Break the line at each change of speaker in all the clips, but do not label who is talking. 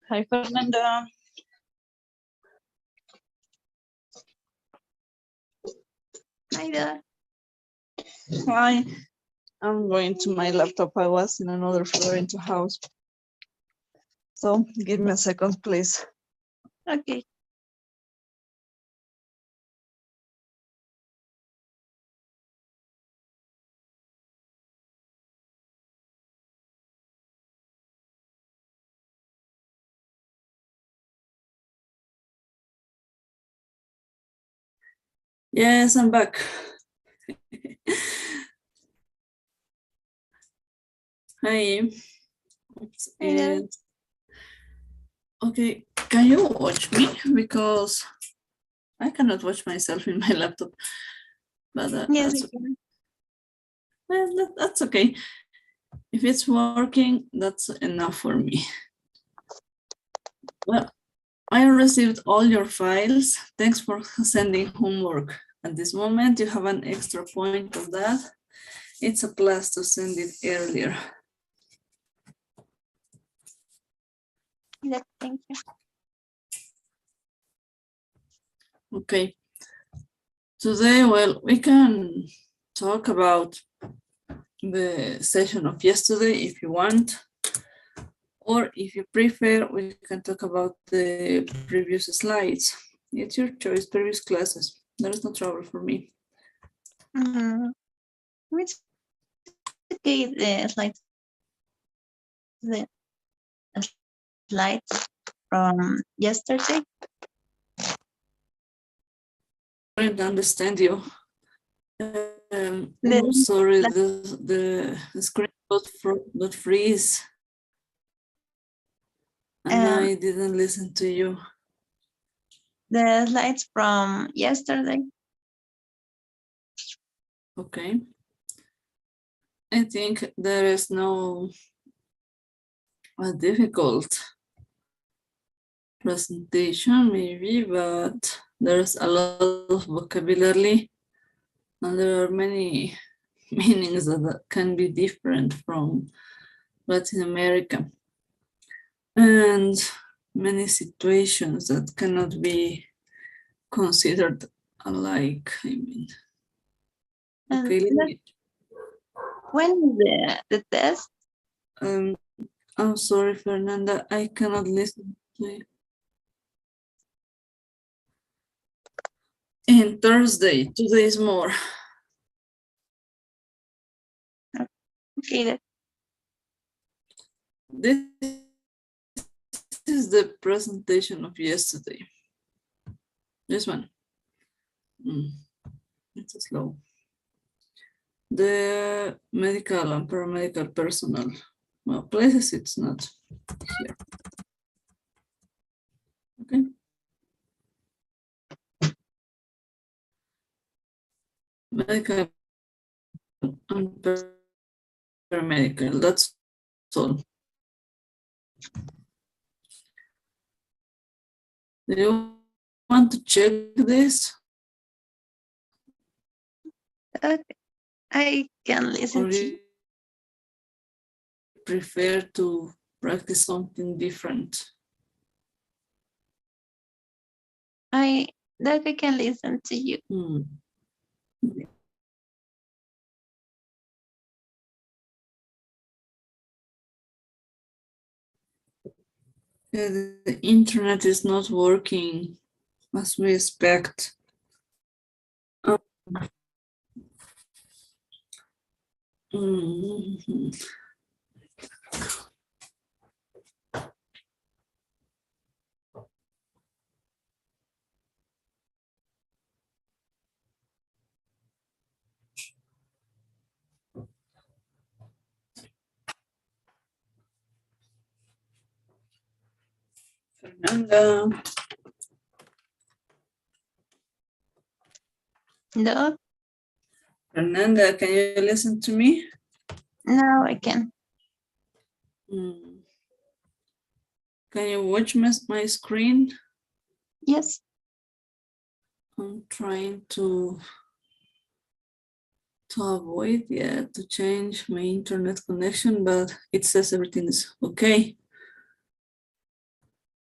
Hi, Fernanda.
Hi there.
Hi. I'm going to my laptop. I was in another floor into house. So give me a second, please.
Okay.
Yes, I'm back. Hi. Oops,
Hi there.
Okay, can you watch me? Because I cannot watch myself in my laptop. But
Yes,
that's,
I can.
well, that's okay. If it's working, that's enough for me. Well, I received all your files. Thanks for sending homework. At this moment, you have an extra point of that. It's a plus to send it earlier.
Yes, thank you.
Okay. Today, well, we can talk about the session of yesterday if you want, or if you prefer, we can talk about the previous slides. It's your choice, previous classes. There is no trouble for me.
It's okay. The slides from yesterday.
I don't understand you.
The
Sorry, the screen got freeze. And I didn't listen to you.
The slides from yesterday.
Okay. I think there is no difficult presentation maybe, but there's a lot of vocabulary and there are many meanings that can be different from Latin America and many situations that cannot be considered alike. I mean, okay,
When is the test?
I'm sorry, Fernanda, I cannot listen to you. And Thursday, 2 days more.
Okay.
This is the presentation of yesterday. This one. It's slow. The medical and paramedical personnel. Well, places it's not here. Okay. Medical and paramedical, that's all. Do you want to check this?
Okay. I can listen
Or
to
you
you.
prefer to practice something different?
I can listen to you.
The internet is not working as we expect. Fernanda.
No.
Fernanda, can you listen to me?
Now I can.
Can you watch my screen?
Yes.
I'm trying to avoid, to change my internet connection, but it says everything is okay.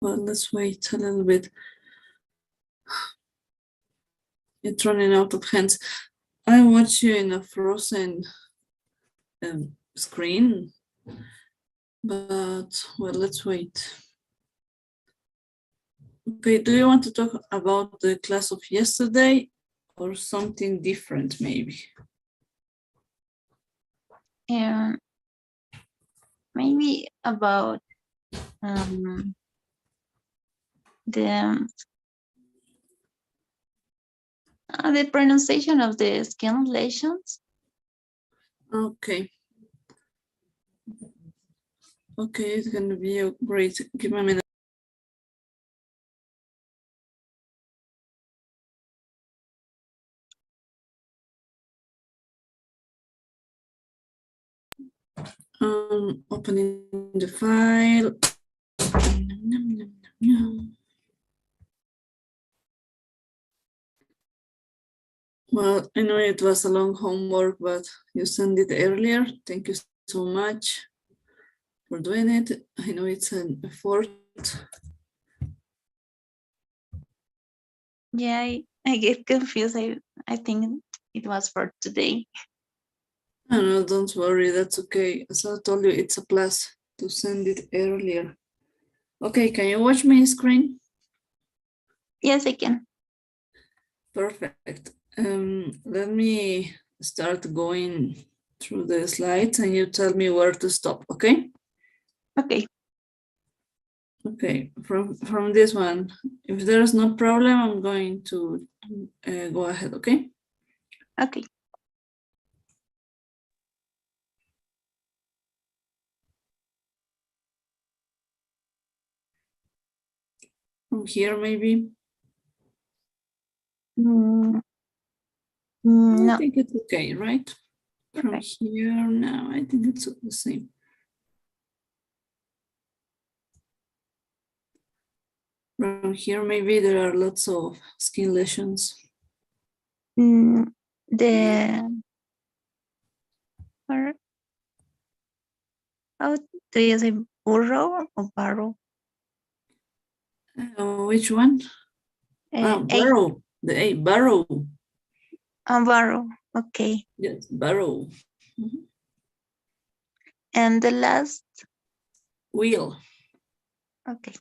Well, let's wait a little bit. It's running out of hands. I watch you in a frozen screen, but well, let's wait. Okay, do you want to talk about the class of yesterday or something different maybe?
Maybe about the pronunciation of the skin lesions.
Okay. Okay, it's gonna be a great. Give me a minute. Opening the file. Well, I know it was a long homework, but you sent it earlier. Thank you so much for doing it. I know it's an effort.
Yeah, I get confused. I think it was for today.
No, don't worry, that's okay. As I told you, it's a plus to send it earlier. Okay, can you watch my screen?
Yes, I can.
Perfect. Let me start going through the slides and you tell me where to stop, okay?
Okay.
Okay, from this one, if there's no problem, I'm going to go ahead, okay?
Okay.
From here, maybe?
Mm,
I
no.
think it's okay, right? From
Okay.
here, no, I think it's the same. From here, maybe there are lots of skin lesions.
The or how do you say burrow or barrow?
Which one?
A
Barrow. The A, barrow.
barrow. Okay.
Yes, barrow. Mhm.
And the last.
Wheel.
Okay.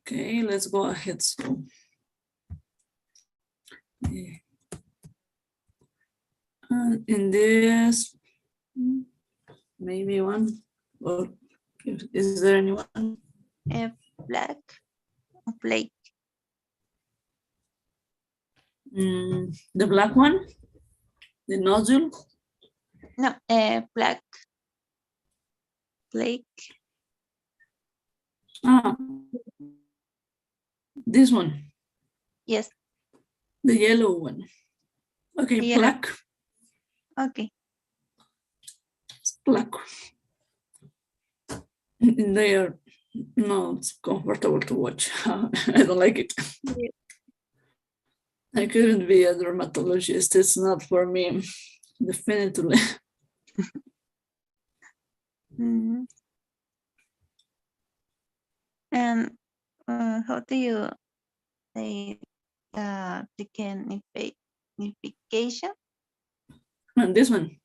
Okay, let's go ahead. So, in this, maybe one, or is there anyone?
A black or black.
The black one, the nozzle.
No, a black. Black.
This one.
Yes.
The yellow one. Okay,
Yellow.
black.
Okay.
Black. They are not comfortable to watch. I don't like it.
Yeah.
I couldn't be a dermatologist. It's not for me, definitely.
And how do you say lichenification?
And this one.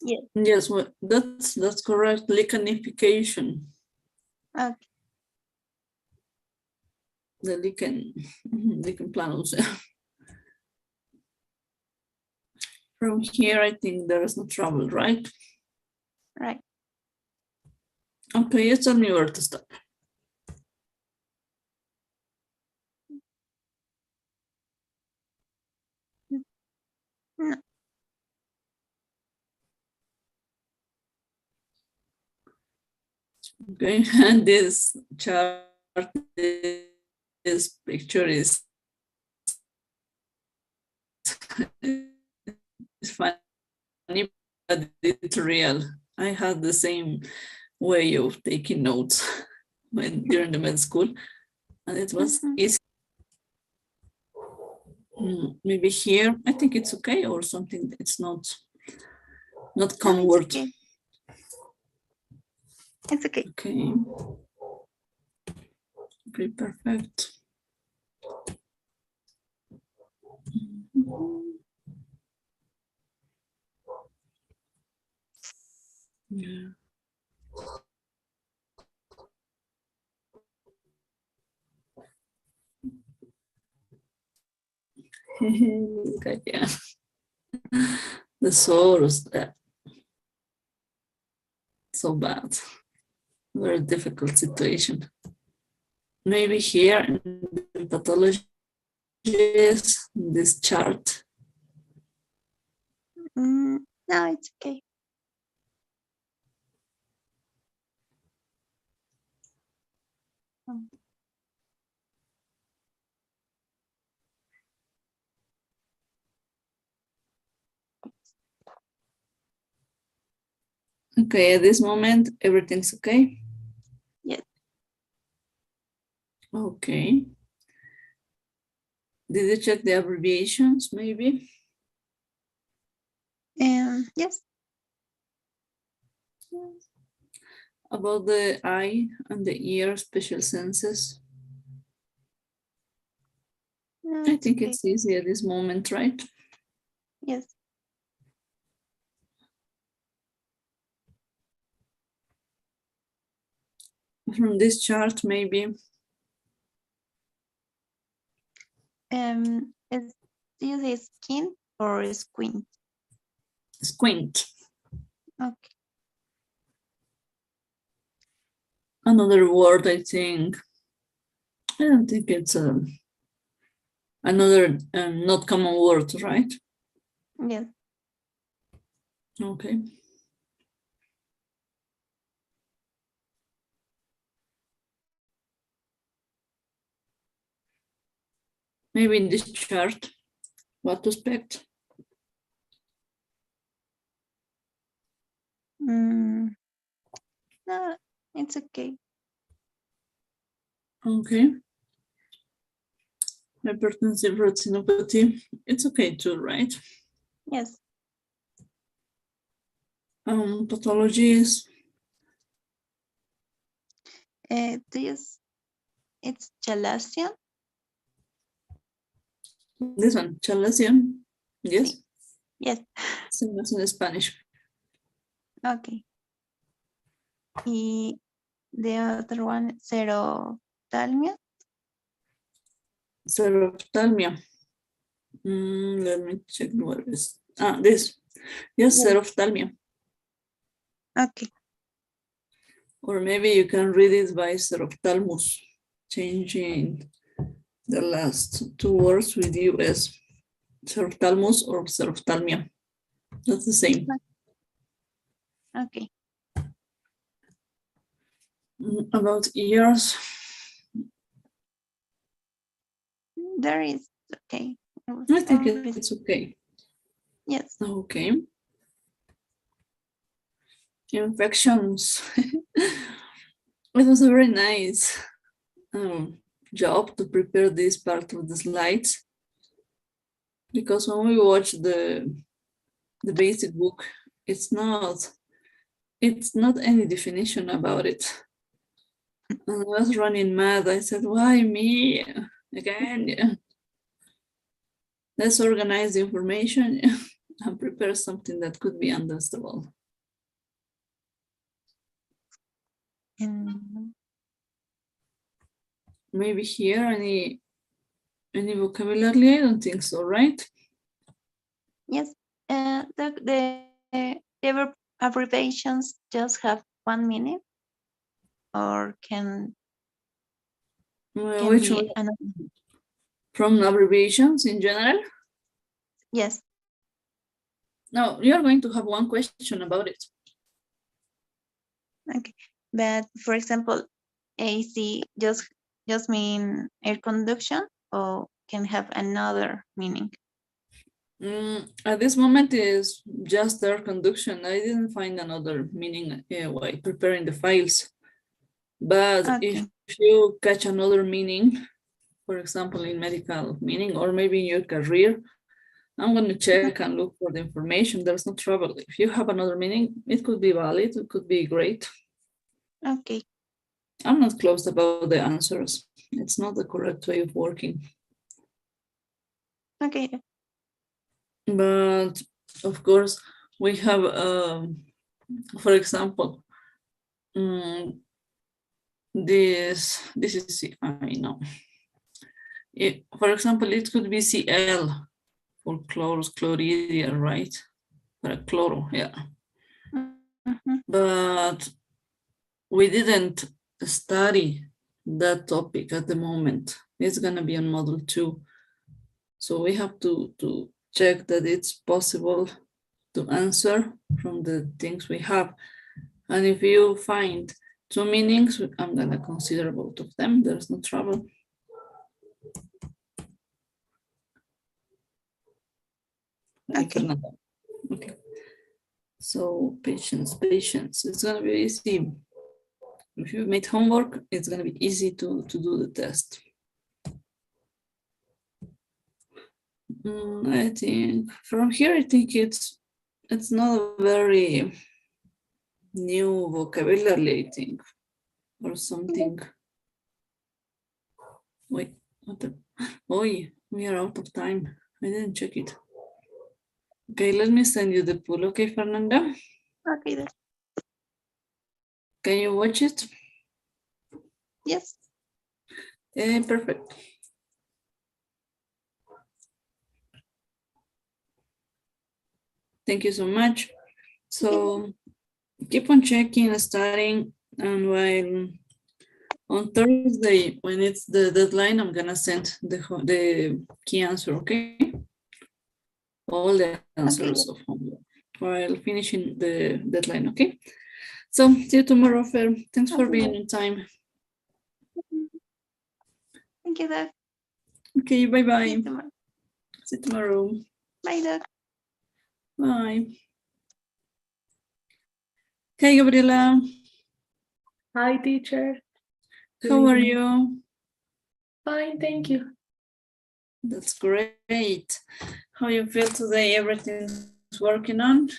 Yes.
Yes, well, that's correct. Lichenification.
Okay.
The lichen planus. From here, I think there is no trouble, right?
Right.
Okay, you tell me where to stop.
No.
Okay, and this chart, this picture is funny, but it's real. I had the same way of taking notes during the med school, and it was easy. Maybe here, I think it's okay, or something. It's not common word.
Okay. It's okay.
Okay. Okay, perfect. Yeah. Look at yeah. The source, so bad. Very difficult situation. Maybe here in the pathology, this chart.
No, it's okay.
Okay, at this moment, everything's okay?
Yes.
Okay. Did you check the abbreviations, maybe?
Yes.
About the eye and the ear special senses?
No,
I
it's
think
okay.
it's easy at this moment, right?
Yes.
From this chart, maybe.
Is this skin or squint?
Squint.
Okay.
Another word, I think. I don't think it's another not common word, right?
Yes.
Okay. Maybe in this chart, what to expect?
No, it's okay.
Okay. Hypertensive retinopathy, it's okay too, right?
Yes.
Pathologies.
It's chalazion.
This one, chalazion. Yes.
Sí. Yes.
Same as in Spanish.
Okay. Y the other one, xeroftalmia.
Xerophthalmia. Let me check what is. This. Yes,
Yes.
xerophthalmia.
Okay.
Or maybe you can read it by xerophthalmus, changing the last two words with US. Xerophthalmus or xerophthalmia. That's the same.
Okay.
About ears.
There is okay.
I think
Everything.
it's okay.
Yes.
Okay. Infections. It was a very nice job to prepare this part of the slides, because when we watch the basic book, it's not any definition about it. And I was running mad. I said, why me again? Let's organize the information and prepare something that could be understandable.
And
Maybe here any vocabulary? I don't think so, right?
yes, the abbreviations just have 1 minute, or can
Which
be
one?
another.
From abbreviations in general?
Yes.
No, you're going to have one question about it.
Okay. But for example, AC just mean air conduction, or can have another meaning?
At this moment is just air conduction. I didn't find another meaning while preparing the files. But
Okay.
if you catch another meaning, for example, in medical meaning, or maybe in your career, I'm going to check and look for the information. There's no trouble. If you have another meaning, it could be valid, it could be great.
Okay.
I'm not closed about the answers. It's not the correct way of working.
Okay.
But of course, we have, for example, this is, I know. For example, it could be Cl for chloros, chloridia, right? For a chloro, yeah. But we didn't study that topic at the moment. It's gonna be on module 2. So we have to check that it's possible to answer from the things we have. And if you find 2 meanings, I'm gonna consider both of them. There's no trouble.
Okay.
Okay. So patience. It's gonna be easy. If you made homework, it's gonna be easy to do the test. I think from here, I think it's not a very new vocabulary, I think, or something. Wait, what the? Oh, we are out of time. I didn't check it. Okay, let me send you the pool. Okay, Fernanda?
Okay. Then.
Can you watch it?
Yes.
Perfect. Thank you so much. So keep on checking, studying, and while on Thursday, when it's the deadline, I'm gonna send the key answer, okay? All the answers of homework while finishing the deadline, okay? So see you tomorrow, Fer. Thanks for being on time.
Thank you, Doc.
Okay, bye-bye.
See you tomorrow.
See you tomorrow.
Bye, Doc.
Bye. Hey, Gabriela.
Hi, teacher.
How are you?
Fine, thank you.
That's great. How you feel today? Everything's working on?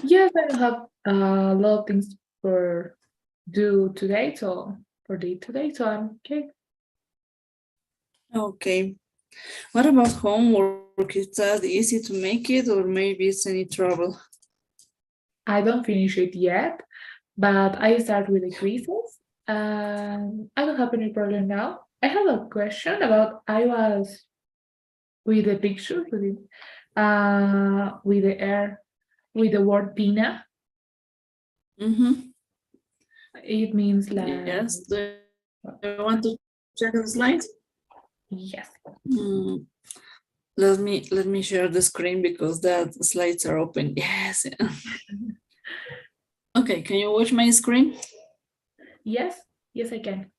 Yes, I have a lot of things for do today, so I'm okay.
Okay. What about homework? Is that easy to make it, or maybe it's any trouble?
I don't finish it yet, but I start with the quizzes, and I don't have any problem now. I have a question about I was with the picture with the air with the word pina.
Mm-hmm.
It means like
Yes. Do you want to check the slides?
yes.
Let me share the screen because the slides are open. Yes. Okay, can you watch my screen?
Yes, I can.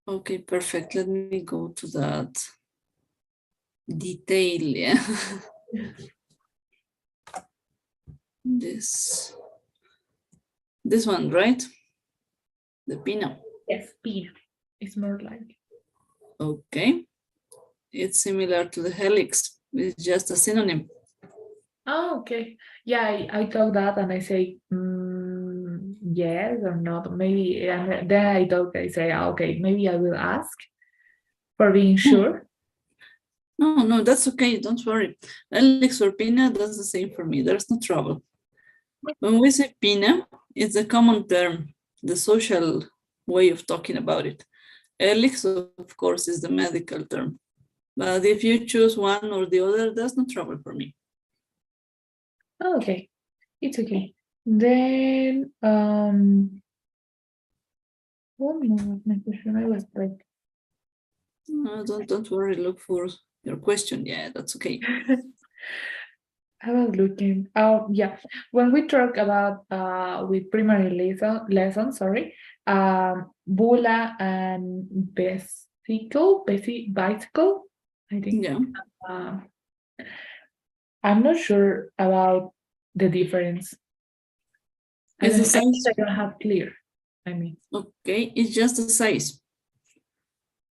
Okay, perfect. Let me go to that detail. Yeah. This one, right? The pina.
Yes, pina. It's more like.
Okay. It's similar to the helix. It's just a synonym.
Oh, okay. Yeah, I thought that and I say yes or not. Maybe and then I say okay, maybe I will ask for being sure.
No, that's okay. Don't worry. Helix or pina, that's the same for me. There's no trouble. When we say pina, it's a common term, the social way of talking about it. Helix, of course, is the medical term. But if you choose one or the other, that's no trouble for me.
Oh, okay, it's okay. Then one more my question. I was like,
No, don't worry. Look for your question. Yeah, that's okay.
I was looking. Oh yeah, when we talk about with primary lesson, sorry, bula and bicycle, I think.
Yeah.
I'm not sure about the difference.
It's the
I think
size.
I don't have clear. I mean,
Okay, it's just the size.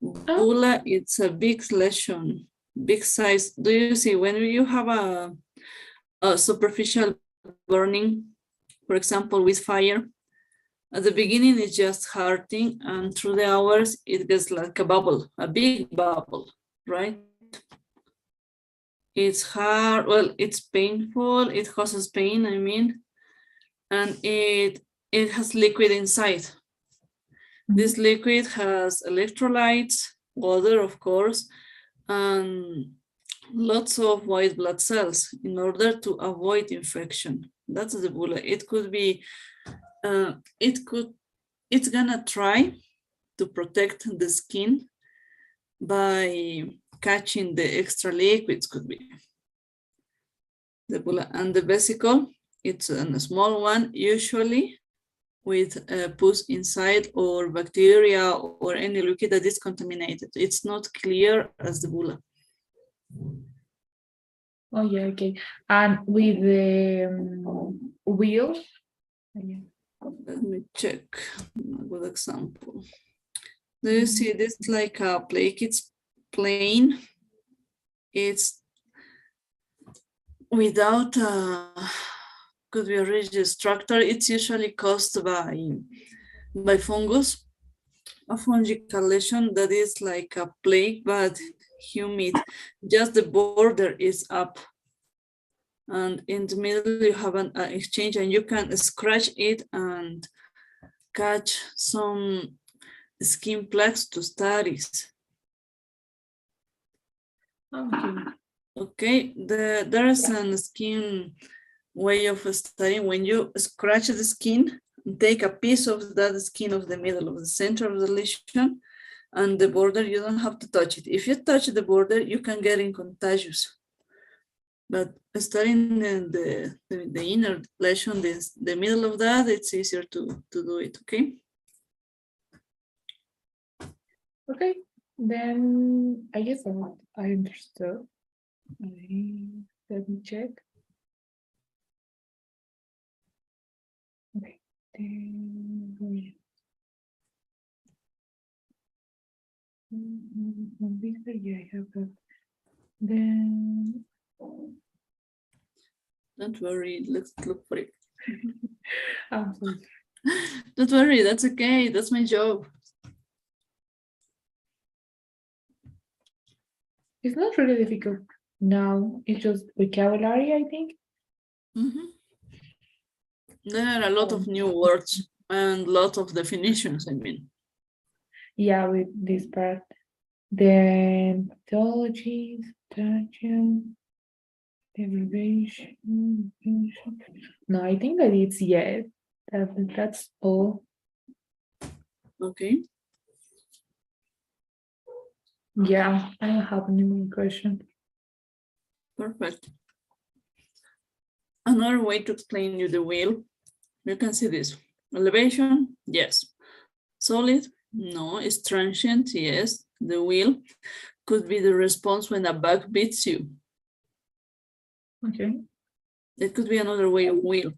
Bula, it's a big lesion, big size. Do you see when you have a superficial burning, for example, with fire, At the beginning, it's just hurting, and through the hours, it gets like a bubble, a big bubble, right? It's hard, well, it's painful, it causes pain, I mean, and it has liquid inside. This liquid has electrolytes, water, of course, and lots of white blood cells in order to avoid infection. That's the bulla. It could be, it's gonna try to protect the skin by catching the extra liquids, could be. The bulla and the vesicle, it's a small one, usually with pus inside or bacteria or any liquid that is contaminated. It's not clear as the bulla.
Oh yeah, okay. And with the wheel,
Let me check a good example. Do you see this like a plaque? It's plain. It's without could be a rigid structure. It's usually caused by fungus, a fungal lesion that is like a plaque but humid. Just the border is up, and in the middle you have an exchange, and you can scratch it and catch some skin plaques to studies.
okay.
Okay, there is a skin way of studying. When you scratch the skin, take a piece of that skin of the middle of the center of the lesion, and the border, you don't have to touch it. If you touch the border, you can get in contagious. But studying the inner lesion, the middle of that, it's easier to do it, okay?
Okay, then I guess I understood. Let me check. Okay. Yeah, I have that. Then
Don't worry, let's look for it.
I'm sorry.
Don't worry, that's okay, that's my job.
It's not really difficult now. It's just vocabulary, I think.
There are a lot of new words and a lot of definitions, I mean.
Yeah, with this part. Then pathology, detergent, derivation. No, I think that it's yes. That's all.
Okay.
Yeah, I don't have any more question.
Perfect. Another way to explain you the wheel, you can see this. Elevation, yes. Solid, no. It's transient, yes. The wheel could be the response when a bug beats you.
Okay.
It could be another way of wheel.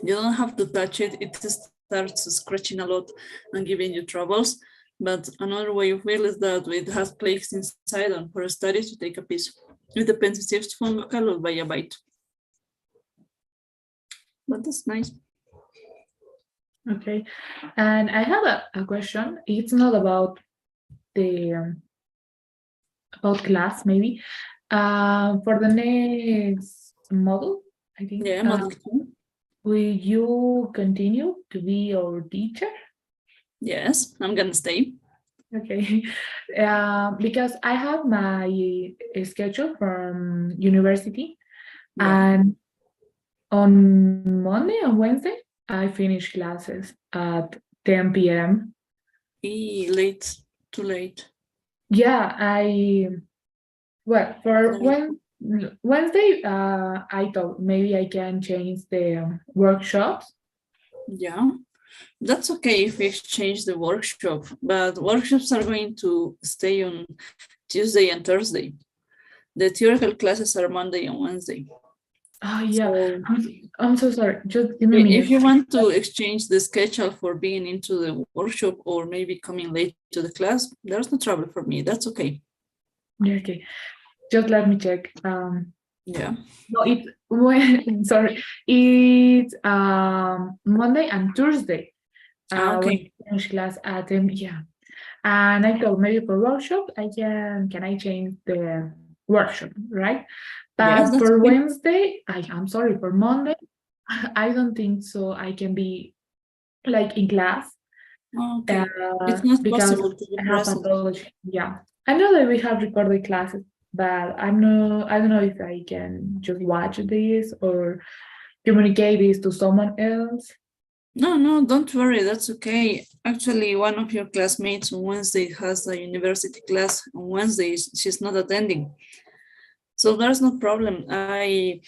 You don't have to touch it. It starts scratching a lot and giving you troubles. But another way of wheel is that it has plaques inside, and for studies, you take a piece. It depends if it's fungal or by a bite. But that's nice.
Okay. And I have a question. It's not about the about class, maybe. For the next model, I think.
Yeah, model 2.
Will you continue to be our teacher?
Yes, I'm gonna stay.
Okay, because I have my schedule from university,
Yeah.
and on Monday and Wednesday, I finish classes at 10 p.m.
Late, too late.
Yeah, well, for Wednesday, I thought maybe I can change the workshops.
Yeah, that's okay if we exchange the workshop, but workshops are going to stay on Tuesday and Thursday. The theoretical classes are Monday and Wednesday.
Oh yeah,
So,
I'm so sorry. Just give me a minute.
if you want to exchange the schedule for being into the workshop or maybe coming late to the class, there's no trouble for me. That's okay.
Yeah, okay, just let me check.
Yeah.
No, it's when sorry, it's Monday and Thursday. When
Okay.
I finish class at them, yeah. And I thought maybe for workshop, can I change the workshop, right?
Yes,
But
that's
for
okay.
Wednesday, I'm sorry, for Monday, I don't think so. I can be like in class
Okay. It's not
because
possible to be
I have
present.
pathology. Yeah, I know that we have recorded classes, but I don't know if I can just watch this or communicate this to someone else.
No, no, don't worry. That's okay. Actually, one of your classmates on Wednesday has a university class on Wednesday. She's not attending. So there's no problem. I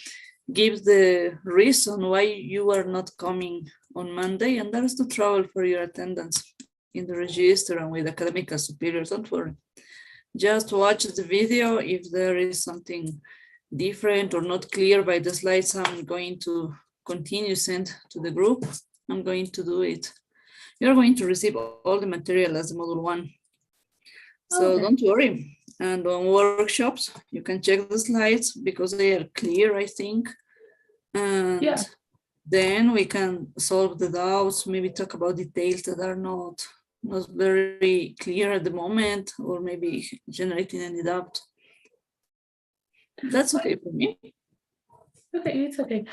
give the reason why you are not coming on Monday, and there's no trouble for your attendance in the register and with academic superiors. Don't worry. Just watch the video. If there is something different or not clear by the slides, I'm going to continue send to the group. I'm going to do it. You're going to receive all the material as module 1. So
Okay.
don't worry. And on workshops, you can check the slides because they are clear, I think. And
Yeah.
then we can solve the doubts, maybe talk about details that are not very clear at the moment, or maybe generating any doubt. That's okay for me.
Okay, it's okay.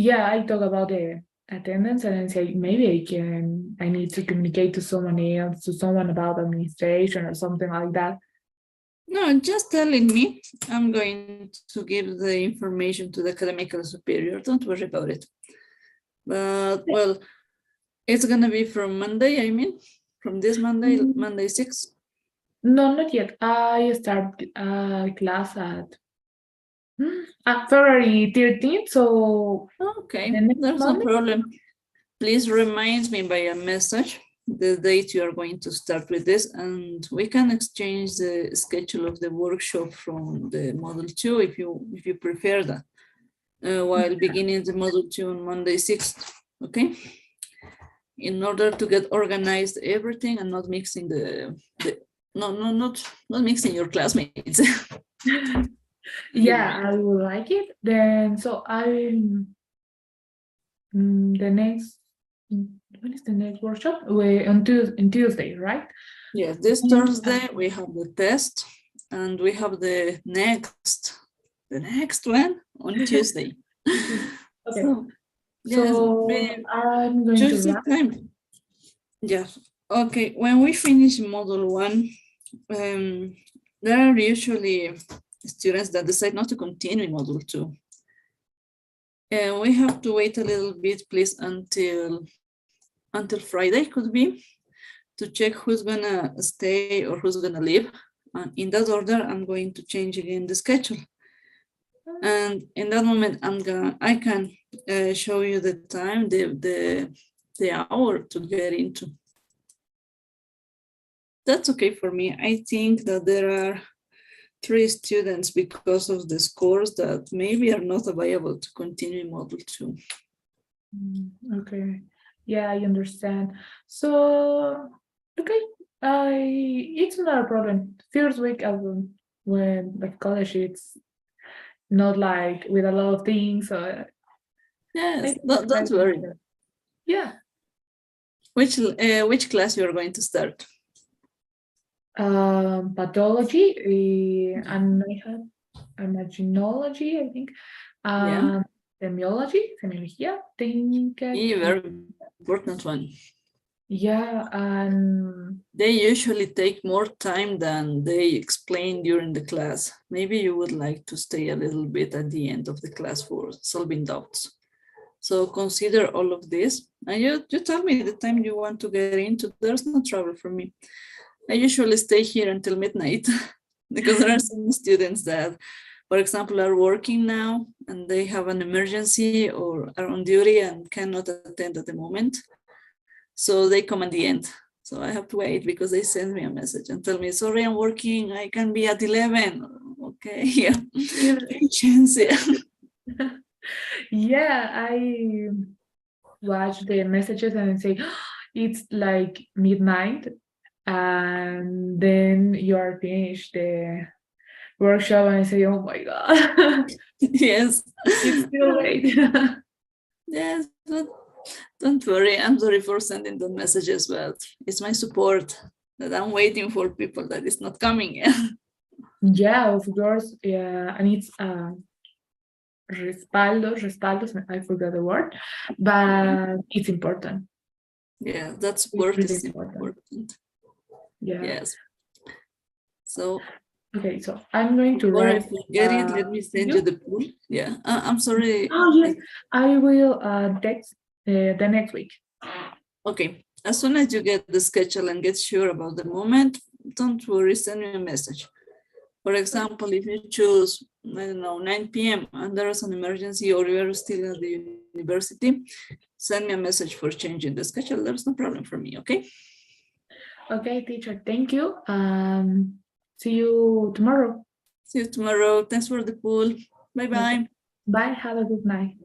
Yeah, I talk about the attendance and I say maybe I need to communicate to someone else, to someone about administration or something like that.
No, just telling me. I'm going to give the information to the academic superior. Don't worry about it. But well, it's gonna be from Monday, I mean, from this Monday, Monday 6th.
No, not yet. I start class at February 13th, so
Okay,
the next
there's no
Monday.
problem. Please remind me by a message the date you are going to start with this, and we can exchange the schedule of the workshop from the model 2 if you prefer that, while beginning the model 2 on Monday 6th. Okay, in order to get organized everything and not mixing not mixing your classmates.
Yeah, I would like it. Then so the next when is the next workshop? We on Tuesday, right?
Yes, this Thursday we have the test, and we have the next one on Tuesday.
Okay.
So yes,
So I'm going to
choose the
write.
time. Yes. Okay. When we finish module 1, there are usually students that decide not to continue in module 2. And we have to wait a little bit, please, until Friday, could be, to check who's gonna stay or who's gonna leave. In that order, I'm going to change again the schedule. And in that moment, I can show you the time, the hour to get into. That's okay for me. I think that there are 3 students because of the scores that maybe are not available to continue in module 2.
Okay. Yeah, I understand. So okay, it's not a problem. First week of when the college it's not like with a lot of things. So
Yes, don't worry.
Yeah.
Which class you are going to start?
Pathology, and I had imaginology, I think.
Yeah.
Semiologia, think.
Very important one.
Yeah, and
they usually take more time than they explain during the class. Maybe you would like to stay a little bit at the end of the class for solving doubts. So consider all of this. And you tell me the time you want to get into. There's no trouble for me. I usually stay here until midnight because there are some students that, for example, are working now and they have an emergency or are on duty and cannot attend at the moment. So they come at the end. So I have to wait because they send me a message and tell me, sorry, I'm working. I can be at 11. Okay, yeah. Patience, yeah.
Yeah, I watch the messages and say, it's like midnight, and then you are finished workshop and I say, oh my God,
Yes.
it's too late.
Yes, but don't worry. I'm sorry for sending the messages, but it's my support that I'm waiting for people that is not coming yet.
Yeah, of course. Yeah, and it's respaldos, I forgot the word, but it's important.
Yeah, that
It's
support
really
is
important.
important.
Yeah.
Yes. So
Okay, so I'm going to
before I
write.
forget it, let me send you the pool. Yeah, I'm sorry.
Oh yes, I will text the next week.
Okay, as soon as you get the schedule and get sure about the moment, don't worry, send me a message. For example, if you choose, I don't know, 9 p.m. and there is an emergency or you're still at the university, send me a message for changing the schedule. There's no problem for me, okay?
Okay, teacher, thank you. See you tomorrow.
See you tomorrow. Thanks for the pool. Bye-bye.
Bye, have a good night.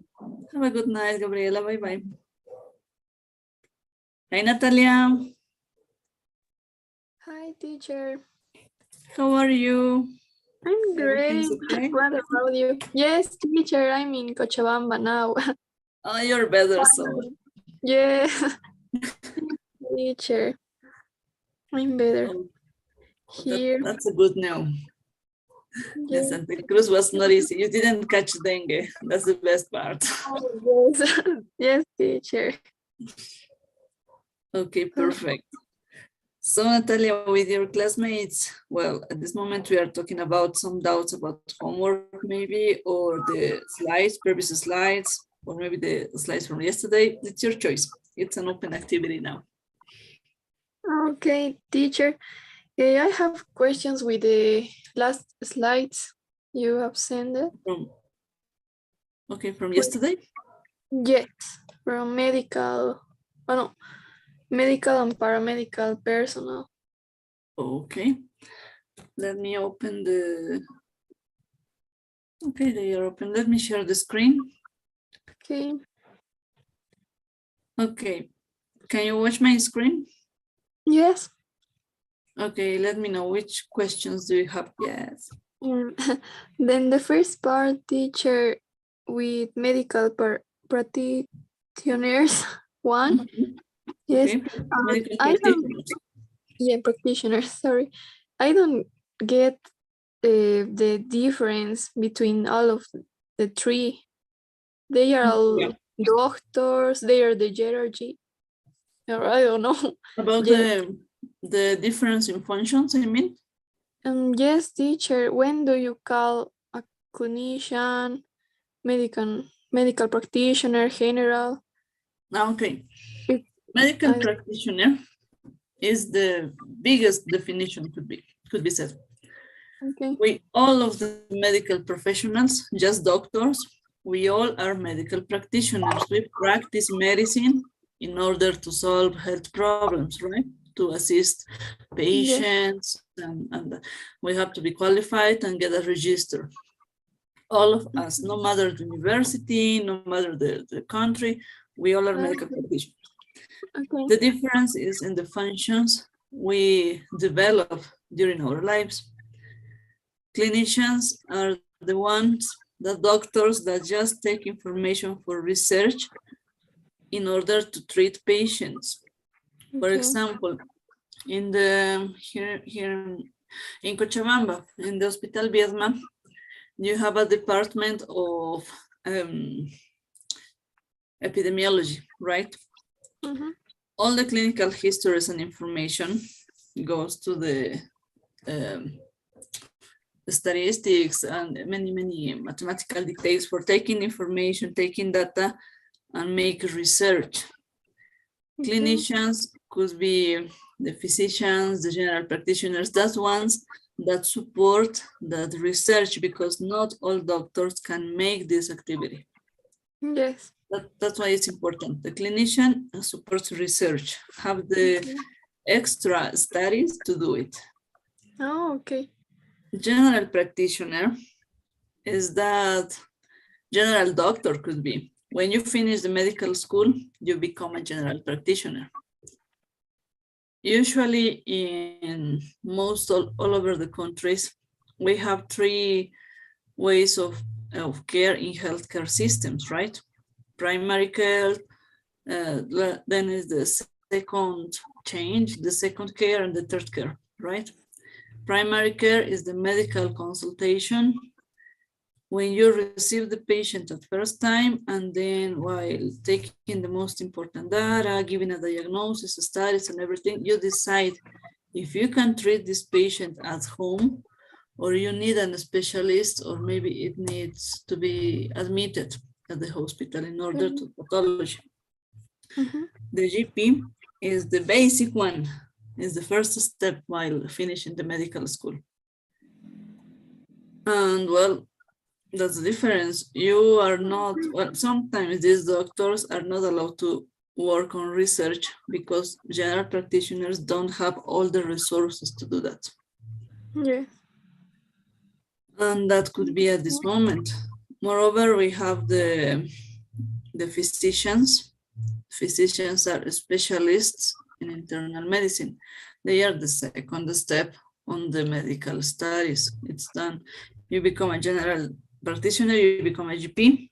Have a good night, Gabriela. Bye-bye. Hi, Natalia.
Hi, teacher.
How are you?
I'm great.
Everything's okay?
What about you? Yes, teacher, I'm in Cochabamba now.
Oh, you're better, so.
Yeah, teacher. I'm better
Oh,
here.
that's a good news. The
Yes.
Santa Cruz was not easy. You didn't catch dengue. That's the best part.
Oh, yes. Yes, teacher.
Okay, perfect. So Natalia, with your classmates, well, at this moment we are talking about some doubts about homework maybe, or the slides, previous slides, or maybe the slides from yesterday. It's your choice. It's an open activity now.
Okay, teacher. I have questions with the last slides you have sent it.
From yesterday?
Yes, from medical, oh no, medical and paramedical personnel.
Okay. Let me open the, okay, they are open. Let me share the screen.
Okay.
Okay. Can you watch my screen?
Yes.
Okay, let me know which questions do you have. Yes.
Then the first part, teacher, with medical practitioners. One. Yes.
Okay. Medical
I don't.
practitioners.
Yeah, practitioners. Sorry, I don't get the difference between all of the three. They are all
Yeah.
doctors. They are the hierarchy. Or I don't know.
About
Yes.
the difference in functions, I mean?
Yes, teacher. When do you call a clinician, medical practitioner, general?
Okay.
It-
Medical
I-
practitioner is the biggest definition could be said.
Okay.
We all of the medical professionals, just doctors, we all are medical practitioners. We practice medicine in order to solve health problems, right? To assist patients, and we have to be qualified and get a register. All of us, no matter the university, no matter the country, we all are medical practitioners.
Okay.
The difference is in the functions we develop during our lives. Clinicians are the ones, the doctors that just take information for research in order to treat patients. For
Okay.
example, in the here in Cochabamba, in the Hospital Viedma, you have a department of epidemiology, right?
Mhm.
All the clinical histories and information goes to the statistics and many mathematical details for taking information, taking data, and make research.
Okay.
Clinicians could be the physicians, the general practitioners, that's ones that support that research, because not all doctors can make this activity.
Yes.
That's why it's important. The clinician supports research, have the extra studies to do it.
Oh, okay.
General practitioner is that general doctor could be. When you finish the medical school, you become a general practitioner. Usually in most all over the countries, we have three ways of care in healthcare systems, right? Primary care, then is the second change, the second care, and the third care, right? Primary care is the medical consultation when you receive the patient at first time, and then while taking the most important data, giving a diagnosis, studies, and everything, you decide if you can treat this patient at home, or you need a specialist, or maybe it needs to be admitted at the hospital in order to pathology. The GP is the basic one, is the first step while finishing the medical school. And well, that's the difference. You are not, well, sometimes these doctors are not allowed to work on research because general practitioners don't have all the resources to do that.
Yeah.
And that could be at this moment. Moreover, we have the physicians. Physicians are specialists in internal medicine. They are the second step on the medical studies. It's done. You become a general practitioner, you become a GP,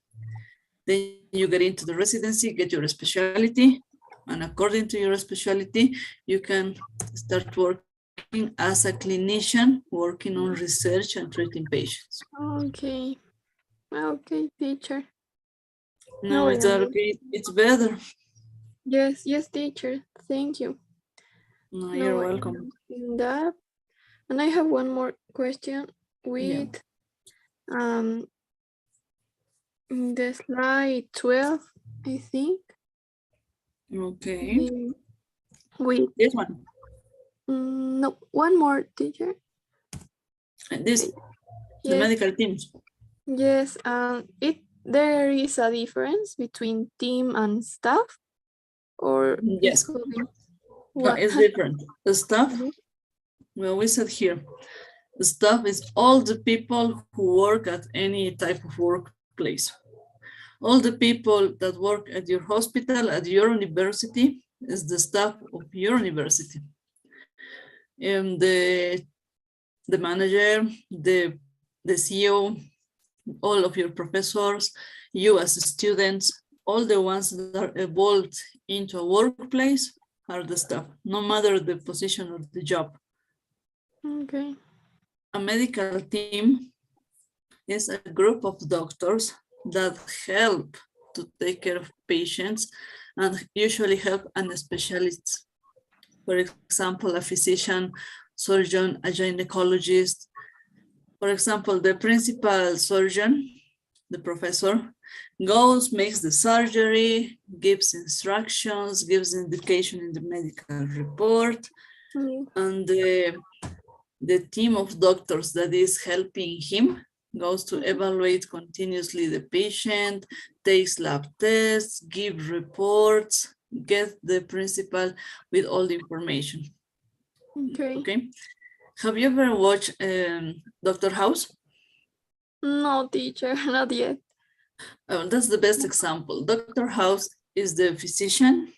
then you get into the residency, get your specialty, and according to your specialty, you can start working as a clinician, working on research and treating patients.
Okay. Okay, teacher.
No,
I
it's okay. It's better.
Yes, yes, teacher. Thank you.
No,
Now
you're
I
welcome.
understand that. And I have one more question with the slide 12, I think.
Okay.
With
This one.
no, one more, teacher.
This, the
Yes,
medical teams.
yes. There is a difference between team and staff, or
Yes.
it could be
No,
what?
it's different. The staff, well, we said here, the staff is all the people who work at any type of workplace. All the people that work at your hospital, at your university, is the staff of your university. And the manager, the CEO, all of your professors, you as students, all the ones that are evolved into a workplace are the staff, no matter the position or the job.
Okay.
A medical team is a group of doctors that help to take care of patients and usually help a specialist. For example, a physician, surgeon, a gynecologist. For example, the principal surgeon, the professor, goes, makes the surgery, gives instructions, gives indication in the medical report, and the team of doctors that is helping him goes to evaluate continuously the patient, takes lab tests, give reports, get the principal with all the information.
Okay.
Okay. Have you ever watched Dr. House?
No, teacher, not yet.
That's the best example. Dr. House is the physician,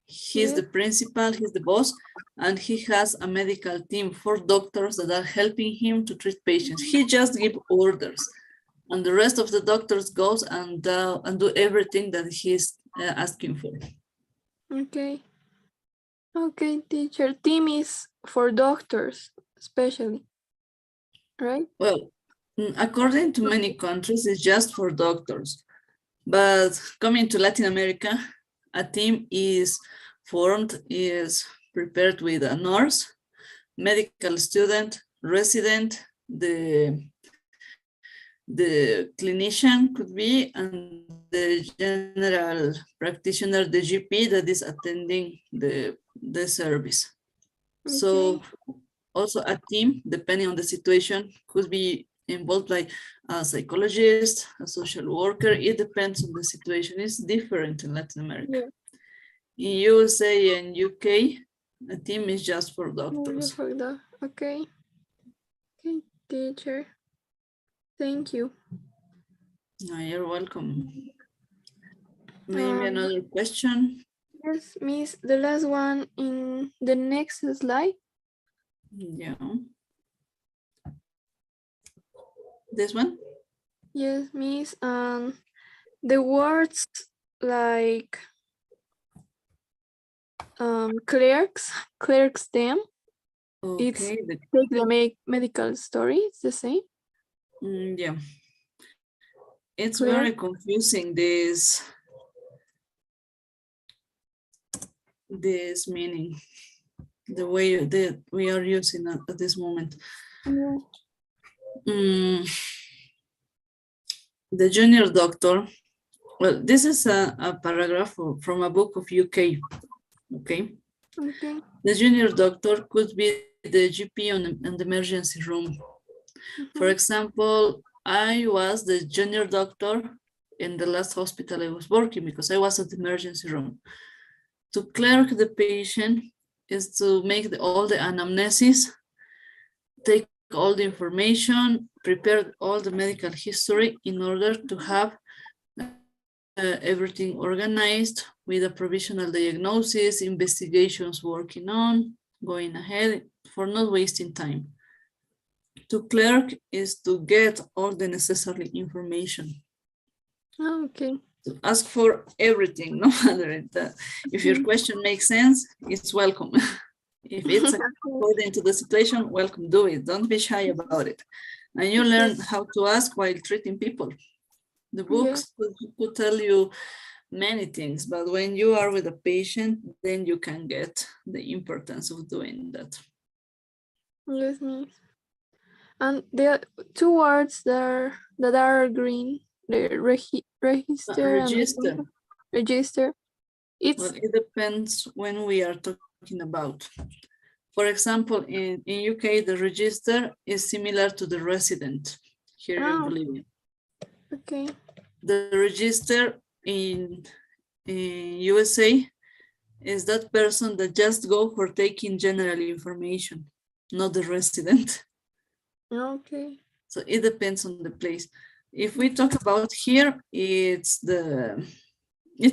he's the principal, he's the boss, and he has a medical team for doctors that are helping him to treat patients. He just gives orders, and the rest of the doctors goes and do everything that he's asking for.
Okay. Okay, teacher. Team is for doctors, especially, right?
Well, according to many countries, it's just for doctors. But coming to Latin America, a team is formed, is prepared with a nurse, medical student, resident, the clinician could be, and the general practitioner, the GP that is attending the service. So also a team, depending on the situation, could be involved by a psychologist, a social worker. It depends on the situation. It's different in Latin America. In USA and UK, a team is just for doctors.
Okay. Okay, teacher. Thank you.
You're welcome. Maybe another question?
Yes, Miss, the last one in the next slide.
Yeah. This one?
Yes, Miss. The words like clerks them. It's
Okay,
take the medical story. It's the same.
yeah. It's
Clerk.
very confusing, this meaning, the way that we are using at this moment.
Yeah.
The junior doctor, well, this is a paragraph from a book of UK, okay?
Okay.
The junior doctor could be the GP on the emergency room. For
Mhm.
example, I was the junior doctor in the last hospital I was working because I was at the emergency room. To clerk the patient is to make all the anamnesis, take all the information, prepare all the medical history in order to have everything organized with a provisional diagnosis, investigations working on, going ahead for not wasting time. To clerk is to get all the necessary information.
Oh, okay.
To ask for everything, no matter if your question makes sense, it's welcome. If it's according to the situation, welcome, do it. Don't be shy about it. And you learn how to ask while treating people. The books could tell you many things, but when you are with a patient, then you can get the importance of doing that.
Yes, Miss. And there are two words that are green. The register and
Register.
register. It's
Well, it depends when we are talking about. For example, in UK, the register is similar to the resident here in Bolivia.
okay.
The register in USA is that person that just go for taking general information, not the resident.
Okay.
So it depends on the place. If we talk about here, it's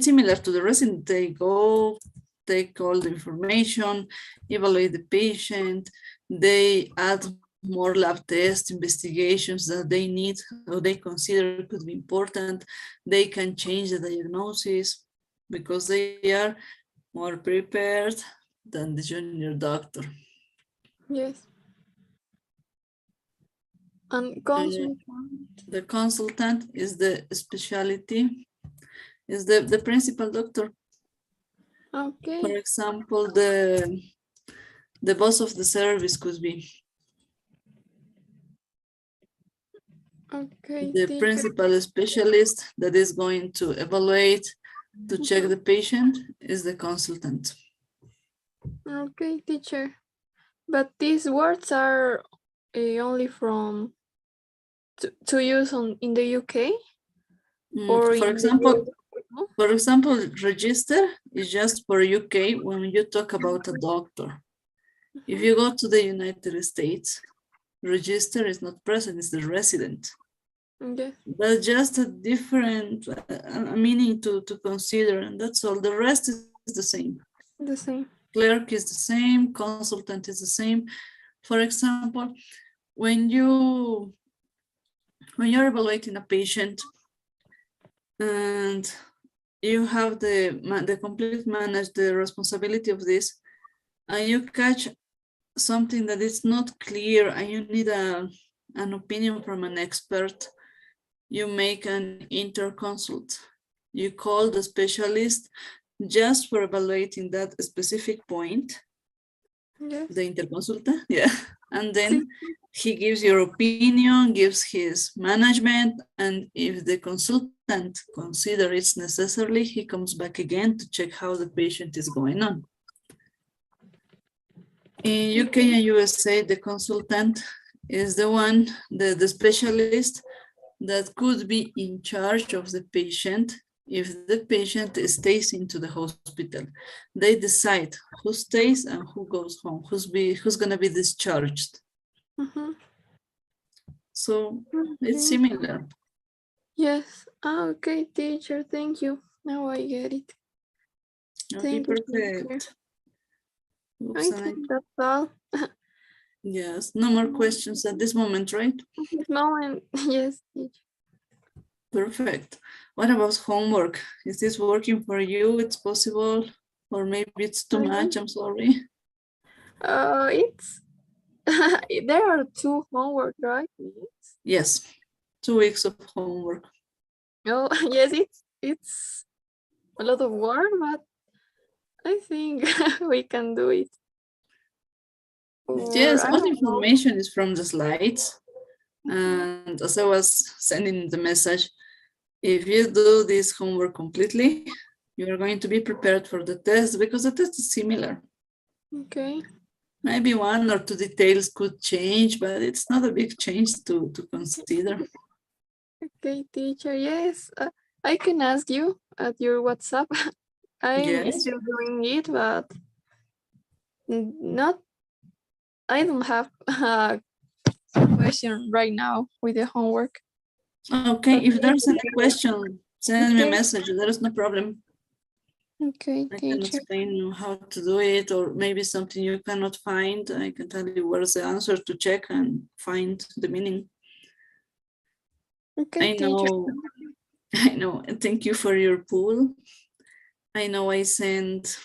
similar to the resident. They go, take all the information, evaluate the patient, they add more lab tests, investigations that they need or they consider could be important. They can change the diagnosis because they are more prepared than the junior doctor.
Yes. And consultant.
The consultant is the specialty, is the principal doctor.
Okay.
For example, the boss of the service could be
Okay.
the
Teacher.
principal specialist that is going to evaluate, to check the patient is the consultant.
Okay, teacher. But these words are only from to use in the UK or
For
in
example,
the
register is just for UK when you talk about a doctor. If you go to the United States, register is not present, it's the resident.
Yes.
That's just a different meaning to consider, and that's all. The rest is the same.
The same.
Clerk is the same, consultant is the same. For example, when you're evaluating a patient and you have the complete manage the responsibility of this, and you catch something that is not clear and you need an opinion from an expert, you make an interconsult. You call the specialist just for evaluating that specific point,
Yes.
the interconsulta, yeah. And then he gives your opinion, gives his management, and if the consultant considers it's necessary, he comes back again to check how the patient is going on. In UK and USA, the consultant is the one, the specialist that could be in charge of the patient if the patient stays into the hospital. They decide who stays and who goes home, who's gonna be discharged. So it's similar.
Yes. Okay, teacher. Thank you. Now I get it.
Okay,
Thank you, teacher.
perfect.
I think that's all.
Yes, no more questions at this moment, right?
At this moment, yes, teacher.
Perfect. What about homework? Is this working for you? It's possible, or maybe it's too much. I'm sorry.
It's there are 2 homework, right?
Yes, 2 weeks of homework.
Oh, yes, it's a lot of work, but I think we can do it. Or
Yes,
I
all the
don't know.
information is from the slides. And as I was sending the message, if you do this homework completely, you are going to be prepared for the test because the test is similar.
Okay.
Maybe 1 or 2 details could change, but it's not a big change to consider.
Okay, teacher. Yes, I can ask you at your WhatsApp. I'm
Yes.
still doing it, but not. I don't have a question right now with the homework.
Okay,
But
if
thank
there's any
you.
question, send me a
Okay.
message. There is no problem.
Okay,
I can
teacher.
explain you how to do it, or maybe something you cannot find. I can tell you where's the answer to check and find the meaning.
Okay,
I
teacher.
know, I know. And thank you for your pool. I know I sent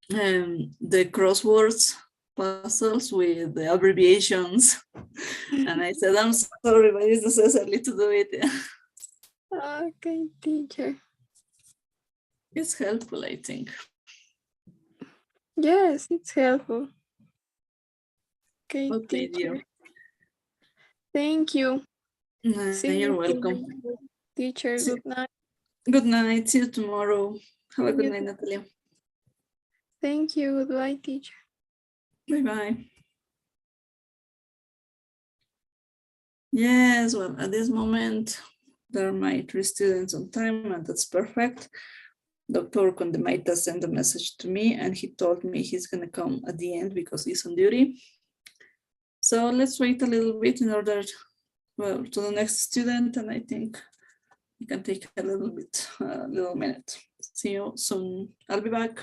the crosswords puzzles with the abbreviations, and I said, I'm sorry, but it's necessary to do it.
Okay, teacher.
It's helpful, I think.
Yes, it's helpful. Okay,
Okay,
teacher.
dear.
Thank you. See
You're
you
welcome.
tomorrow, teacher.
See-
Good night.
Good night. See you tomorrow. Have a good
You
night,
too.
Natalia.
Thank you. Goodbye, teacher.
Bye-bye. Yes, well, at this moment, there are my 3 students on time, and that's perfect. Dr. Condemaita sent a message to me, and he told me he's going to come at the end because he's on duty. So let's wait a little bit in order, well, to the next student, and I think we can take a little minute. See you soon. I'll be back.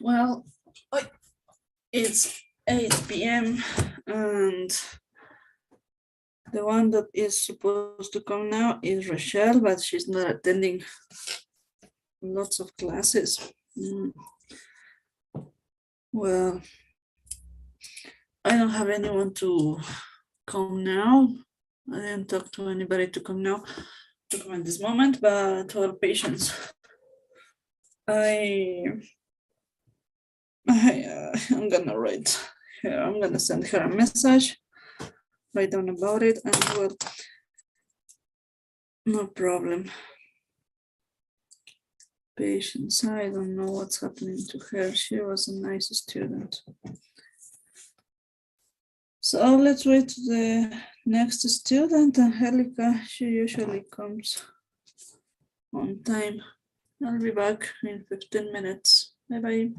Well, it's 8 p.m. and the one that is supposed to come now is Rochelle, but she's not attending lots of classes. Well, I don't have anyone to come now. I didn't talk to anybody to come now, to come at this moment, but to all patients, I'm gonna write her, I'm gonna send her a message, write down about it, and well, no problem. Patience, I don't know what's happening to her. She was a nice student. So let's wait to the next student, Angelica. She usually comes on time. I'll be back in 15 minutes. Bye-bye.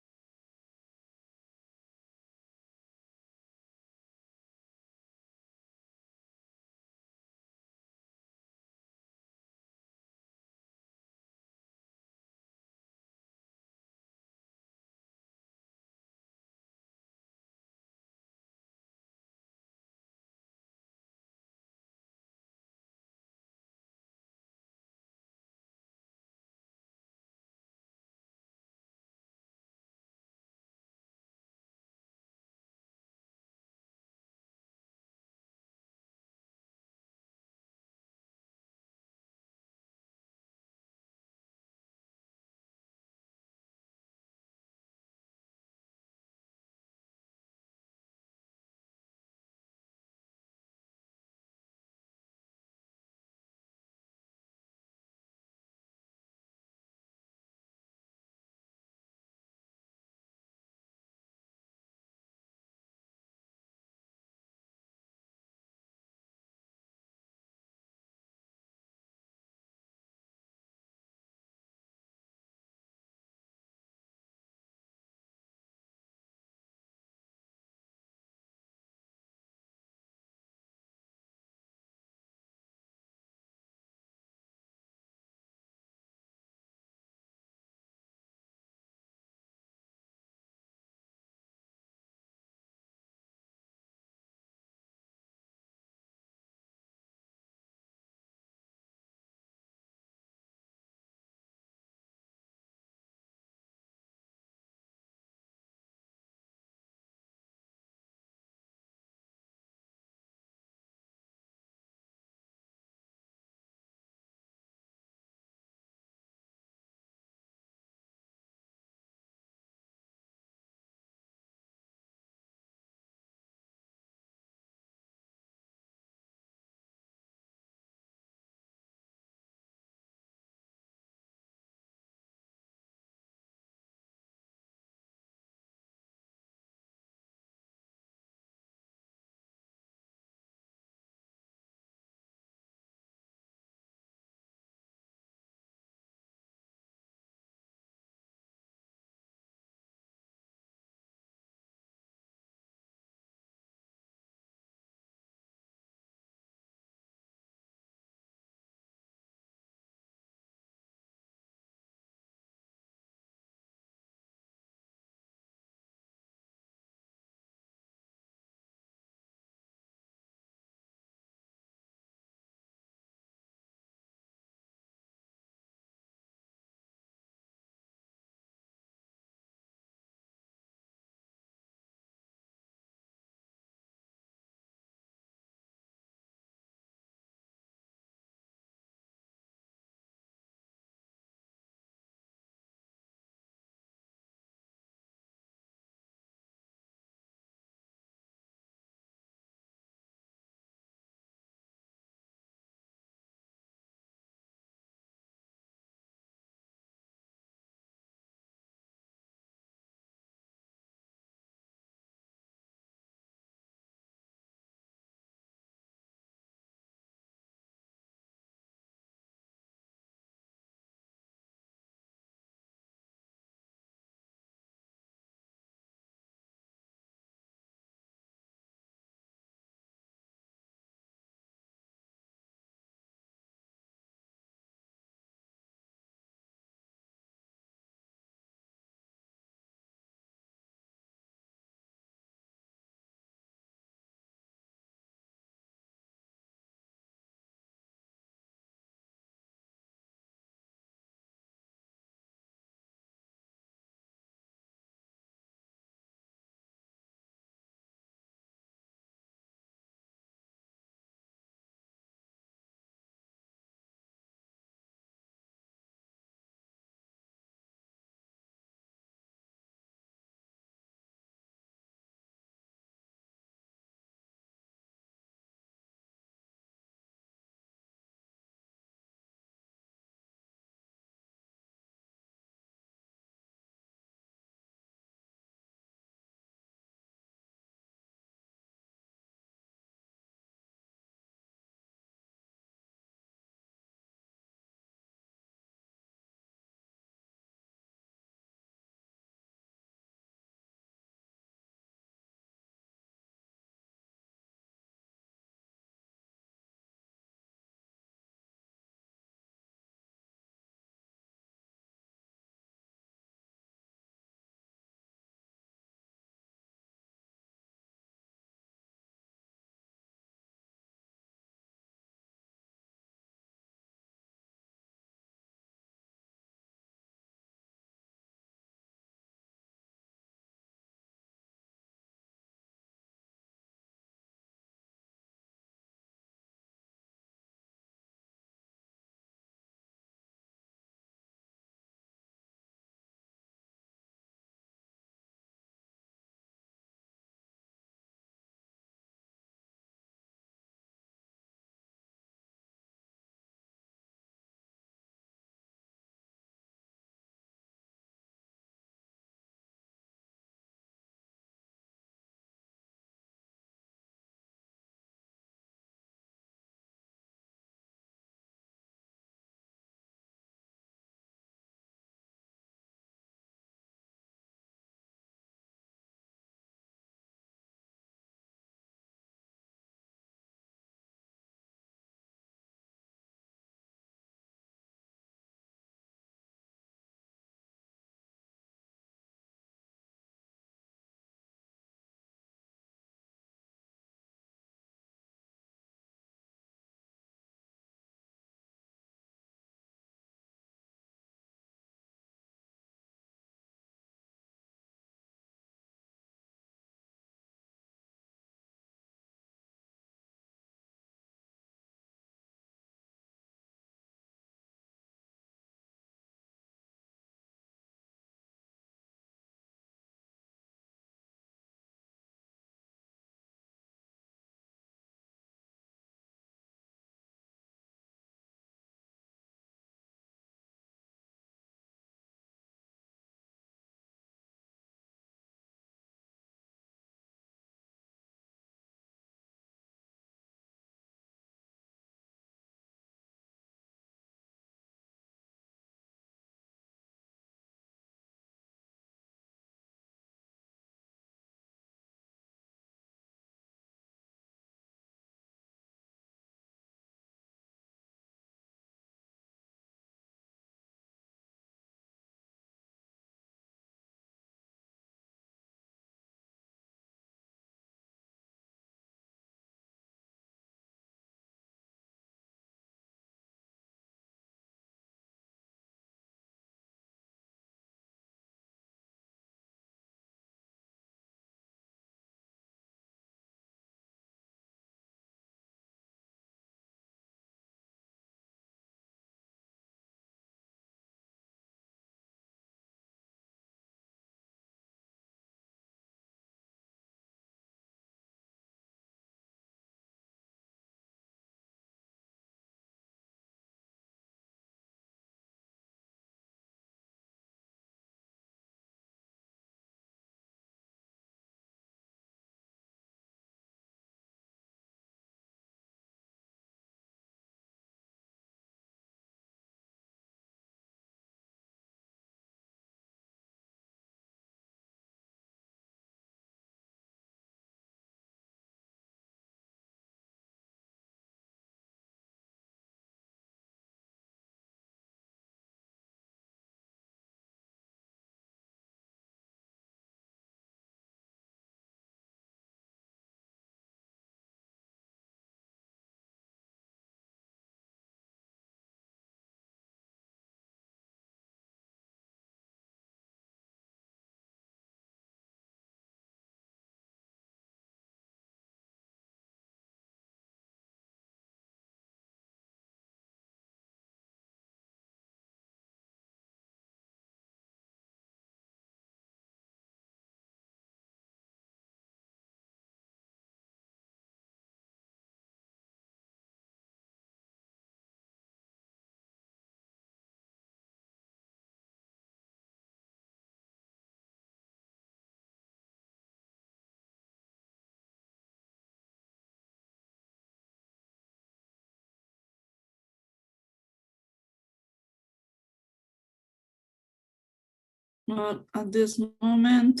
Well, at this moment,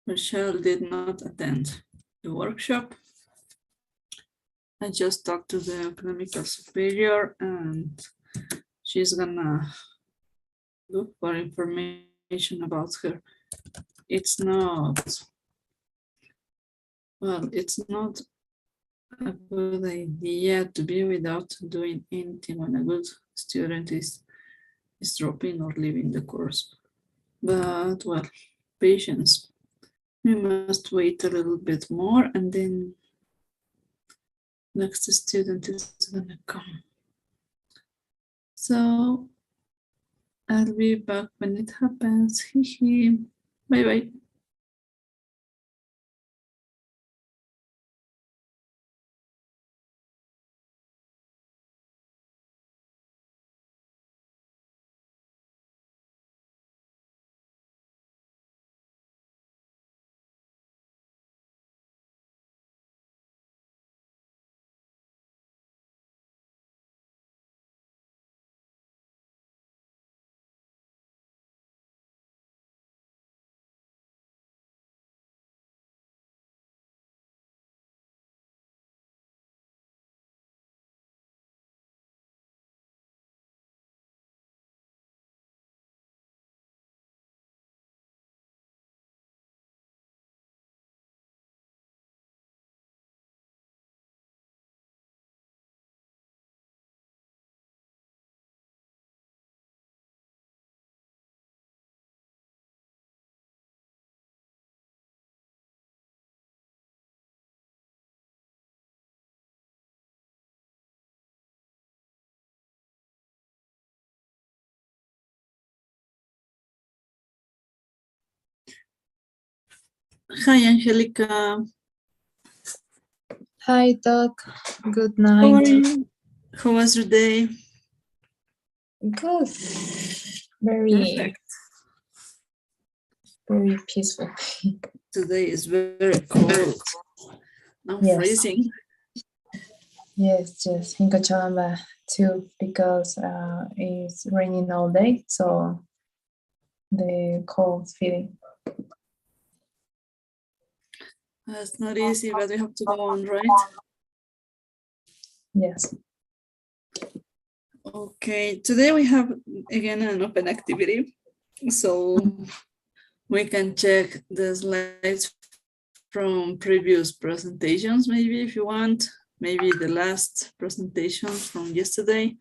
Michelle did not attend the workshop. I just talked to the academical superior and she's gonna look for information about her. It's not, well, it's not a good idea to be without doing anything when a good student is dropping or leaving the course. But well, patience. We must wait a little bit more and then next student is gonna come. So I'll be back when it happens. Bye bye. Hi, Angelica.
Hi, Doc. Good
How are
night.
you? How was your day?
Good. Very,
Perfect.
very peaceful.
Today is very cold. I'm
Yes.
freezing.
Yes, in Cochabamba too, because it's raining all day, so the cold feeling.
It's not easy, but we have to go on, right?
Yes.
Okay, today we have again an open activity. So we can check the slides from previous presentations, maybe if you want, maybe the last presentation from yesterday,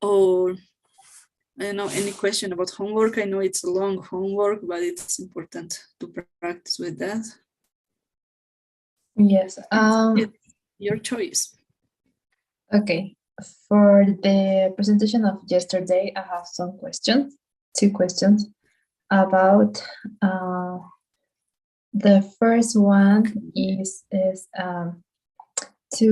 or I don't know, any question about homework. I know it's a long homework, but it's important to practice with that.
Yes.
It's your choice.
Okay. For the presentation of yesterday, I have some questions, 2 questions about the first one is to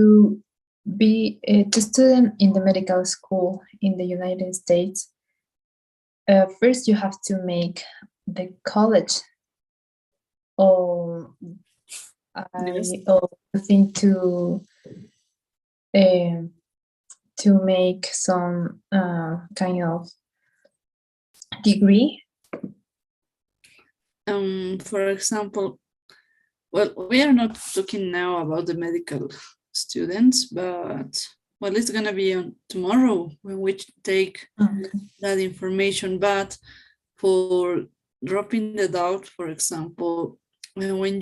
be to student in the medical school in the United States. First, you have to make the college, or
Yes.
I think to make some kind of degree.
For example, well, we are not talking now about the medical students, but well, it's gonna be on tomorrow when we take that information. But for dropping the doubt, for example, when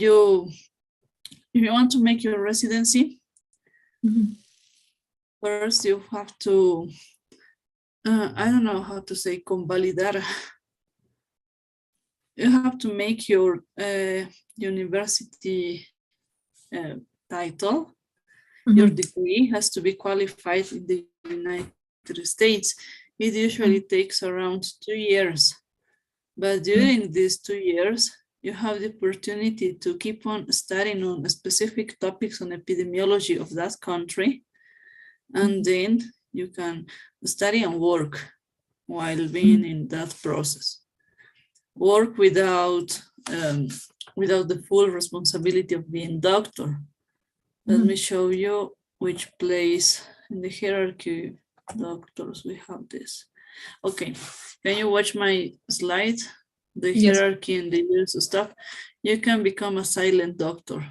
if you want to make your residency, first you have to, I don't know how to say, convalidar. You have to make your university title. Your degree has to be qualified in the United States. It usually takes around 2 years. But during these 2 years, you have the opportunity to keep on studying on specific topics on epidemiology of that country. And then you can study and work while being in that process. Work without the full responsibility of being doctor. Let me show you which place in the hierarchy doctors we have this. Okay, can you watch my slide? the
Yes.
hierarchy and the years of stuff, you can become a silent doctor.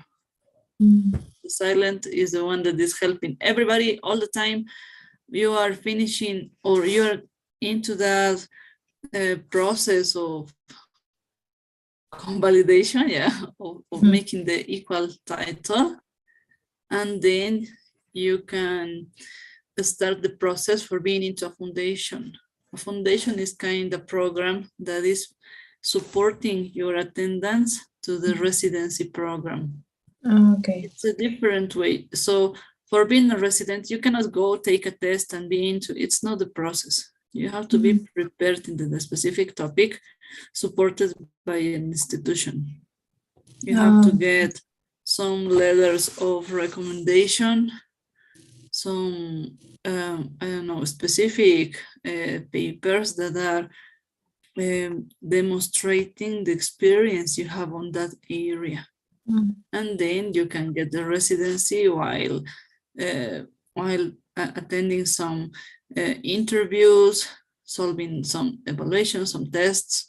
Mm.
The silent is the one that is helping everybody all the time. You are finishing or you're into that process of convalidation, yeah, of
Mhm.
making the equal title. And then you can start the process for being into a foundation. A foundation is kind of program that is supporting your attendance to the residency program.
Okay.
It's a different way. So for being a resident, you cannot go take a test and be into, it's not the process. You have to be prepared in the specific topic supported by an institution. You have to get some letters of recommendation, some, I don't know, specific papers that are demonstrating the experience you have on that area.
Mm.
And then you can get the residency while attending some interviews, solving some evaluations, some tests,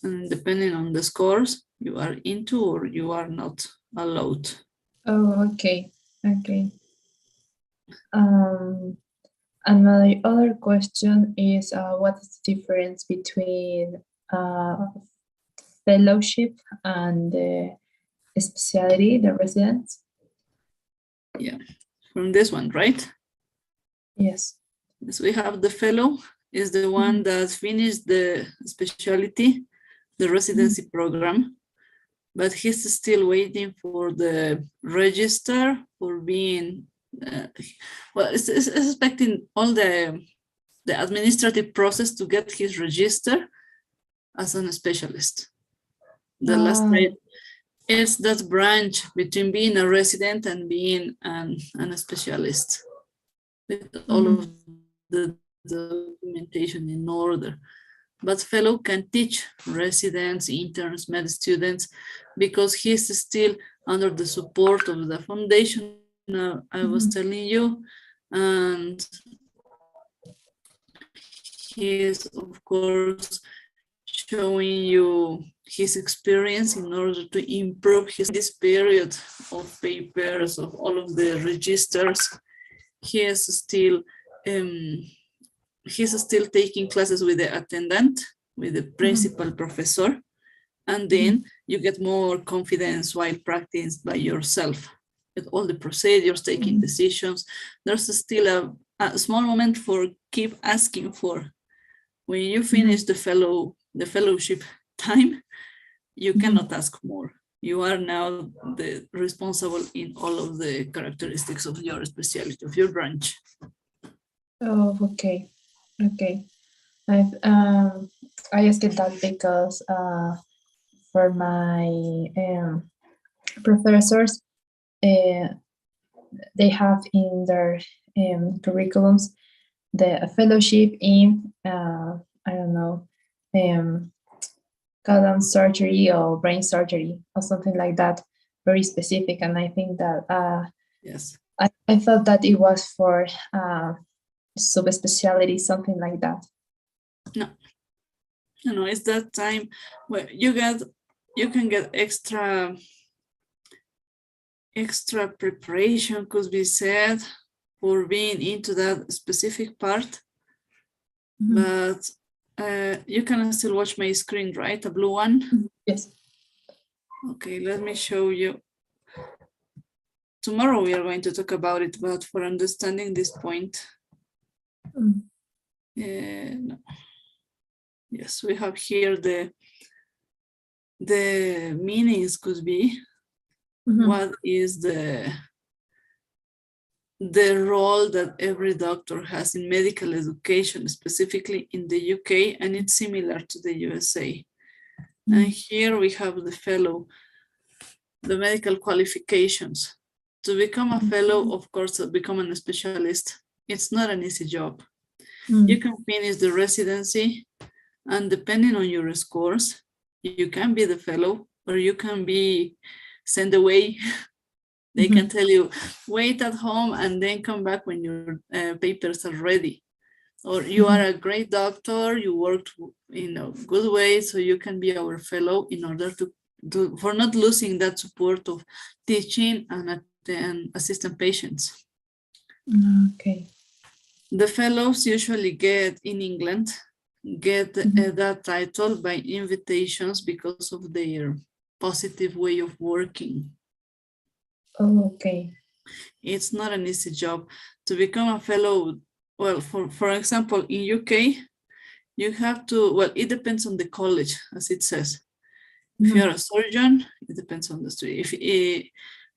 and depending on the scores, you are into or you are not allowed.
Oh, okay. Okay. And my other question is, what is the difference between fellowship and the specialty, the residence?
Yeah, from this one, right?
Yes.
So we have the fellow is the one that finished the specialty, the residency program, but he's still waiting for the register for being, well, it's expecting all the administrative process to get his register as a specialist. The last grade is that branch between being a resident and being a specialist, with all of the documentation in order. But fellow can teach residents, interns, med students, because he's still under the support of the foundation I was telling you, and he is, of course, showing you his experience in order to improve this period of papers, of all of the registers. He is still he's still taking classes with the attendant, with the principal professor, and then you get more confidence while practicing by yourself with all the procedures, taking decisions. There's still a small moment for keep asking for. When you finish the fellowship time, you cannot ask more. You are now the responsible in all of the characteristics of your specialty, of your branch.
Oh, okay. Okay. I asked that because for my professors, they have in their curriculums the fellowship in I don't know, colon surgery or brain surgery or something like that, very specific. And I think that
yes,
I thought that it was for subspecialty, something like that.
no, it's that time where you can get extra preparation, could be said, for being into that specific part. But you can still watch my screen, right? A blue one.
Yes.
Okay, let me show you. Tomorrow we are going to talk about it, but for understanding this point, no. Yes, we have here the meanings could be what is the role that every doctor has in medical education, specifically in the UK, and it's similar to the USA. And here we have the fellow, the medical qualifications. To become a fellow, of course, to become a specialist, it's not an easy job. You can finish the residency, and depending on your scores, you can be the fellow or you can be sent away. They can tell you, wait at home and then come back when your papers are ready. or you are a great doctor, you worked in a good way, so you can be our fellow in order to for not losing that support of teaching and assistant patients.
Okay.
The fellows usually get in England, get that title by invitations because of their positive way of working.
Oh, okay.
It's not an easy job to become a fellow. Well, for example, in UK, you have to, well, it depends on the college, as it says. If you're a surgeon, it depends on the study. If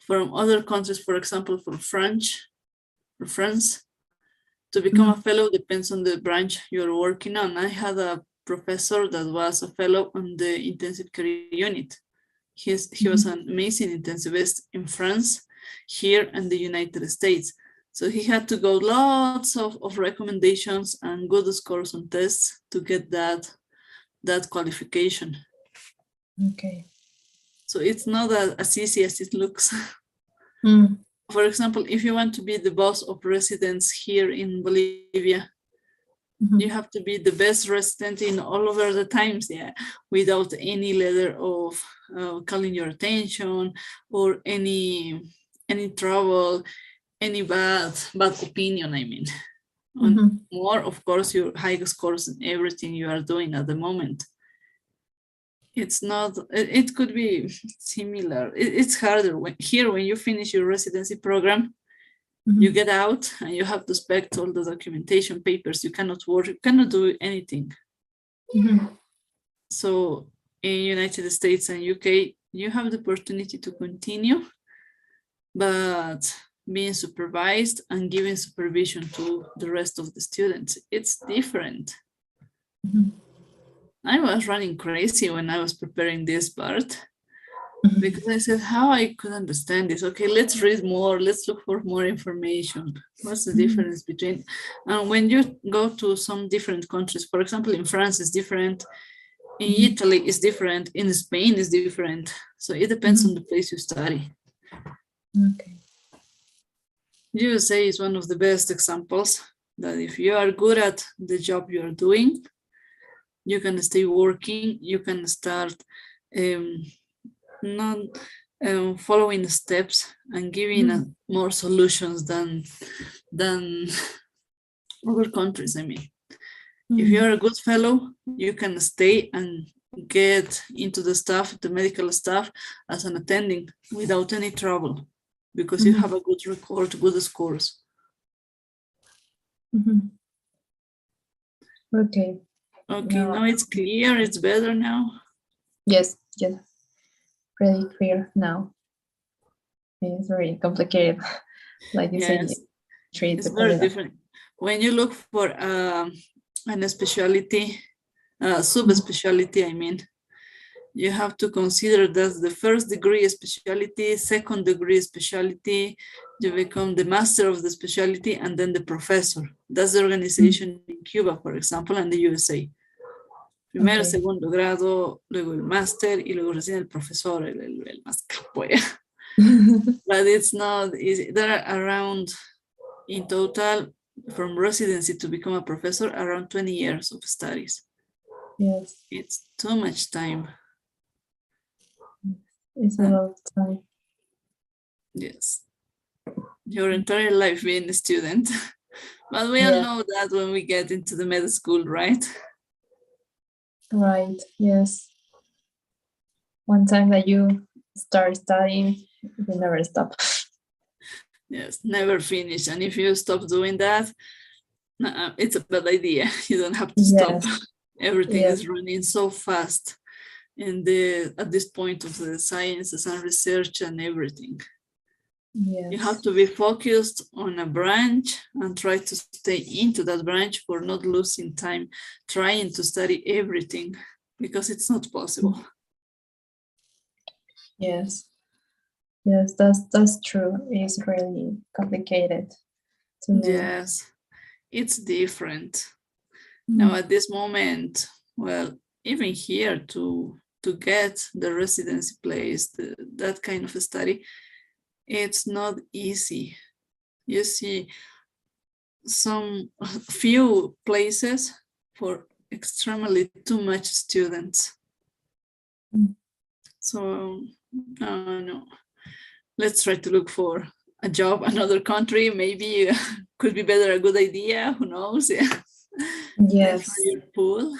from other countries, for example, for France, to become a fellow depends on the branch you're working on. I had a professor that was a fellow on the intensive care unit. He was an amazing intensivist in France, here in the United States. So he had to go lots of recommendations and good scores on tests to get that qualification.
Okay.
So it's not as easy as it looks.
Mm.
For example, if you want to be the boss of residents here in Bolivia, you have to be the best resident in all over the times, yeah, without any letter of calling your attention or any trouble, any bad opinion, I mean. And more, of course, your high scores in everything you are doing at the moment. It's not, it could be similar. It's harder when you finish your residency program, you get out and you have to inspect all the documentation papers. You cannot work, you cannot do anything. So in United States and UK, you have the opportunity to continue, but being supervised and giving supervision to the rest of the students, it's different. I was running crazy when I was preparing this part because I said, how I could understand this? Okay, let's read more, let's look for more information. What's the difference between, and when you go to some different countries, for example, in France it's different, in Italy it's different, in Spain it's different. So it depends on the place you study.
Okay.
USA is one of the best examples that if you are good at the job you are doing, you can stay working, you can start not following steps and giving more solutions than other countries, I mean. If you're a good fellow, you can stay and get into the staff, the medical staff, as an attending without any trouble, because you have a good record, good scores.
Okay.
Okay, now it's clear, it's better now.
Yes, yes. Pretty clear now. It's very complicated. Like you said,
it's very different. When you look for a specialty, subspecialty, I mean, you have to consider that the first degree specialty, second degree specialty, you become the master of the specialty and then the professor. That's the organization in Cuba, for example, and the USA. Primero, segundo grado, luego el máster y luego recién el profesor, el más capo. But it's not easy. There are around, in total, from residency to become a professor, around 20 years of studies.
Yes.
It's too much time.
It's a lot of time.
Yes. Your entire life being a student. But we all know that when we get into the med school, right?
Right, yes. One time that you start studying, you never stop.
Yes, never finish. And if you stop doing that, it's a bad idea. You don't have to stop. Everything is running so fast at this point of the sciences and research and everything.
Yes.
You have to be focused on a branch and try to stay into that branch for not losing time trying to study everything, because it's not possible.
Yes. Yes, that's true. It's really complicated to know.
Yes, it's different. Now at this moment, well, even here to get the residency place, that kind of a study, it's not easy. You see, some few places for extremely too much students.
Mm.
So no, let's try to look for a job, another country, maybe could be better, a good idea, who knows? Yeah.
Yes.
For your pool.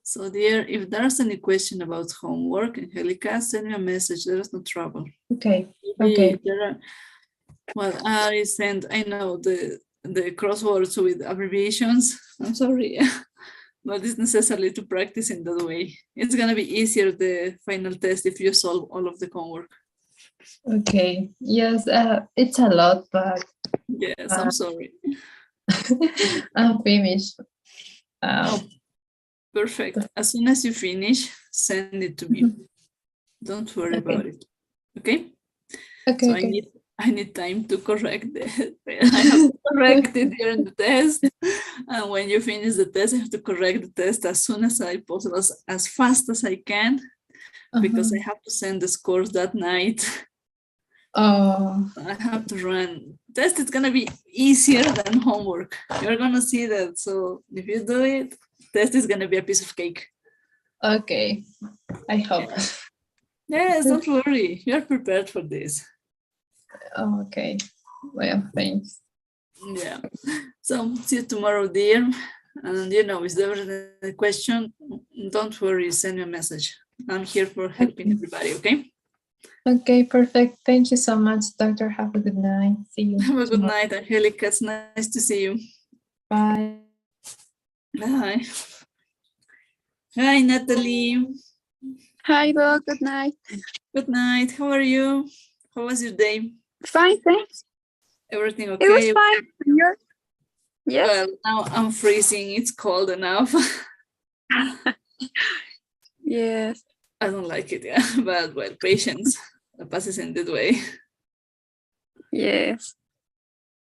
So dear, if there's any question about homework, Angelica, send me a message, there is no trouble.
Okay.
Maybe
Okay.
there are, well, I know the crosswords with abbreviations, I'm sorry, but it's necessary to practice in that way. It's gonna be easier, the final test, if you solve all of the homework.
Okay. Yes, it's a lot, but
Yes, I'm sorry.
I'm finished.
Oh, perfect. As soon as you finish, send it to me. Don't worry
Okay.
about it. Okay?
Okay.
So
Okay.
I need time to correct I have to correct it during the test. And when you finish the test, I have to correct the test as soon as I possible, as fast as I can, because I have to send the scores that night.
Oh,
I have to run. Test is gonna be easier than homework. You're gonna see that. So if you do it, test is gonna be a piece of cake.
okay. I hope.
Yes, don't worry. You're prepared for this.
Okay. Well, thanks.
Yeah. So see you tomorrow, dear. And you know, if there's a question, don't worry, send me a message. I'm here for helping everybody, okay?
Okay, perfect. Thank you so much, Doctor. Have a good night. See you.
Have a good
tomorrow.
night, Angelica. It's nice to see you.
Bye.
Bye. Hi, Natalie.
Hi, Doc. Good night.
Good night. How are you? How was your day?
Fine, thanks.
Everything
It was
okay?
fine. You're... Yes.
Well, now I'm freezing. It's cold enough.
Yes.
I don't like it, yeah. But well, patience passes in that way.
Yes.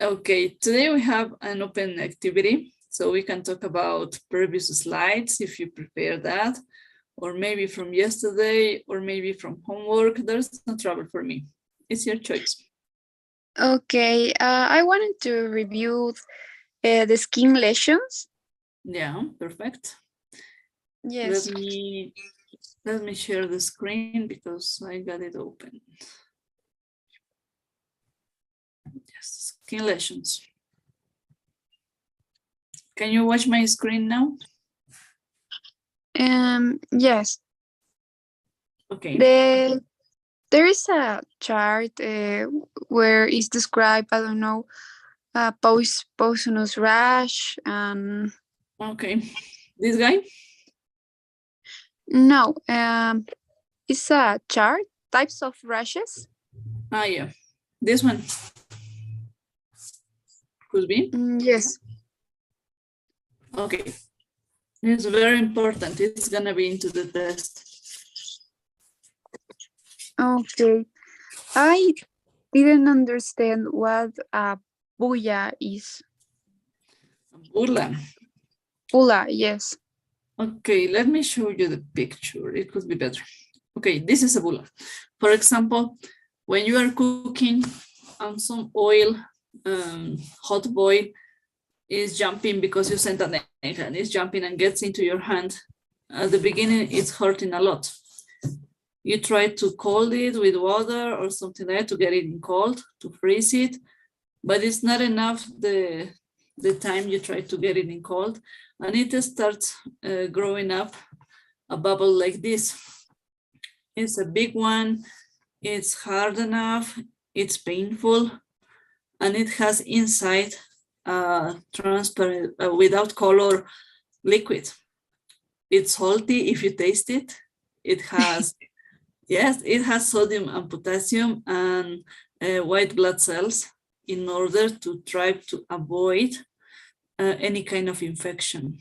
Okay, today we have an open activity, so we can talk about previous slides if you prepare that, or maybe from yesterday, or maybe from homework. There's no trouble for me. It's your choice.
Okay. I wanted to review the skin lesions.
Yeah, perfect.
Yes.
Let me share the screen because I got it open. Yes, skin lesions. Can you watch my screen now?
Yes.
Okay.
There is a chart where it's described, I don't know, poisonous rash and
Okay. This guy?
no, it's a chart, types of rashes.
Ah, yeah. This one. Could be.
Yes.
Okay. It's very important. It's gonna be into the test.
Okay. I didn't understand what a bulla is.
Burla.
Bulla, yes.
Okay, let me show you the picture. It could be better. Okay, this is a bulla. For example, when you are cooking and some oil, hot boil is jumping because you sent an egg and it's jumping and gets into your hand. At the beginning, it's hurting a lot. You try to cold it with water or something like that to get it in cold, to freeze it, but it's not enough the time you try to get it in cold, and it starts growing up a bubble like this. It's a big one, it's hard enough, it's painful, and it has inside transparent, without color liquid. It's salty if you taste it. It has, yes, it has sodium and potassium and white blood cells in order to try to avoid any kind of infection.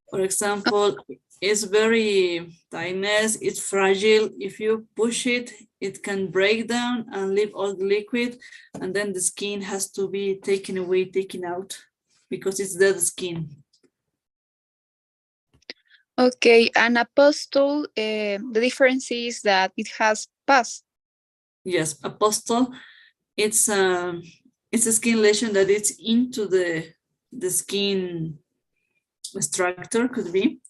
For example, it's very tiny, it's fragile. If you push it, it can break down and leave all the liquid, and then the skin has to be taken away, taken out, because it's dead skin.
Okay, and a pustule, the difference is that it has pus.
Yes, a pustule, it's it's a skin lesion that it's into the skin structure, could be.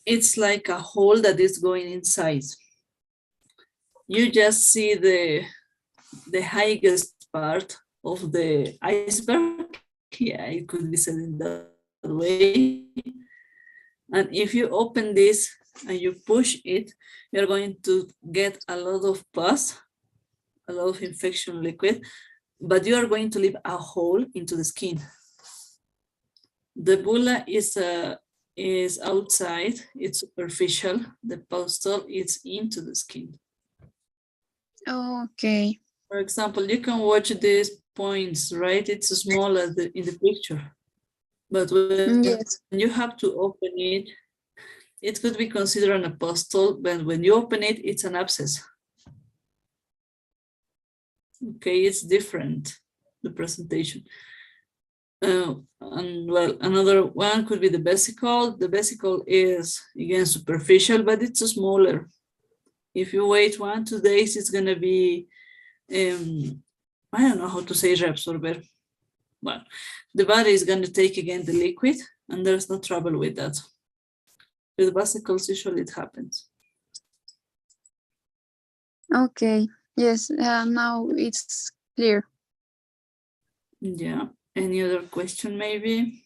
It's like a hole that is going inside. You just see the highest part of the iceberg. Yeah, it could be said in that way. And if you open this and you push it, you're going to get a lot of pus, a lot of infection liquid, but you are going to leave a hole into the skin. The bulla is outside, it's superficial. The pustule is into the skin.
Okay.
For example, you can watch these points, right? It's small in the picture. But when
Yes.
you have to open it, it could be considered a pustule, but when you open it, it's an abscess. Okay, it's different, the presentation. And well, another one could be the vesicle. The vesicle is, again, superficial, but it's smaller. If you wait 1-2 days, it's gonna be, I don't know how to say reabsorber. Well, the body is gonna take again the liquid, and there's no trouble with that. With vesicles, usually it happens.
Okay. Yes. Now it's clear.
Yeah. Any other question, maybe?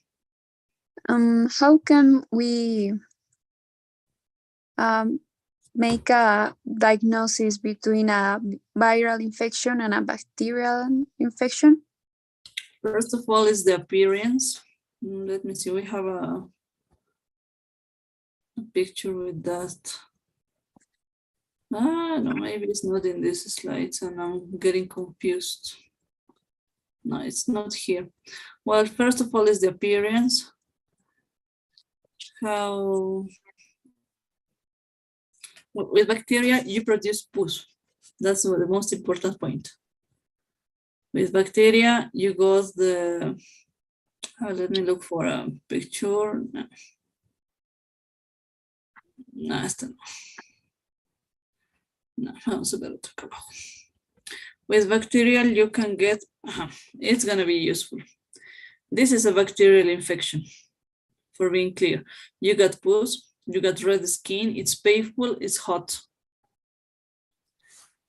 How can we make a diagnosis between a viral infection and a bacterial infection?
First of all, is the appearance. Let me see. We have a picture with that. No, maybe it's not in these slides and I'm getting confused. No, it's not here. Well, first of all is the appearance. How, with bacteria, you produce pus. That's the most important point. With bacteria, you got the, let me look for a picture. No, esta no. No, vamos a ver otro acá abajo. With bacterial, you can get, it's gonna be useful. This is a bacterial infection, for being clear. You got pus, you got red skin, it's painful, it's hot.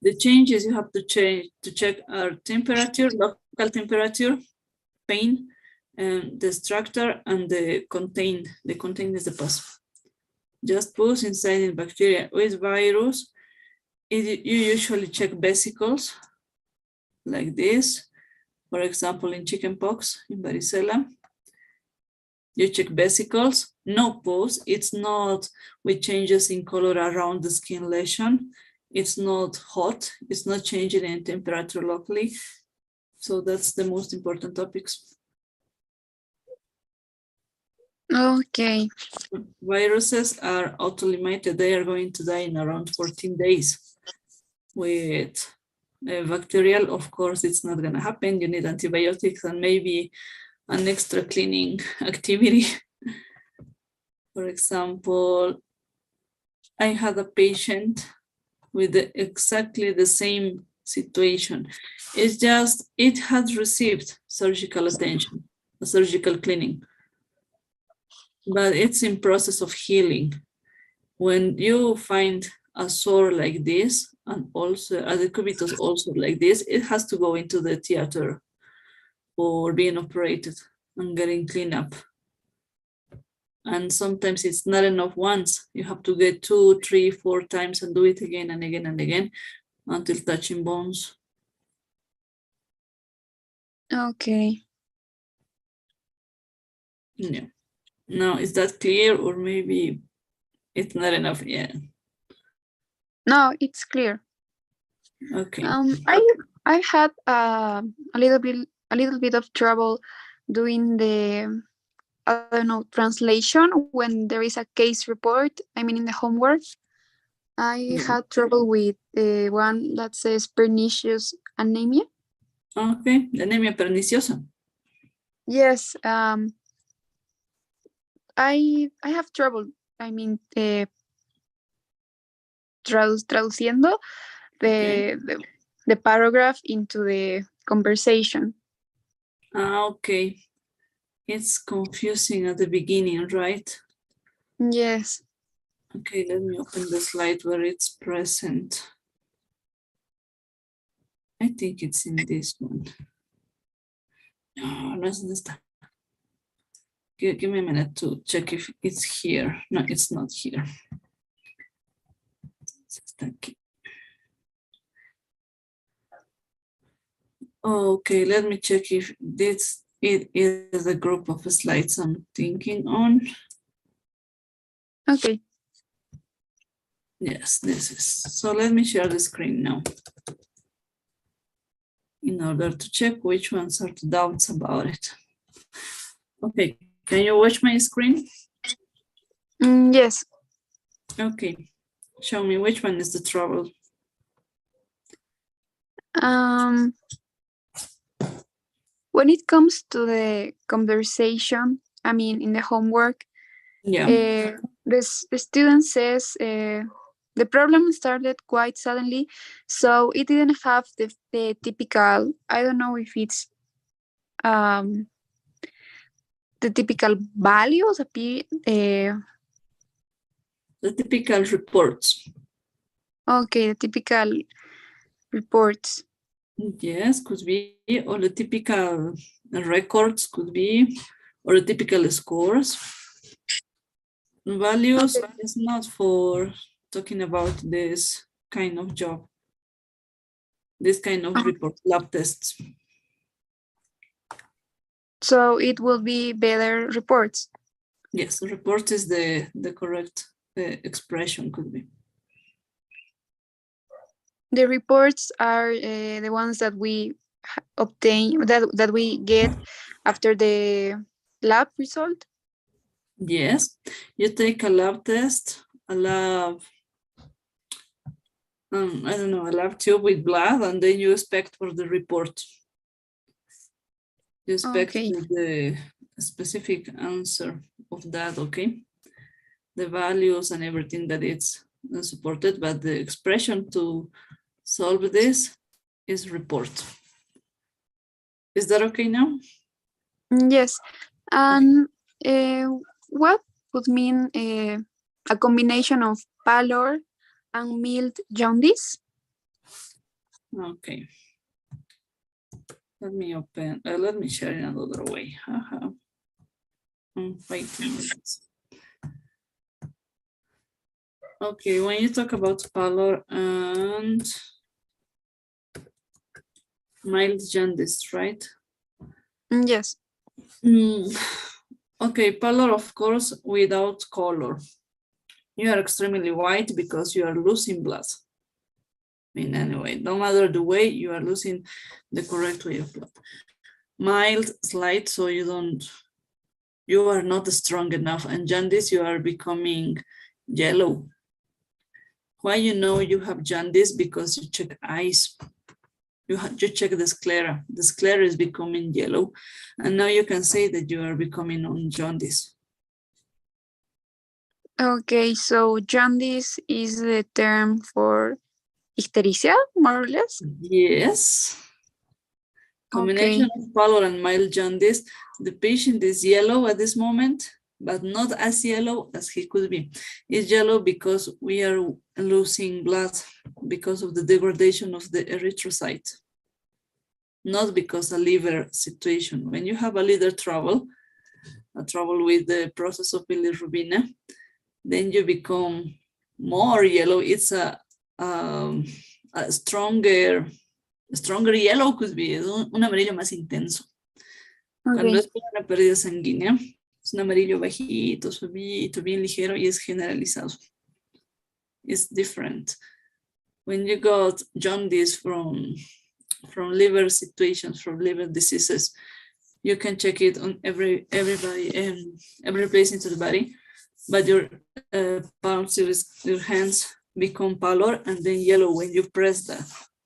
The changes you have to check are temperature, local temperature, pain, and the structure, and the contained. The contained is the pus. Just pus inside in bacteria. With virus, you usually check vesicles like this. For example, in chickenpox, in varicella, you check vesicles, no pus. It's not with changes in color around the skin lesion. It's not hot. It's not changing in temperature locally. So that's the most important topics.
Okay.
Viruses are autolimited. They are going to die in around 14 days. With bacterial, of course, it's not going to happen. You need antibiotics and maybe an extra cleaning activity. For example, I had a patient with exactly the same situation. It's just, it had received surgical attention, a surgical cleaning, but it's in process of healing. When you find a sore like this, and also a decubitus also like this, it has to go into the theater for being operated and getting cleaned up. And sometimes it's not enough once. You have to get 2, 3, 4 times and do it again and again and again until touching bones.
Okay.
Yeah. Now, is that clear, or maybe it's not enough? Yeah.
No, it's clear.
Okay.
I had a little bit of trouble doing the, I don't know, translation when there is a case report. I mean, in the homework, I had trouble with the one that says pernicious anemia.
Okay, anemia perniciosa.
Yes. I have trouble. I mean, traduciendo the paragraph into the conversation.
Okay. It's confusing at the beginning, right?
Yes.
Okay, let me open the slide where it's present. I think it's in this one. No, no está. Give me a minute to check if it's here. No, it's not here. Está aquí. Okay, let me check if it is a group of slides I'm thinking on.
Okay.
Yes, this is. So let me share the screen now in order to check which ones are the doubts about it. Okay, can you watch my screen?
Yes.
Okay, show me which one is the trouble.
When it comes to the conversation, I mean, in the homework,
Yeah.
the student says the problem started quite suddenly, so it didn't have the typical, I don't know if it's the typical values,
The typical reports.
okay, the typical reports.
Yes, could be, or the typical records could be, or the typical scores. Values
Okay.
is not for talking about this kind of job, this kind of report, lab tests.
So it will be better reports.
Yes, report is the correct expression, could be.
The reports are the ones that we obtain, that we get after the lab result.
Yes, you take a lab test, a lab, I don't know, a lab tube with blood, and then you expect for the report. You expect
Okay.
for the specific answer of that, okay? The values and everything that it's supported, but the expression to solve this is report. Is that okay now?
Yes. And what would mean a combination of pallor and mild jaundice?
Okay. Let me open, let me share in another way. Wait a minute. Okay, when you talk about pallor and mild jaundice, right?
Yes.
Okay, pallor, of course, without color. You are extremely white because you are losing blood. In any way, no matter the way, you are losing the correct way of blood. Mild, slight, so you are not strong enough, and jaundice, you are becoming yellow. Why you know you have jaundice? Because you check eyes. You check the sclera. The sclera is becoming yellow, and now you can say that you are becoming on jaundice.
Okay, so jaundice is the term for ictericia, more or less?
Yes. Combination of pallor and mild jaundice. The patient is yellow at this moment, but not as yellow as he could be. It's yellow because we are losing blood because of the degradation of the erythrocyte, not because a liver situation. When you have a liver trouble, a trouble with the process of bilirubin, then you become more yellow. It's a stronger yellow could be, un amarillo más intenso.
Okay.
Cuando es por una pérdida sanguínea, es un amarillo bajito, suavito, bien ligero y es generalizado. It's different. When you got jaundice from liver situations, from liver diseases, you can check it on every place into the body, but your palms, your hands become pallor and then yellow when you press that.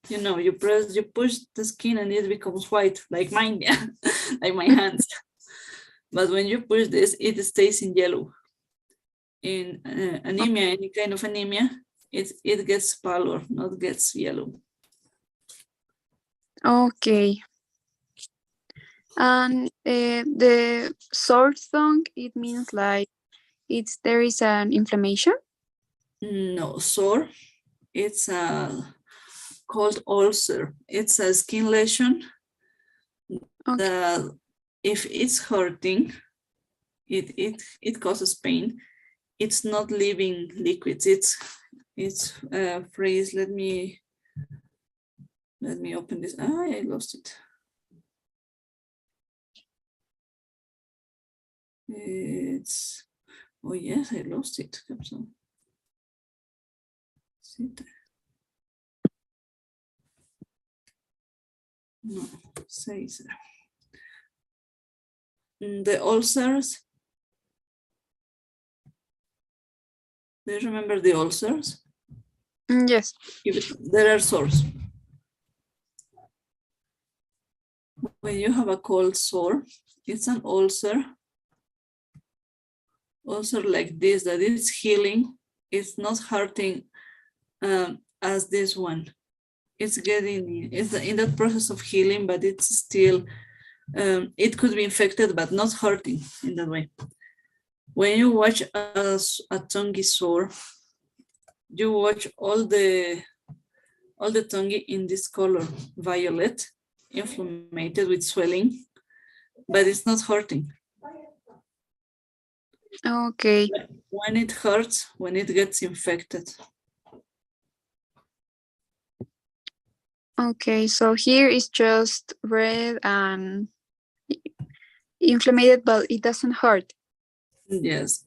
You know, you push the skin and it becomes white, like mine, yeah, like my hands. But when you push this, it stays in yellow. In anemia, any kind of anemia, it gets pallor, not gets yellow.
Okay. And the sore tongue, it means like there is an inflammation.
No, sore. It's a called ulcer. It's a skin lesion
Okay.
that if it's hurting, it causes pain. It's not leaving liquids. It's freeze. Let me open this. I lost it. It's, oh yes, I lost it. No, says the ulcers. Do you remember the ulcers?
Yes.
There are sores. When you have a cold sore, it's an ulcer like this, that is healing. It's not hurting as this one. It's in that process of healing, but it's still, it could be infected, but not hurting in that way. When you watch a tongue sore, you watch all the tongue in this color, violet, inflamed with swelling, but it's not hurting.
Okay.
When it hurts, when it gets infected.
Okay, so here is just red and inflamed, but it doesn't hurt.
Yes,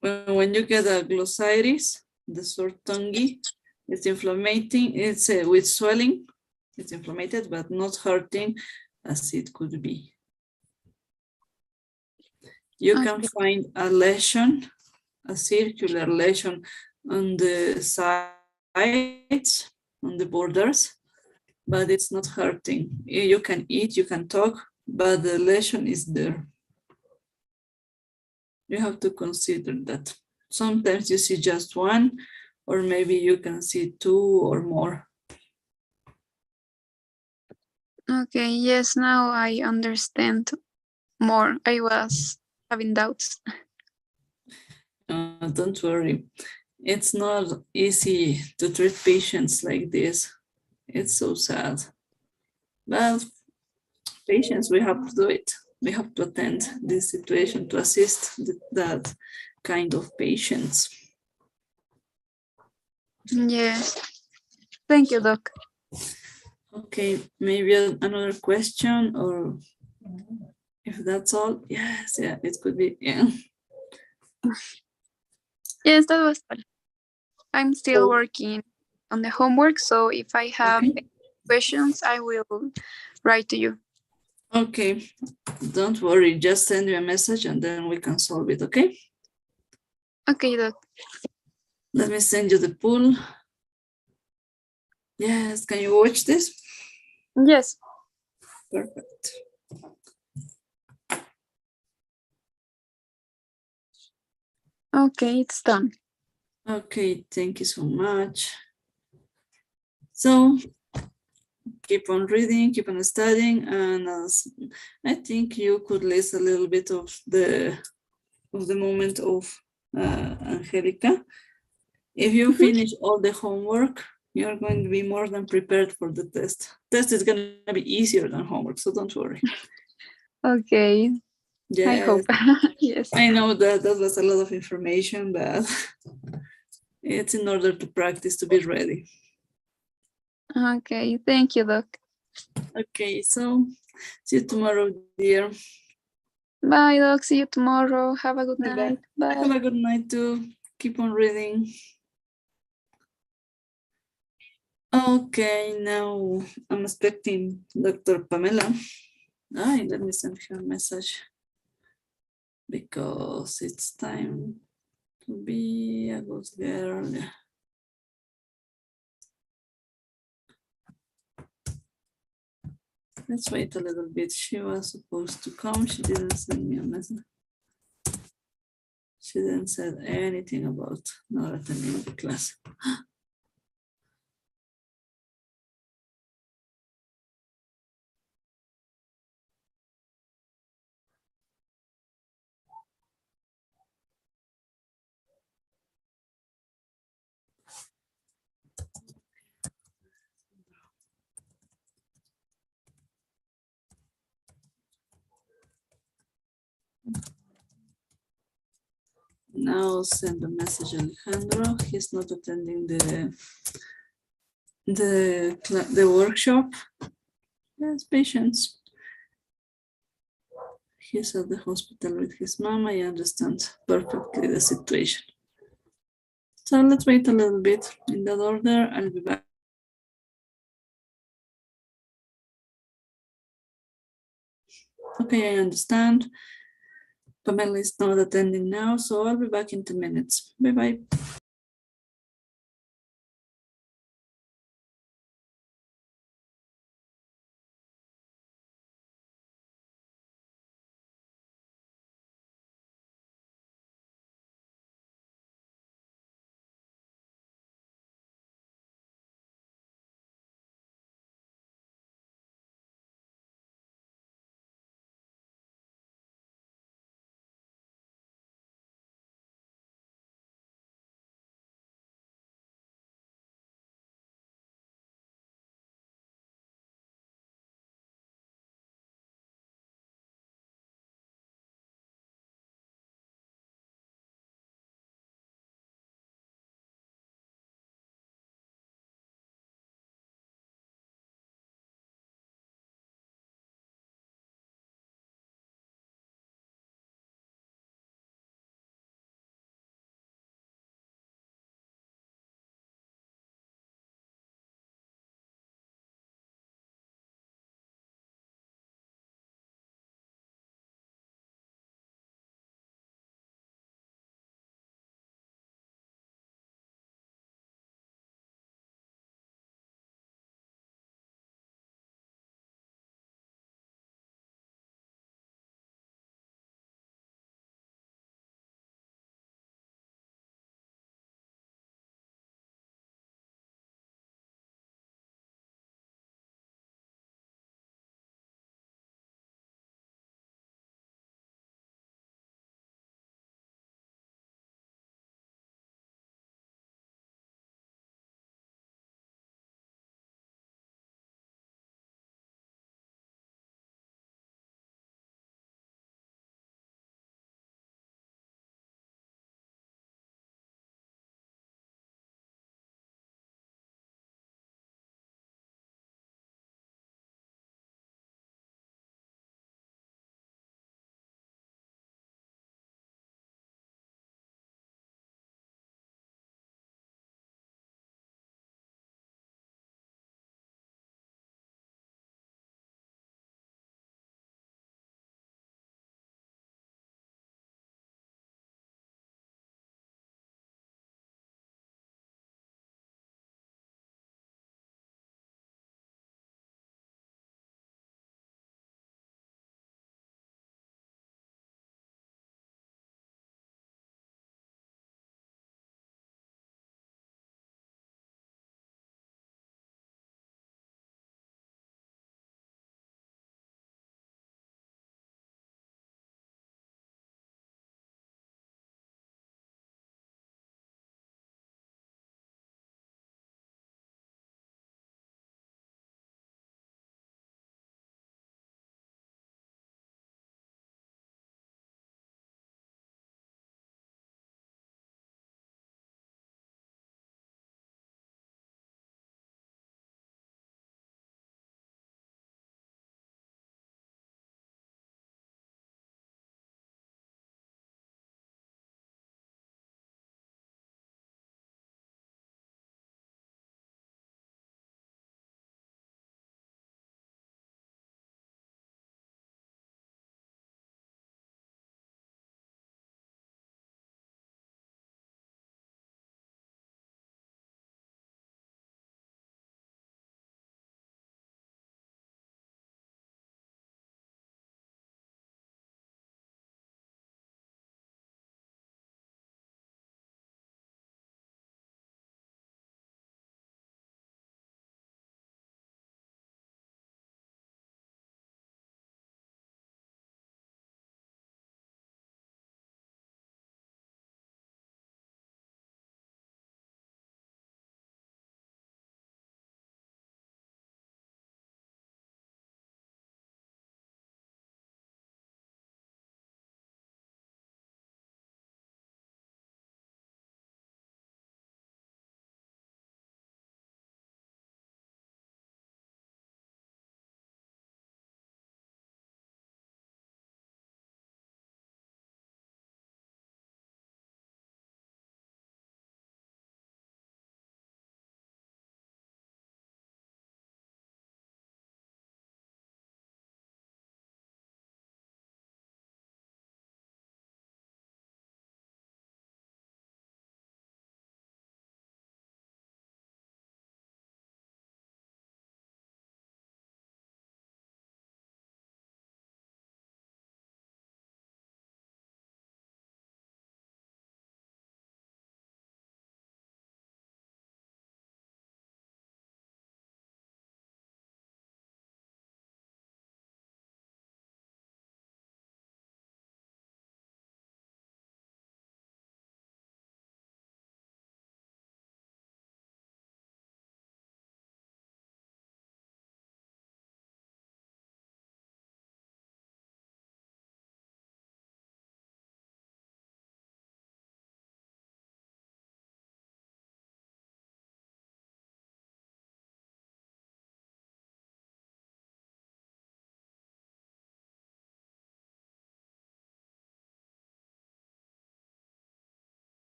when you get a glossitis, the sore tongue, it's inflamming, it's with swelling, it's inflamed, but not hurting as it could be. You can find a lesion, a circular lesion on the sides, on the borders, but it's not hurting. You can eat, you can talk, but the lesion is there. You have to consider that. Sometimes you see just one, or maybe you can see two or more.
Okay, yes, now I understand more. I was having doubts.
Don't worry. It's not easy to treat patients like this. It's so sad. But patients, we have to do it. We have to attend this situation to assist that kind of patients.
Yes. Thank you, Doc.
Okay, maybe another question, or if that's all. Yes, yeah, it could be, yeah.
Yes, that was all. I'm still working on the homework, so if I have any questions, I will write to you.
Okay, don't worry, just send me a message and then we can solve it, okay?
Okay, Doc.
Let me send you the pool. Yes, can you watch this?
Yes.
Perfect.
Okay, it's done.
Okay, thank you so much. So keep on reading, keep on studying, and I think you could list a little bit of the moment of Angelica. If you finish all the homework, you're going to be more than prepared for the test. Test is going to be easier than homework, so don't worry.
Okay.
Yes.
I hope. Yes.
I know that was a lot of information, but it's in order to practice, to be ready.
Okay, thank you, Doc.
Okay, so see you tomorrow, dear.
Bye, Doc. See you tomorrow. Have a good
Bye-bye.
night. Bye.
Have a good night too. Keep on reading. Okay, now I'm expecting Dr. Pamela. Let me send her a message because it's time to be a good girl. Let's wait a little bit. She was supposed to come. She didn't send me a message. She didn't say anything about not attending the class. Now send a message, Alejandro. He's not attending the workshop. Yes, patience. He's at the hospital with his mom. I understand perfectly the situation. So let's wait a little bit in that order. I'll be back. Okay, I understand. Pamela is not attending now, so I'll be back in 2 minutes. Bye-bye.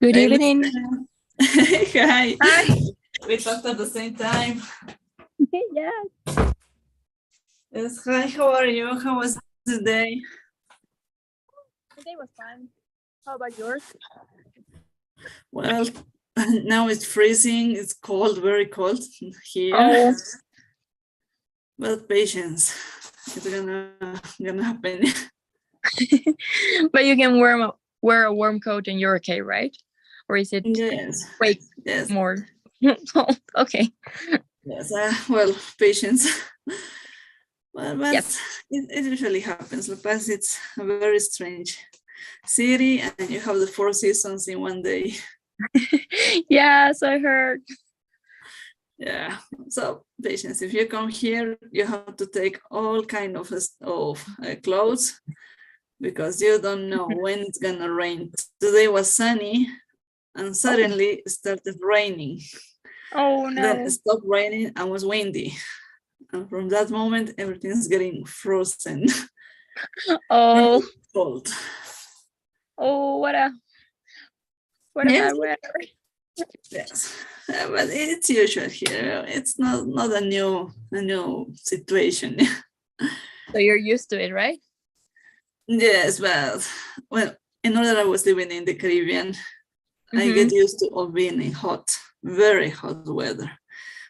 Good
Hi,
evening.
Lucia. Hi.
Hi.
We talked at the same time.
Yeah.
Yes. Hi. How are you? How was the day?
The day was fine. How about yours?
Well, now it's freezing. It's cold, very cold here.
Oh,
But patience. It's gonna happen.
but you can wear a warm coat and you're okay, right? Or is it
Yes.
way
Yes.
more? Okay.
Yes. Well, patience. Well, but
Yes.
it usually happens. La Paz, it's a very strange city, and you have the 4 seasons in one day.
Yes, I heard.
Yeah. So patience. If you come here, you have to take all kind of clothes because you don't know when it's gonna rain. Today was sunny, and suddenly it started raining.
Oh
Then
no.
it stopped raining and was windy. And from that moment, everything's getting frozen.
Oh,
Cold.
oh, what a
Yes.
bad weather.
Yes, but it's usual here. It's not a new situation.
So you're used to it, right?
Yes, but well, in order I was living in the Caribbean, I get used to of being in hot, very hot weather,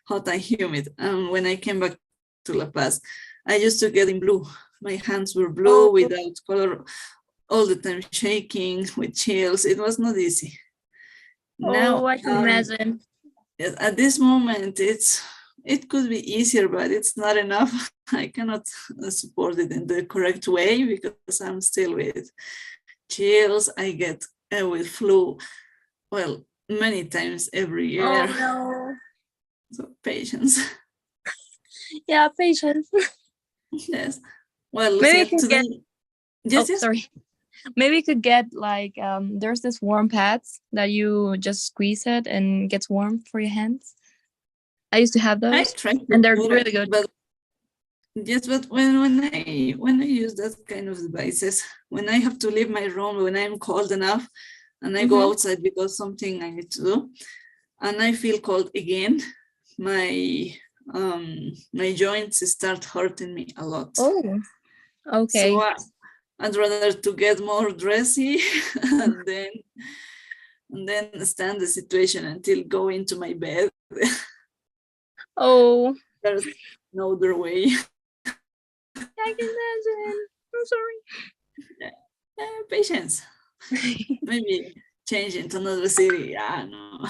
hot and humid. And when I came back to La Paz, I used to get in blue. My hands were blue without color, all the time shaking with chills. It was not easy.
Oh,
Now,
I can imagine.
yes, at this moment, it could be easier, but it's not enough. I cannot support it in the correct way because I'm still with chills. I get with flu, well, many times every year.
Oh no.
So patience.
Yeah, patience.
Yes. Well,
Maybe
Lucia,
you can
today.
get.
Yes,
Oh,
yes.
sorry. Maybe you could get like there's this warm pads that you just squeeze it and gets warm for your hands. I used to have
I
those
tried to
and they're
do
really
it,
good.
but yes, but when I use that kind of devices, when I have to leave my room, when I'm cold enough, and I go outside because something I need to do, and I feel cold again, my joints start hurting me a lot.
Oh, okay.
So I'd rather to get more dressy and then stand the situation until go into my bed.
Oh,
There's no other way.
I can imagine. I'm sorry.
Patience. Maybe change into another city. Yeah, no.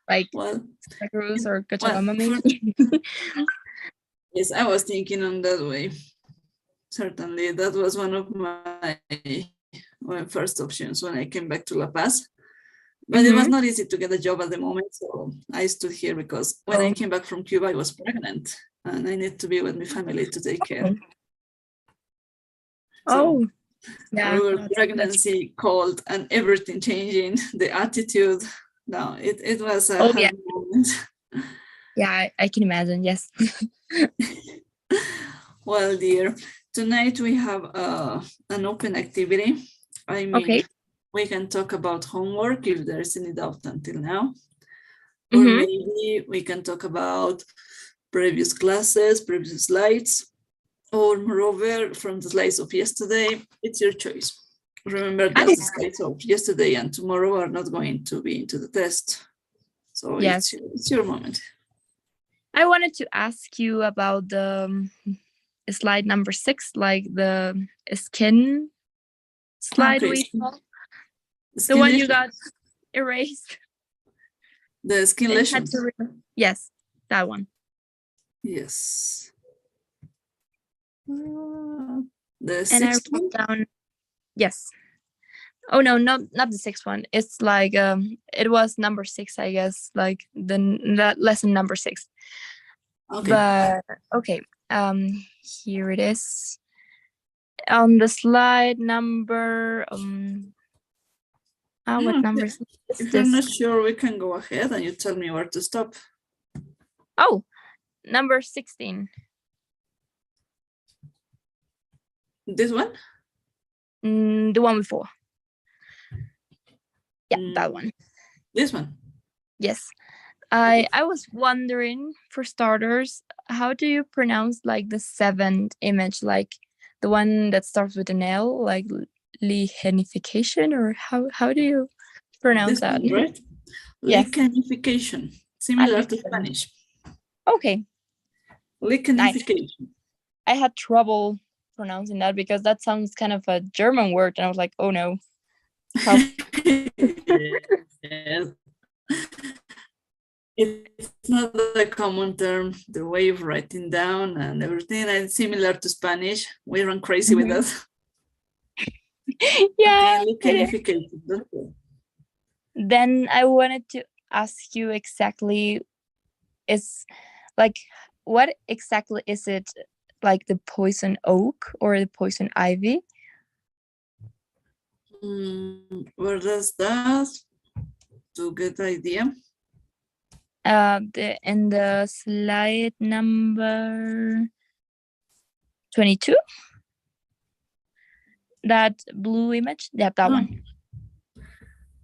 Like
Well,
Cruz or
well,
Cochabamba, maybe.
yes, I was thinking on that way. Certainly, that was one of my first options when I came back to La Paz. But it was not easy to get a job at the moment, so I stood here because when I came back from Cuba, I was pregnant and I need to be with my family to take care.
Oh,
So,
yeah.
pregnancy, cold, and everything changing, the attitude. No, it was a hard moment.
Yeah, I can imagine. Yes.
Well, dear, tonight we have an open activity. I mean, we can talk about homework if there's any doubt until now. Or maybe we can talk about previous classes, previous slides, or moreover, from the slides of yesterday. It's your choice. Remember that the slides of yesterday and tomorrow are not going to be into the test. So
yes,
it's your moment.
I wanted to ask you about the slide number 6, like the skin slide we saw. The one you got erased.
The skin lesion.
Yes, that one.
Yes. The
And I
6th one?
wrote down, yes. Oh no, not the 6th one. It's like it was number 6, I guess, like the lesson number 6.
Okay.
But okay, here it is. On the slide number what number is this?
If you're not sure, we can go ahead and you tell me where to stop.
Oh, number 16.
This one?
The one before. Yeah, that one.
This one.
Yes. I was wondering, for starters, how do you pronounce like the seventh image, like the one that starts with an L, like lichenification, or how do you pronounce
This
that?
one, right?
Yes.
Lichenification, similar to Spanish.
Okay.
Lichenification.
I had trouble pronouncing that because that sounds kind of a German word, and I was like, oh no. How?
Yes. It's not a common term, the way of writing down and everything, and similar to Spanish. We run crazy with that.
Yeah.
Okay, lichenification. Okay.
Then I wanted to ask you exactly, what exactly is it, like the poison oak or the poison ivy?
Where does that to get the idea?
In the slide number 22, that blue image. Yeah, that one.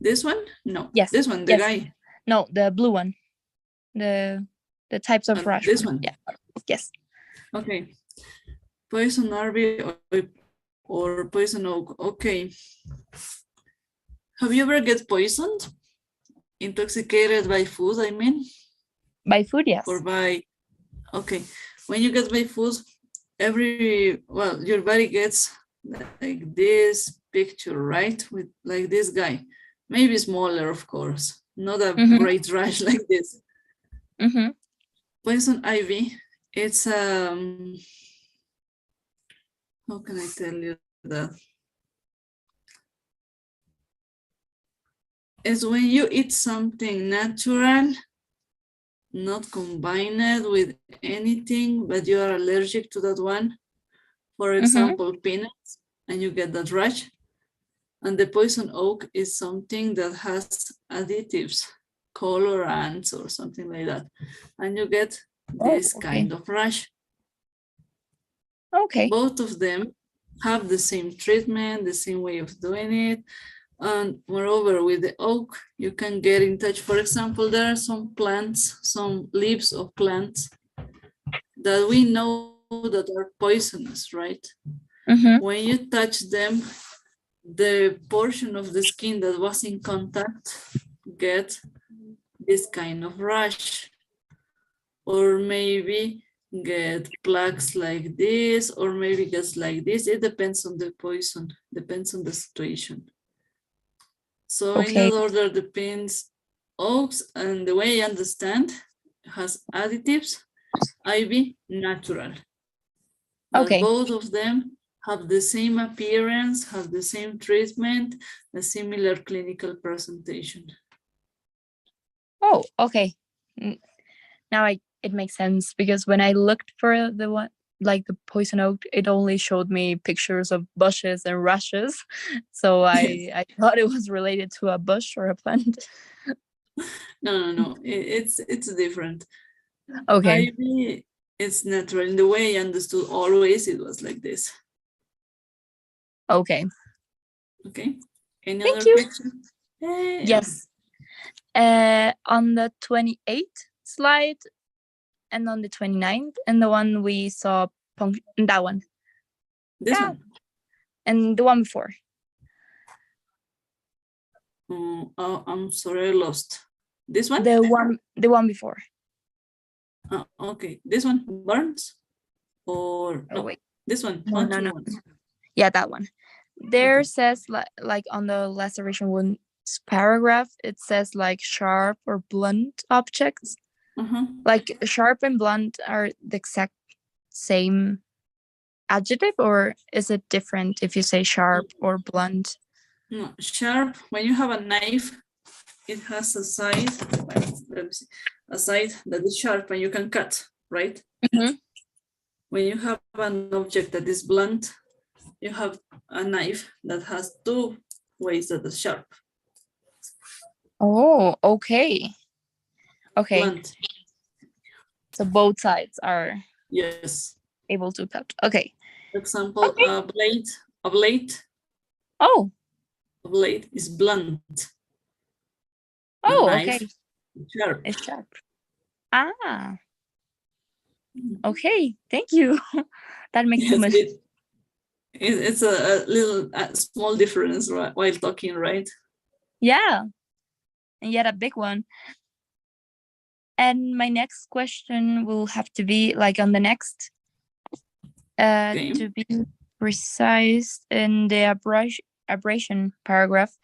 This one? No.
Yes.
This one, the
Yes.
guy.
No, the blue one. The types of rush.
This one.
Yeah. Yes.
Okay. Poison ivy or poison oak. Okay. Have you ever get poisoned? Intoxicated by food, I mean?
By food, yes.
Or by, okay. When you get by food, your body gets like this picture, right? With like this guy, maybe smaller, of course, not a great rash like this. Poison ivy, it's how can I tell you that? It's when you eat something natural, not combined with anything, but you are allergic to that one. For example, peanuts, and you get that rash. And the poison oak is something that has additives, colorants or something like that. And you get this kind of rash.
Okay.
Both of them have the same treatment, the same way of doing it. And moreover, with the oak, you can get in touch. For example, there are some plants, some leaves of plants that we know that are poisonous, right? When you touch them, the portion of the skin that was in contact get this kind of rash, or maybe get plaques like this, or maybe gets like this. It depends on the poison, depends on the situation. So in that order, the pins, oaks, and the way I understand, has additives, ivy, natural. But both of them have the same appearance, have the same treatment, a similar clinical presentation.
Oh, okay. Now it makes sense, because when I looked for the one, like the poison oak, it only showed me pictures of bushes and rushes. So I thought it was related to a bush or a plant.
No. It's different.
Okay.
Ivy, it's natural. In the way I understood always, it was like this.
Okay.
Okay. Any
Thank
other
you.
question? Hey.
Yes. On the 28th slide and on the 29th, and the one we saw, that one.
This one?
And the one before.
I'm sorry, I lost. This one?
The one before.
Okay, this one, burns? Or no, wait. This one?
No. Yeah, that one. There says like on the laceration wounds paragraph, it says like sharp or blunt objects. Like sharp and blunt are the exact same adjective, or is it different if you say sharp or blunt?
No, sharp, when you have a knife, it has a side, let me see, a side that is sharp and you can cut, right? When you have an object that is blunt, you have a knife that has two ways that is sharp.
Oh, okay. Okay.
Blunt.
So both sides are able to cut. Okay.
For example, a blade.
Oh.
A blade is blunt.
Oh,
knife,
okay.
sharp.
It's sharp. Ah, okay. Thank you. That makes
Yes,
much.
it's a little small difference while talking, right?
Yeah, and yet a big one. And my next question will have to be like on the next,
Okay.
to be precise in the abrasion paragraph.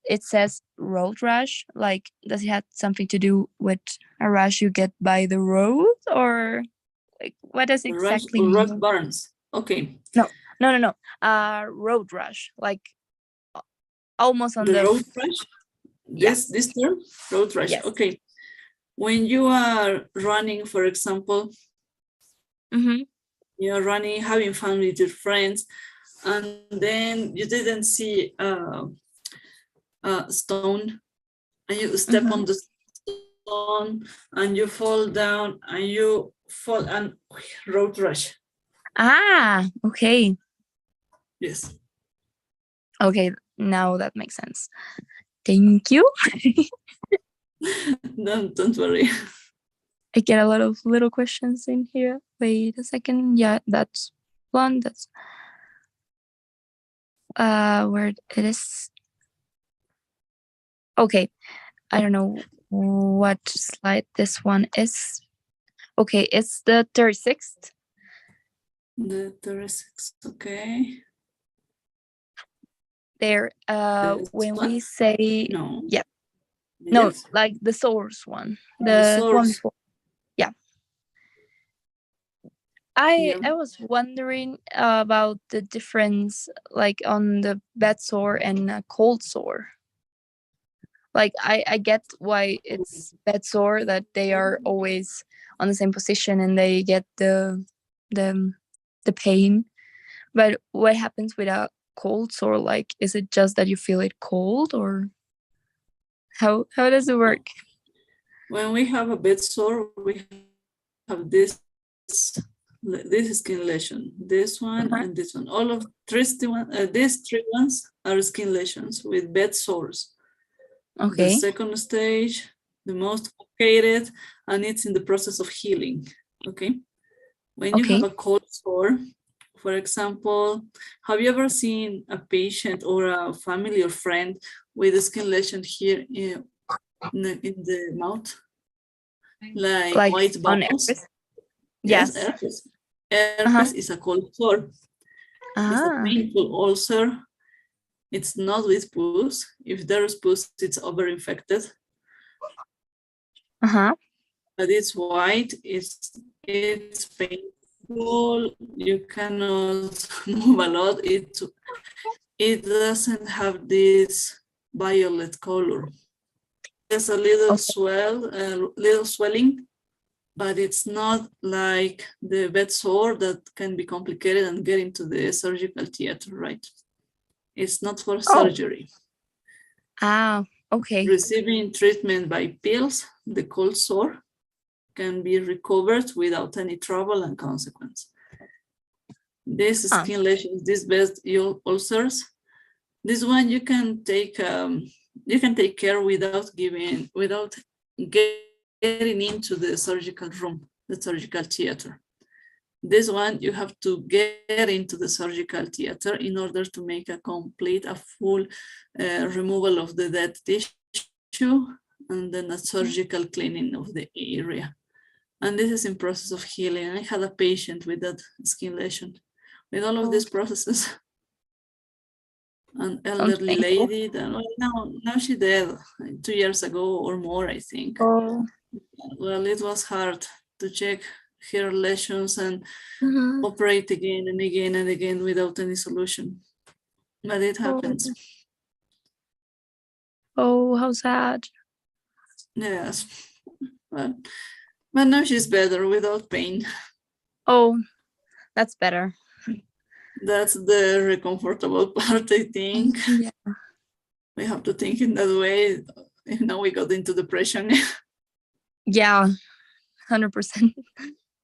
It says road rash. Like, does it have something to do with a rash you get by the road, or like what does it exactly
Rock
mean?
burns. Okay.
No. Road rash, like almost on
The
the
road rash. This term, road rash.
Yes.
Okay. When you are running, for example, you're running, having fun with your friends, and then you didn't see a stone, and you step on the stone, and you fall down, and you fall, and road rash.
Ah, okay.
Yes.
Okay, now that makes sense. Thank you.
Don't worry.
I get a lot of little questions in here. Wait a second. Yeah, that's one. That's where it is. Okay. I don't know what slide this one is. Okay, it's the 36th.
The 36th, okay.
There, when we say
no.
Yeah. No,
Yes.
like the source one.
The
one
source.
before. Yeah. I was wondering about the difference, like on the bed sore and a cold sore. Like I get why it's bed sore, that they are always on the same position and they get the pain. But what happens with a cold sore? Like, is it just that you feel it cold, or how does it work?
When we have a bed sore, we have this skin lesion, this one and this one. All of these three ones are skin lesions with bed sores.
Okay.
The second stage, the most complicated, and it's in the process of healing. Okay. When you have a cold sore, for example, have you ever seen a patient or a family or friend with a skin lesion here in the mouth? Like white bubbles? Yes, herpes. Herpes is a cold sore. It's a painful ulcer. It's not with pus. If there's pus, it's overinfected. But it's white, it's painful, you cannot move a lot. It doesn't have this violet color. There's a little swelling, but it's not like the bed sore that can be complicated and get into the surgical theater, right? It's not for surgery.
Okay.
Receiving treatment by pills, the cold sore can be recovered without any trouble and consequence. This skin lesions, these bed ulcers, this one you can take care without getting into the surgical room, the surgical theater. This one you have to get into the surgical theater in order to make a full removal of the dead tissue, and then a surgical cleaning of the area. And this is in process of healing. I had a patient with that skin lesion. With all of these processes, an elderly lady, that now she's dead 2 years ago or more, I think. Well, it was hard to check her lesions and operate again and again and again without any solution. But it happens.
Oh, how sad.
Yes. But now she's better without pain.
Oh, that's better.
That's the comfortable part, I think.
Yeah.
We have to think in that way. Now we got into depression.
Yeah, 100%.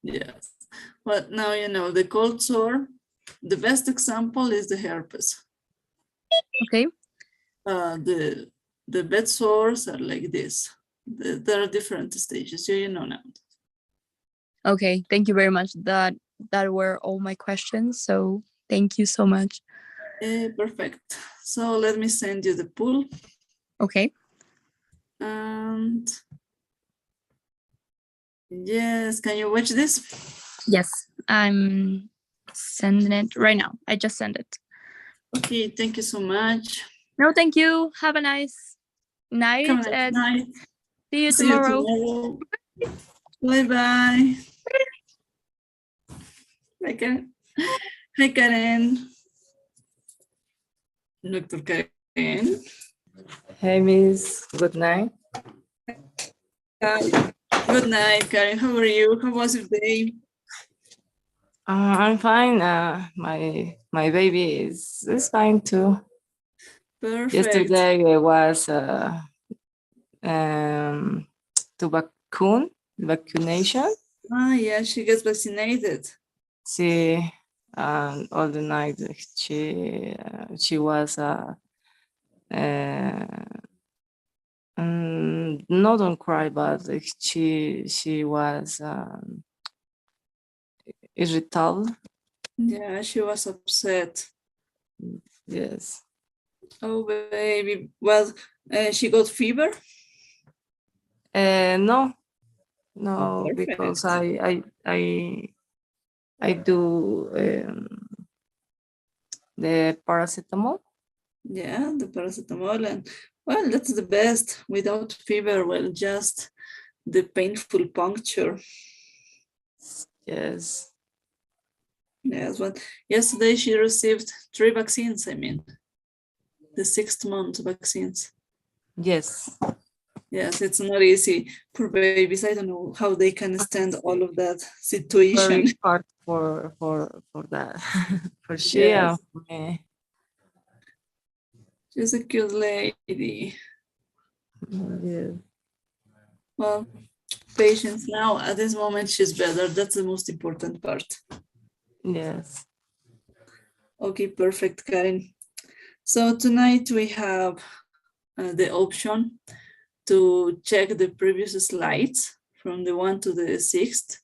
Yes. But now, the cold sore, the best example is the herpes.
Okay.
The the bed sores are like this. There are different stages, you know now.
Okay, thank you very much. That were all my questions. So thank you so much.
Perfect. So let me send you the pool.
Okay.
And yes, can you watch this?
Yes, I'm sending it right now. I just sent it.
Okay, thank you so much.
No, thank you. Have a nice night.
Have a nice
And
night.
see you
See you
tomorrow.
tomorrow. Bye-bye. Bye, Karen. Hi, Karen. Dr. Karen.
Hey, Miss. Good night.
Hi. Good night, Karen. How are you? How was your day?
I'm fine. My baby is fine too.
Perfect.
Yesterday I was vaccination.
Ah, yeah, she gets vaccinated.
She all the night she was no, don't cry, but she was irritable.
Yeah, she was upset.
Yes.
Oh, baby. Well, she got fever?
No,
Perfect.
because I do the paracetamol.
Yeah, the paracetamol. And well, that's the best. Without fever, well, just the painful puncture.
Yes.
Yes, but yesterday she received 3 vaccines, I mean, the 6th-month vaccines.
Yes.
Yes, it's not easy for babies. I don't know how they can stand all of that situation.
Very hard for that. For she
Yes.
and for me.
She's a cute lady.
Yes.
Well, patience now. At this moment, she's better. That's the most important part.
Yes.
Okay, perfect, Karen. So tonight we have the option to check the previous slides from the 1 to the 6th,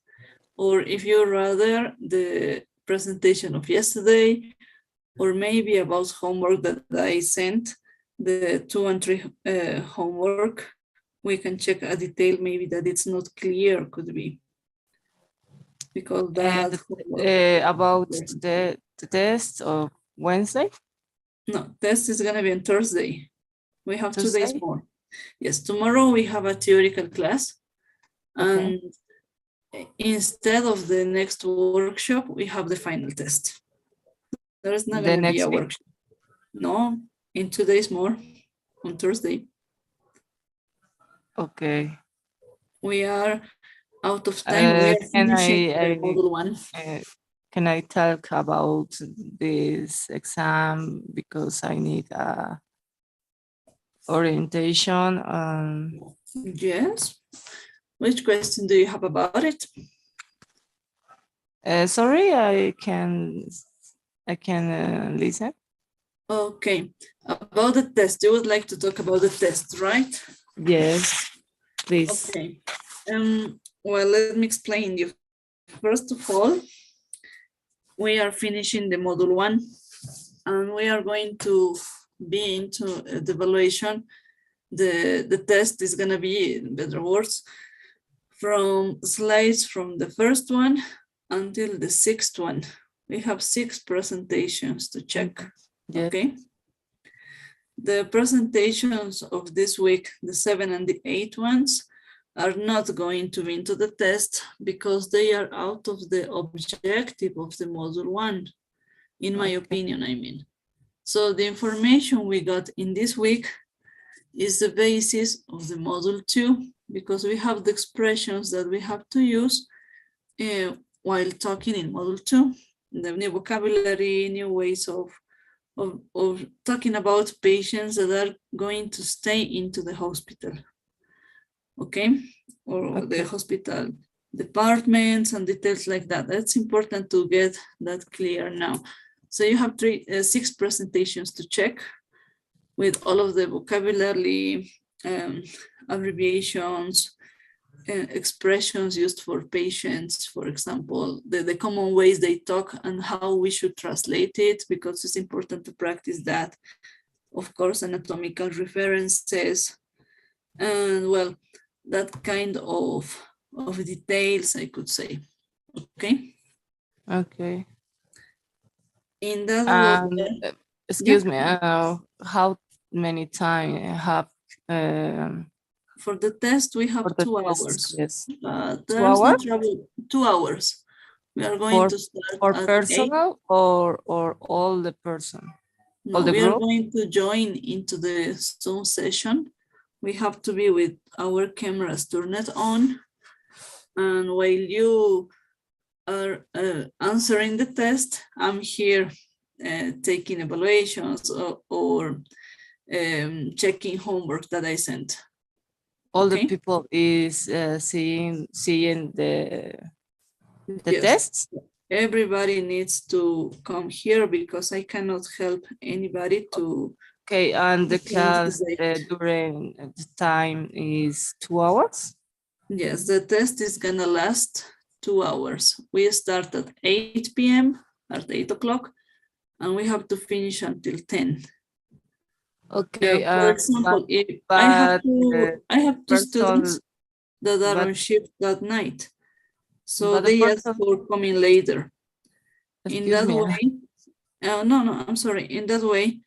or if you rather the presentation of yesterday, or maybe about homework that I sent, the 2 and 3 homework, we can check a detail maybe that it's not clear, could be. Because that
About the test of Wednesday?
No, test is gonna be on Thursday. We have
Thursday?
2 days more. Yes, tomorrow we have a theoretical class.
Okay.
And instead of the next workshop, we have the final test. There is not
The
gonna be
next
a
week?
workshop. No, in 2 days more, on Thursday.
Okay.
We are out of time. We are finishing the model 1.
Can I talk about this exam because I need orientation?
Yes. Which question do you have about it?
Sorry, I can listen.
Okay, about the test. You would like to talk about the test, right?
Yes, please.
Okay. Well, let me explain you. First of all, we are finishing the module 1, and we are going to be into the evaluation. The test is going to be, in better words, from slides from the first one until the 6th one. We have 6 presentations to check.
Yes.
Okay. The presentations of this week, the 7 and the 8 ones, are not going to be into the test because they are out of the objective of the module 1, in my opinion, I mean. So the information we got in this week is the basis of the module 2, because we have the expressions that we have to use while talking in module 2, the new vocabulary, new ways of talking about patients that are going to stay into the hospital, okay? Or the hospital departments and details like that. That's important to get that clear now. So you have 6 presentations to check. with all of the vocabulary, abbreviations, expressions used for patients, for example, the common ways they talk and how we should translate it, because it's important to practice that. Of course, anatomical references, and well, that kind of details, I could say. Okay.
Okay.
In that way,
Excuse me, how many time have
for the test, we have
for the
2
test?
hours.
Yes. 2
There's no
hours?
trouble. 2 hours. We are going to start
for
at 8.
personal or all the person?
No,
all the
we are
group?
going to join into the Zoom session. We have to be with our cameras turned on. And while you are answering the test, I'm here taking evaluations or checking homework that I sent.
All
Okay?
the people is seeing the
Yes.
tests?
Everybody needs to come here because I cannot help anybody to.
Okay, and the
change
class
date.
during the time is 2 hours?
Yes, the test is gonna last 2 hours. We start at 8 p.m. at 8 o'clock, and we have to finish until 10.
Okay.
For example, if I have two students that are on shift that night, so they ask for coming later. In that way, no, I'm sorry. In that way,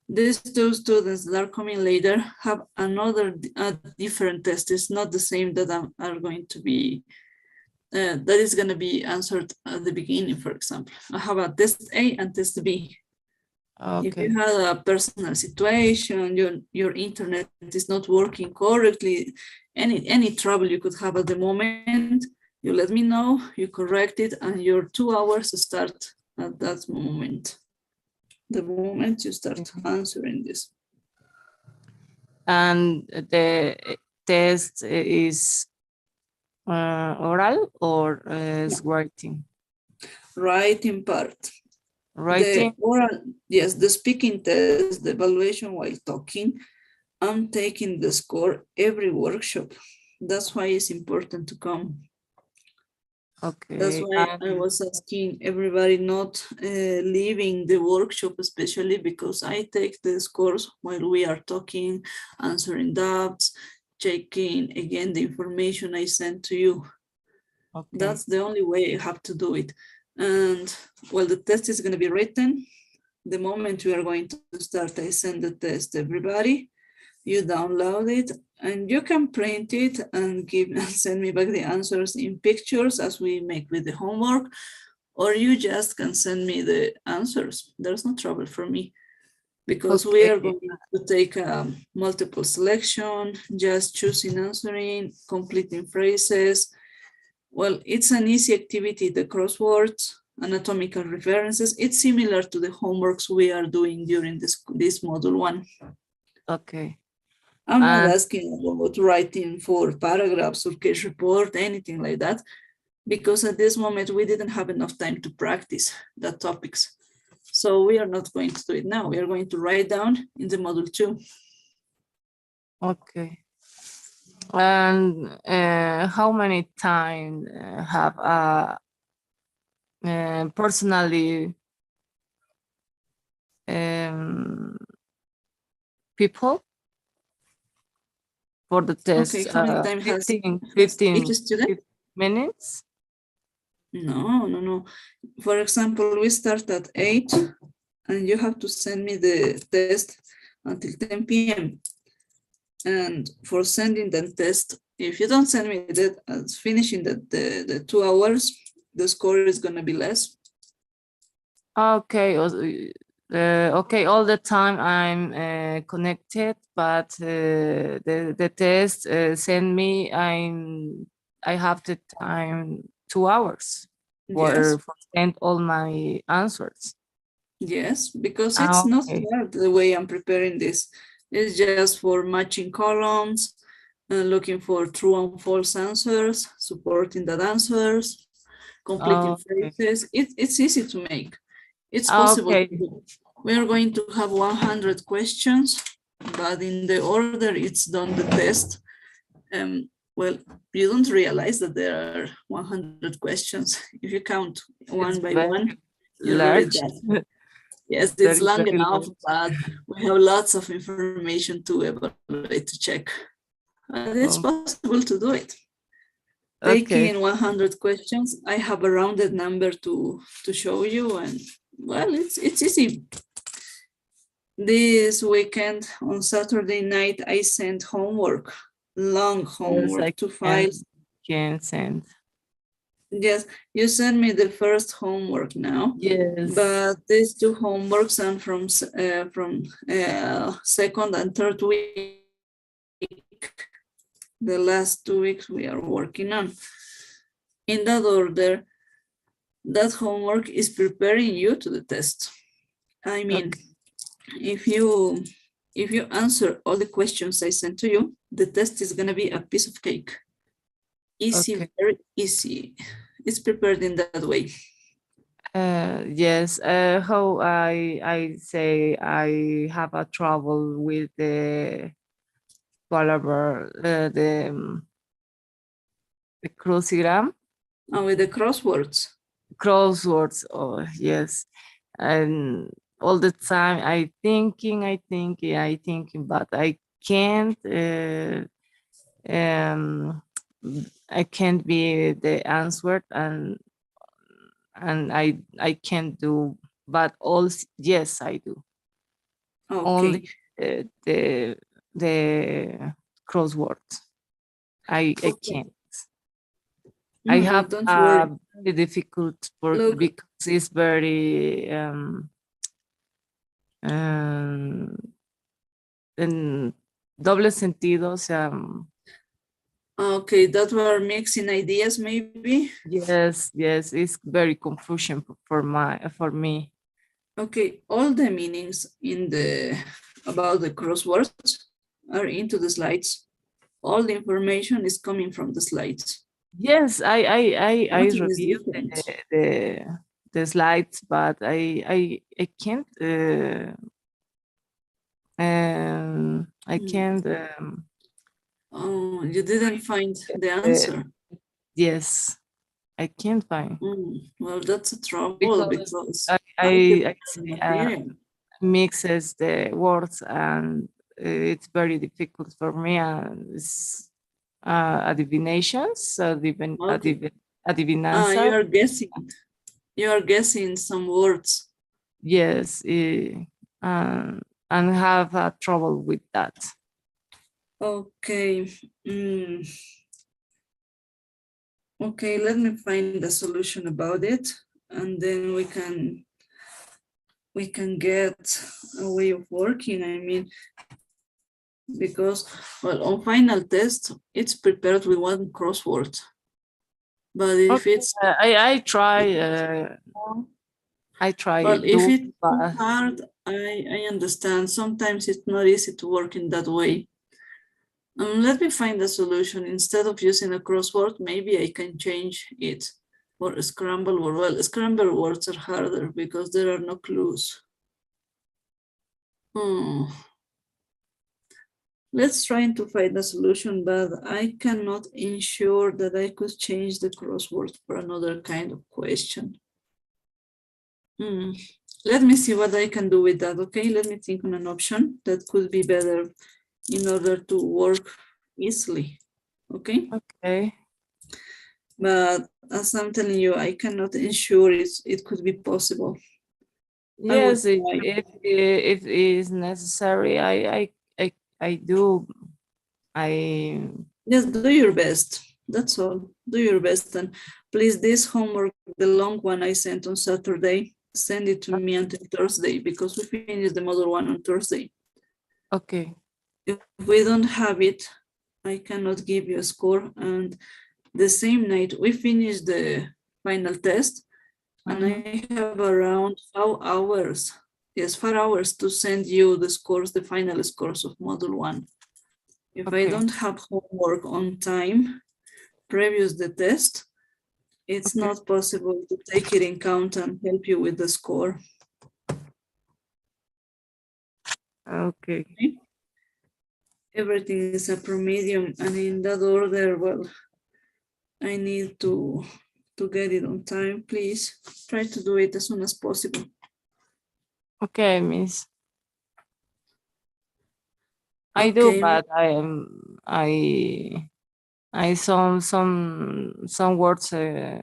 these 2 students that are coming later have another different test. It's not the same that are going to be, that is going to be answered at the beginning, for example. I have a test A and test B.
Okay.
If you have a personal situation, your internet is not working correctly, any trouble you could have at the moment, you let me know, you correct it, and your 2 hours start at that moment. The moment you start answering this.
And the test is oral or is writing?
Writing part.
Writing?
The oral, yes, the speaking test, the evaluation while talking, I'm taking the score every workshop. That's why it's important to come.
Okay.
That's why I was asking everybody not leaving the workshop, especially because I take the scores while we are talking, answering doubts, checking again the information I sent to you. Okay. That's the only way you have to do it. And well, the test is going to be written. The moment we are going to start, I send the test to everybody. You download it and you can print it and send me back the answers in pictures as we make with the homework, or you just can send me the answers. There's no trouble for me because we are going to take a multiple selection, just choosing answering, completing phrases. Well, it's an easy activity, the crosswords, anatomical references. It's similar to the homeworks we are doing during this module 1.
Okay.
I'm not asking about writing for paragraphs or case report, anything like that, because at this moment we didn't have enough time to practice the topics. So we are not going to do it now. We are going to write down in the module 2.
Okay. And how many times have personally people for the test?
Okay, how many times
15
each student?
minutes?
No. For example, we start at 8 and you have to send me the test until 10 p.m. And for sending the test, if you don't send me that as finishing the 2 hours, the score is going to be less.
Okay. Okay, all the time I'm connected, but the test send me, I have the time 2 hours for send all my answers.
Yes, because it's not hard the way I'm preparing this. It's just for matching columns, looking for true and false answers, supporting the answers, completing phrases. It's easy to make. It's possible to do. We are going to have 100 questions but in the order it's done the test, well, you don't realize that there are 100 questions. If you count one by
very
one, you read
large.
that. Yes,
That
it's
is
long
very
enough,
large.
but we have lots of information to evaluate, to check. And it's
Oh,
possible to do it.
okay.
Taking 100 questions, I have a rounded number to show you, and well, it's easy. This weekend on Saturday night, I sent homework, long
Yes,
homework,
I
2 files.
can send.
Yes, you sent me the first homework now,
Yes.
but these 2 homeworks are from second and third week. The last 2 weeks we are working on. In that order, that homework is preparing you to the test. I mean, if you answer all the questions I sent to you, the test is gonna be a piece of cake. Easy,
Okay.
very easy. It's prepared in that way.
Yes. How I say I have a trouble with the the crucigram
And with the crosswords.
crosswords. Oh yes, and all the time I thinking, but I can't. I can't be the answer, and I can't do. But all yes, I do. Only
Okay.
the crosswords. I
Okay.
can't.
No,
I
no,
have
don't worry.
very difficult work
Look,
because it's very en doble sentido, o sea,
okay, that were mixing ideas maybe.
yes, it's very confusion for me.
Okay, all the meanings in the about the crosswords are into the slides. All the information is coming from the slides.
Yes, I
Nothing is
reviewed
different.
the slides, but I can't I can't
Oh, you didn't find the
uh,
answer.
yes, I can't find
Well, that's a trouble
because
because
I
I
I,
prepared
I
the
say,
material.
mixes the words, and it's very difficult for me, and it's adivinations,
Okay. You
adivinanzas.
are guessing. You are guessing some words.
Yes, and have trouble with that.
Okay. Okay, let me find a solution about it, and then we can get a way of working. I mean, because well, on final test, it's prepared with 1 crossword. But if
Okay,
it's
I try.
well, if
Do,
it's too
but
hard, I understand. Sometimes it's not easy to work in that way. Let me find a solution. Instead of using a crossword, maybe I can change it for a scramble word. Well, scramble words are harder because there are no clues. Let's try to find a solution, but I cannot ensure that I could change the crossword for another kind of question. Let me see what I can do with that, okay? Let me think on an option that could be better in order to work easily, okay?
okay.
But as I'm telling you, I cannot ensure it could be possible.
Yes, if it is necessary, I do.
Just do your best. That's all. Do your best. And please, this homework, the long one I sent on Saturday, send it to me until Thursday because we finished the model 1 on Thursday.
Okay.
If we don't have it, I cannot give you a score. And the same night we finish the final test, and I have around 4 hours. Yes, 4 hours to send you the scores, the final scores of module 1. If I don't have homework on time, previous the test, it's not possible to take it in count and help you with the score.
Okay.
everything is a medium, and in that order, well, I need to get it on time. Please try to do it as soon as possible.
Okay, Miss. I do,
Okay.
but I some words me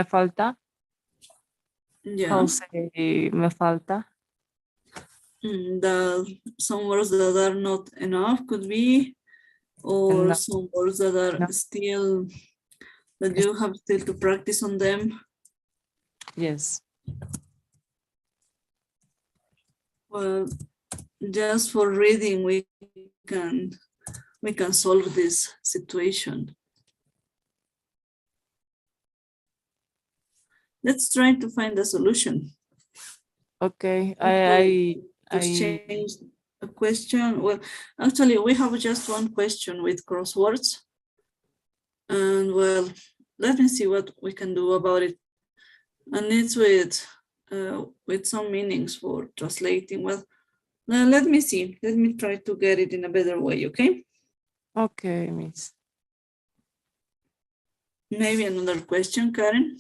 falta.
Yeah.
How say me falta?
Some words that are not enough could be, or
Enough.
some words that are
Enough.
still, that you have still to practice on them.
Yes.
Well, just for reading, we can solve this situation. Let's try to find a solution.
Okay.
To change a question. Well, actually, we have just one question with crosswords. And well, let me see what we can do about it. And it's with some meanings for translating. Well, let me see. Let me try to get it in a better way, okay?
Okay, Miss.
Maybe another question, Karen?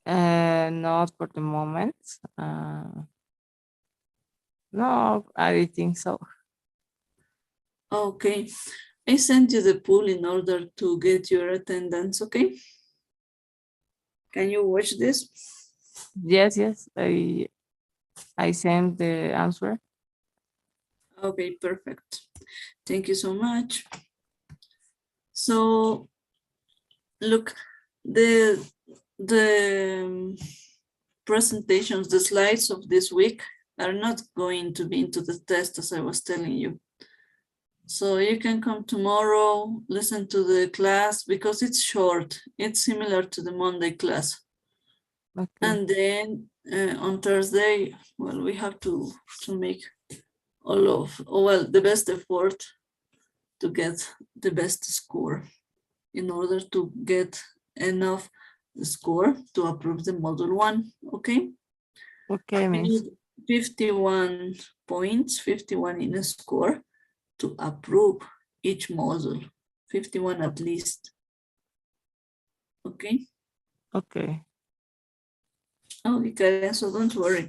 Not for the moment. No, I think so.
Okay. I sent you the pool in order to get your attendance, okay? Can you watch this?
Yes, yes. I sent the answer.
Okay, perfect. Thank you so much. So, look, the presentations, the slides of this week are not going to be into the test, as I was telling you. So you can come tomorrow, listen to the class, because it's short. It's similar to the Monday class.
Okay.
And then on Thursday, well, we have to make the best effort to get the best score in order to get enough score to approve the module 1, okay?
Okay,
We
Miss.
need 51 points, 51 in a score to approve each module, 51 at least, okay?
Okay.
Okay, Karen, so don't worry.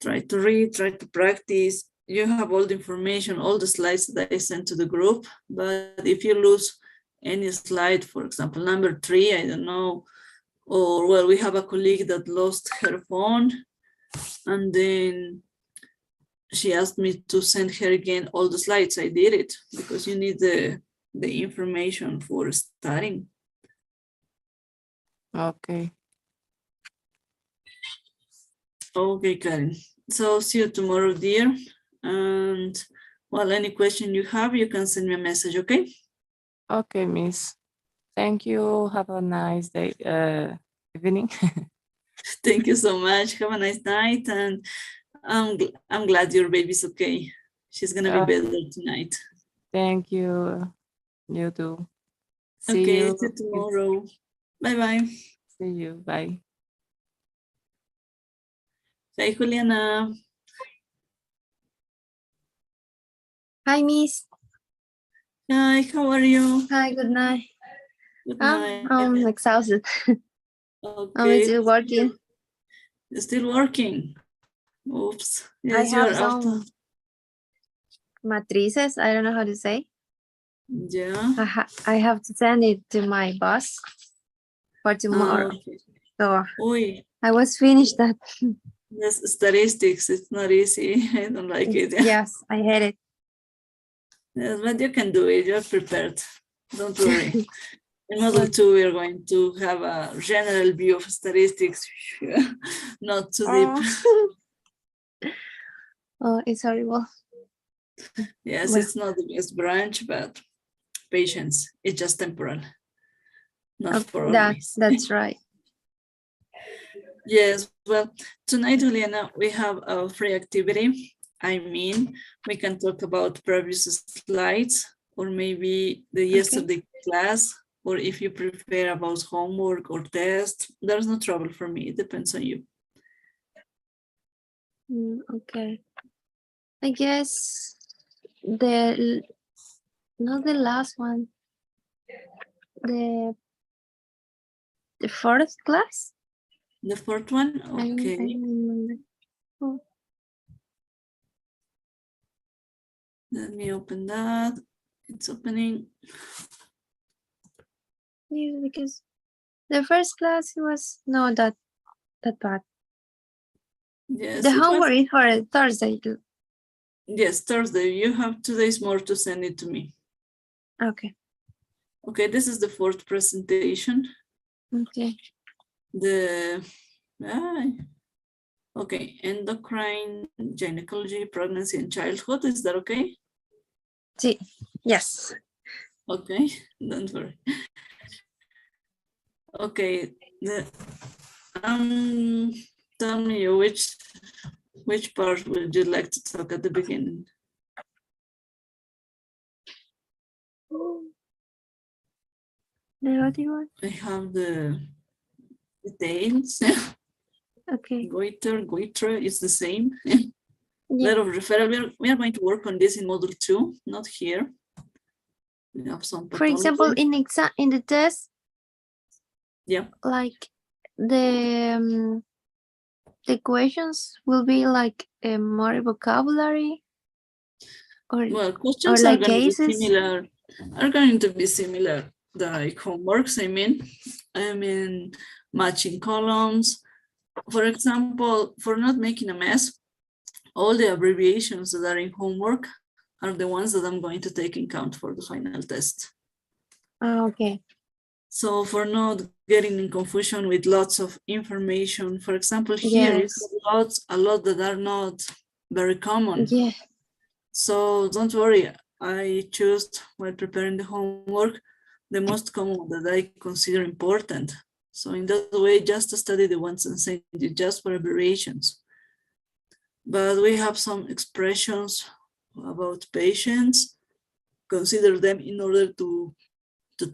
Try to read, try to practice. You have all the information, all the slides that I sent to the group, but if you lose any slide, for example, number 3, I don't know, or well, we have a colleague that lost her phone, and then she asked me to send her again all the slides. I did it because you need the information for studying.
Okay.
Okay, Karen. So see you tomorrow, dear. And well, any question you have, you can send me a message, okay?
Okay, Miss. Thank you. Have a nice day, evening.
Thank you so much. Have a nice night. And I'm glad your baby's okay. She's gonna be better tonight.
Thank you. You too.
Okay, see you tomorrow. Bye-bye.
See you. Bye.
Hey, Juliana.
Hi, Miss.
Hi, how are you?
Hi, good night.
Good night.
I'm exhausted.
Okay.
I'm still working.
You're still working. Oops. Yes,
I
you are
have some matrices. I don't know how to say.
Yeah.
I have to send it to my boss for tomorrow.
Okay.
So
Oy,
I was finished that.
yes, statistics. It's not easy. I don't like it.
Yes, I hate it.
Yes, but you can do it. You're prepared. Don't worry. In module 2, we are going to have a general view of statistics, not too deep.
Oh, it's horrible.
Yes,
Well,
it's not the best branch, but patience. It's just temporal, not for always.
that's right.
Yes, well, tonight, Juliana, we have a free activity. I mean, we can talk about previous slides, or maybe the yesterday class, or if you prefer about homework or test. There's no trouble for me. It depends on you.
Okay.
I guess not the last one. The fourth class.
The fourth one,
I don't
okay.
remember. Oh,
Let me open that. It's opening.
yeah, because the first class was not that bad.
Yes,
The
it was.
homework is for Thursday.
Yes, Thursday. You have 2 days more to send it to me.
Okay.
Okay, this is the fourth presentation.
Okay.
Okay, endocrine, gynecology, pregnancy and childhood. Is that okay?
Sí. Yes.
Okay, don't worry. Okay, tell me which part would you like to talk at the beginning?
The other one.
I have the details.
Okay.
Goiter is the same.
Yeah.
Letter of referral. We are going to work on this in module 2, not here. We have some
For example,
pathology.
in the test,
Yeah.
like the questions will be like more vocabulary, or
Well, questions
like
are going
cases.
to be similar. Are going to be similar. Like homeworks. I mean, matching columns. For example, for not making a mess, all the abbreviations that are in homework are the ones that I'm going to take in count for the final test.
Okay.
So for not getting in confusion with lots of information, for example, here
Yes.
is a lot that are not very common.
Yeah.
So don't worry, I chose while preparing the homework, the most common that I consider important. So in that way, just to study the ones and send it just for abbreviations. But we have some expressions about patients. Consider them in order to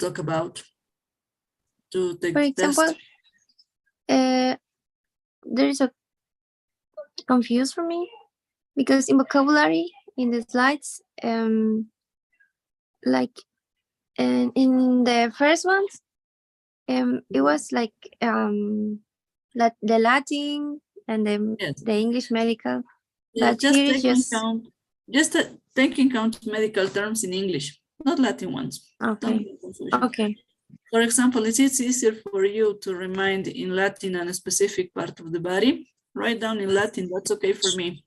talk about, to take
For
the
example,
test.
there is a confused for me because in vocabulary in the slides, like in the first ones, it was like the Latin and
Yes.
the English medical.
Yeah,
But here is just
take in count medical terms in English, not Latin ones.
okay. Okay.
For example, it's easier for you to remind in Latin and a specific part of the body. Write down in Latin, that's okay for me.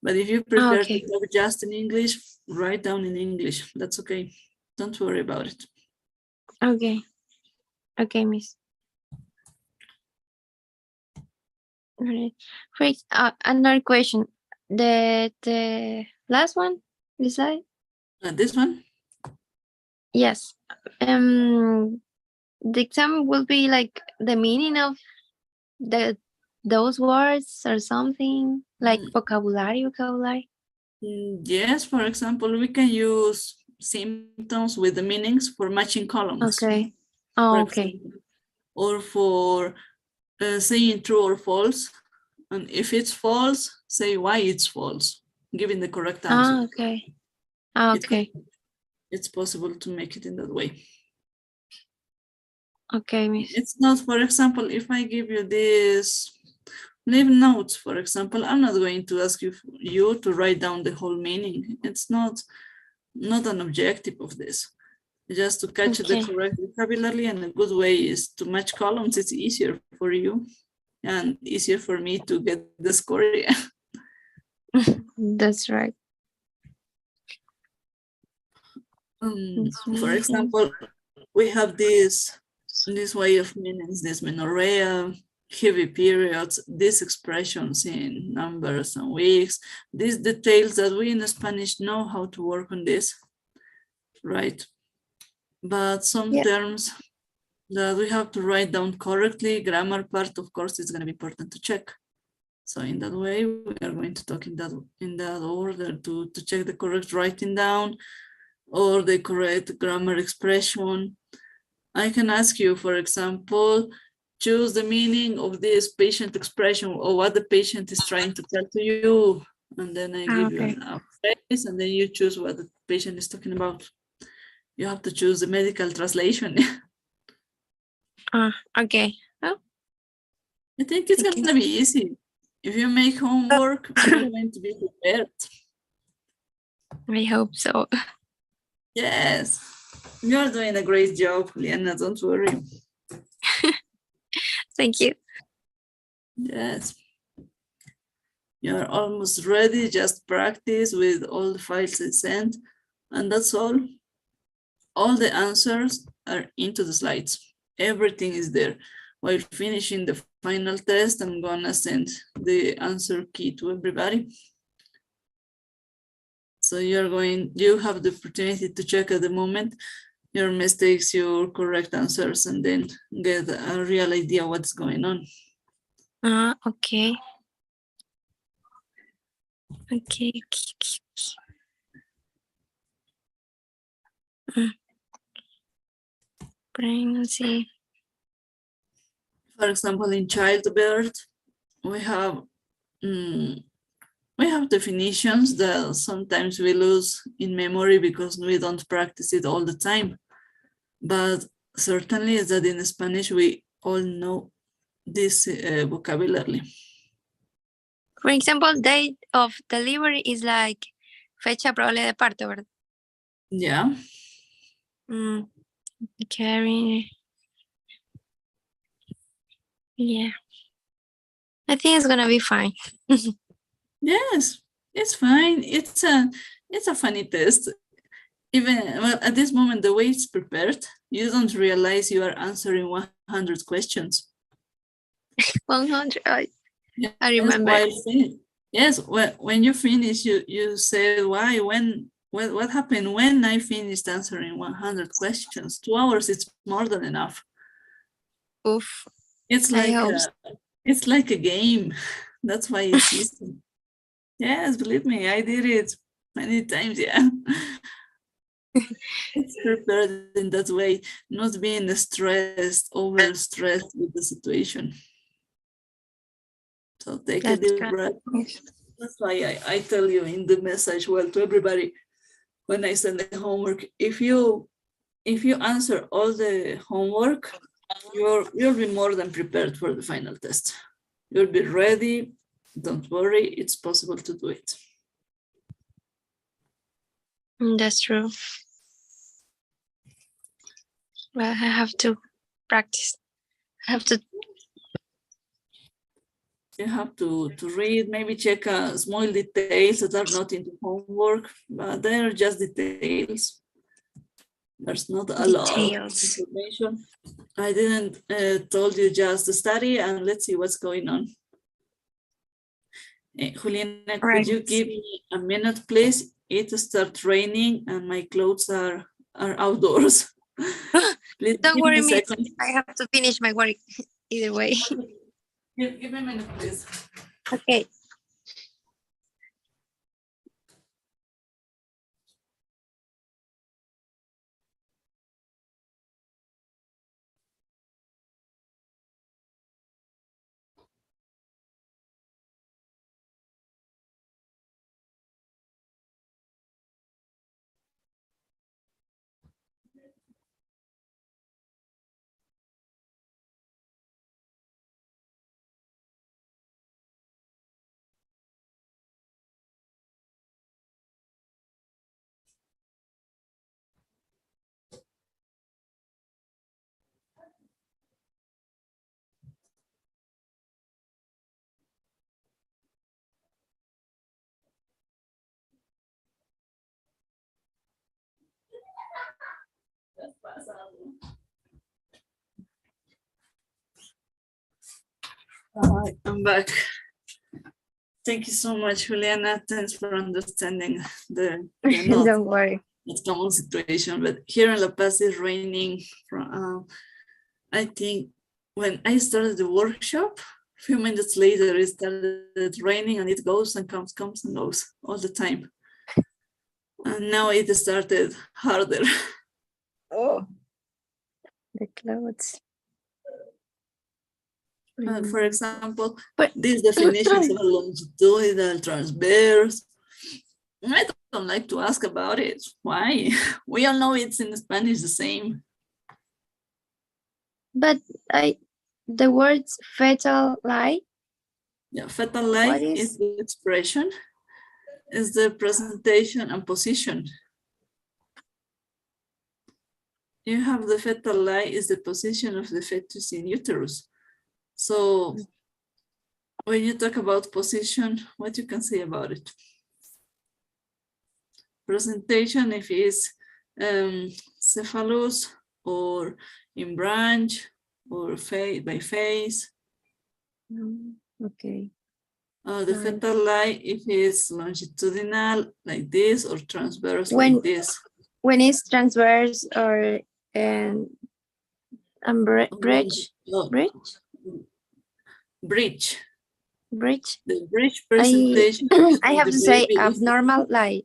But if you prefer to talk just in English, write down in English. That's okay. Don't worry about it.
Okay. Okay, miss. Right. Great. Another question. The last one, the slide?
This one?
Yes. The exam will be like the meaning of those words or something like vocabulary.
Yes, for example, we can use symptoms with the meanings for matching columns.
Okay. Oh, okay.
Or for saying true or false. And if it's false, say why it's false, giving the correct answer.
Ah, okay. Ah, okay.
It's possible to make it in that way.
Okay, miss.
It's not, for example, if I give you this, leave notes, for example, I'm not going to ask you to write down the whole meaning. It's not an objective of this. Just to catch the correct vocabulary, and a good way is to match columns. It's easier for you and easier for me to get the score.
That's right.
For example, we have this way of meanings, this menorrhea, heavy periods, these expressions in numbers and weeks, these details that we in Spanish know how to work on this, right? But some terms that we have to write down correctly, grammar part, of course, is going to be important to check. So in that way, we are going to talk in that order to check the correct writing down or the correct grammar expression. I can ask you, for example, choose the meaning of this patient expression or what the patient is trying to tell to you. and then I give you
Okay.
a phrase, and then you choose what the patient is talking about. You have to choose the medical translation.
Okay.
I think it's
Okay.
gonna be easy. If you make homework, you're going to be prepared.
I hope so.
Yes, you're doing a great job, Liana, don't worry.
Thank you.
Yes. You're almost ready, just practice with all the files I sent, and that's all. All the answers are into the slides. Everything is there. While finishing the final test, I'm gonna send the answer key to everybody. So you have the opportunity to check at the moment your mistakes, your correct answers, and then get a real idea what's going on.
Okay. Okay. Pregnancy.
For example, in childbirth, we have definitions that sometimes we lose in memory because we don't practice it all the time. But certainly is that in Spanish, we all know this vocabulary.
For example, date of delivery is like fecha probable de parto, ¿verdad?
Yeah.
Carry. Yeah. I think it's gonna be fine.
Yes, it's fine. It's a funny test. Even well, at this moment, the way it's prepared, you don't realize you are answering 100 questions.
100. I
Yes,
remember.
Yes, when you finish, you say why, when, what happened when I finished answering 100 questions. 2 hours, it's more than enough.
Oof.
It's like a game. That's why it's easy. Yes, believe me, I did it many times. Yeah. It's prepared in that way, not being stressed, overstressed with the situation. So take a deep breath. That's why I tell you in the message, well, to everybody, when I send the homework, if you answer all the homework, you'll be more than prepared for the final test. You'll be ready. Don't worry, it's possible to do it.
That's true. Well, I have to practice. I have to.
You have to read, maybe check small details that are not in the homework, but they are just details. There's not a lot of information. I didn't told you just study and let's see what's going on. Juliana, could you give me a minute, please? It starts raining and my clothes are outdoors. Please
Don't worry,
me.
I have to finish my work either way.
Give me a minute, please.
Okay.
I'm back. Thank you so much, Juliana. Thanks for understanding the
Don't worry.
It's common situation, but here in La Paz it's raining. I think when I started the workshop, a few minutes later it started raining and it goes and comes and goes all the time. And now it started harder.
Oh, the clothes.
For example,
But
these definitions are longitudinal, transverse. I don't like to ask about it. Why? We all know it's in Spanish the same.
but the words fetal lie.
Yeah, fetal lie is the expression, is the presentation and position. You have the fetal lie is the position of the fetus in uterus. So when you talk about position, what you can say about it? Presentation, if it's cephalus or in branch or by face.
Okay.
The fetal lie if it's longitudinal like this or transverse
When-
like this.
When it's transverse or and bridge.
No, bridge.
Bridge.
The bridge presentation. is
I
when
have
the
to say
baby is-
abnormal lie.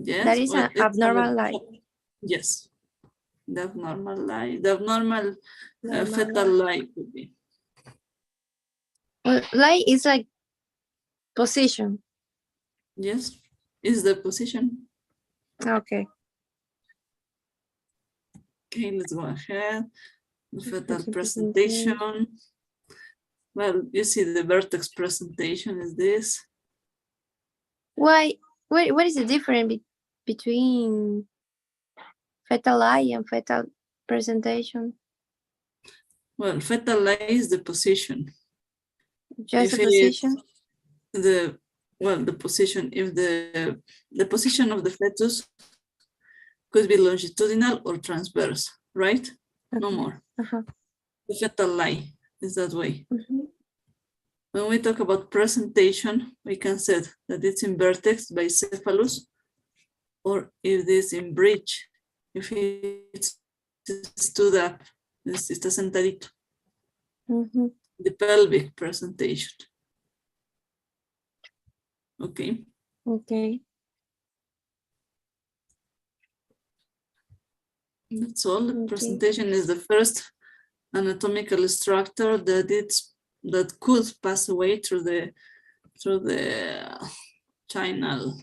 Yes,
That is
well,
an
it's
abnormal lie.
Yes, the abnormal lie. The abnormal
Normal
fetal lie could be.
Well, lie is like position.
Yes, is the position.
Okay.
Okay, let's go ahead. The fetal
Fetal
presentation. Well, you see the vertex presentation is this.
Why? What is the difference between fetal lie and fetal presentation?
Well, fetal lie is the position.
Just
If
a position?
The position, if the position of the fetus could be longitudinal or transverse, right? No more.
Uh-huh.
The fetal lie is that way.
Mhm.
When we talk about presentation, we can say that it's in vertex by cephalus, or if it's in bridge, if it's stood up, está sentadito.
Mhm.
The pelvic presentation. Okay.
Okay.
That's all. The
Okay.
presentation is the first anatomical structure that could pass away through the channel,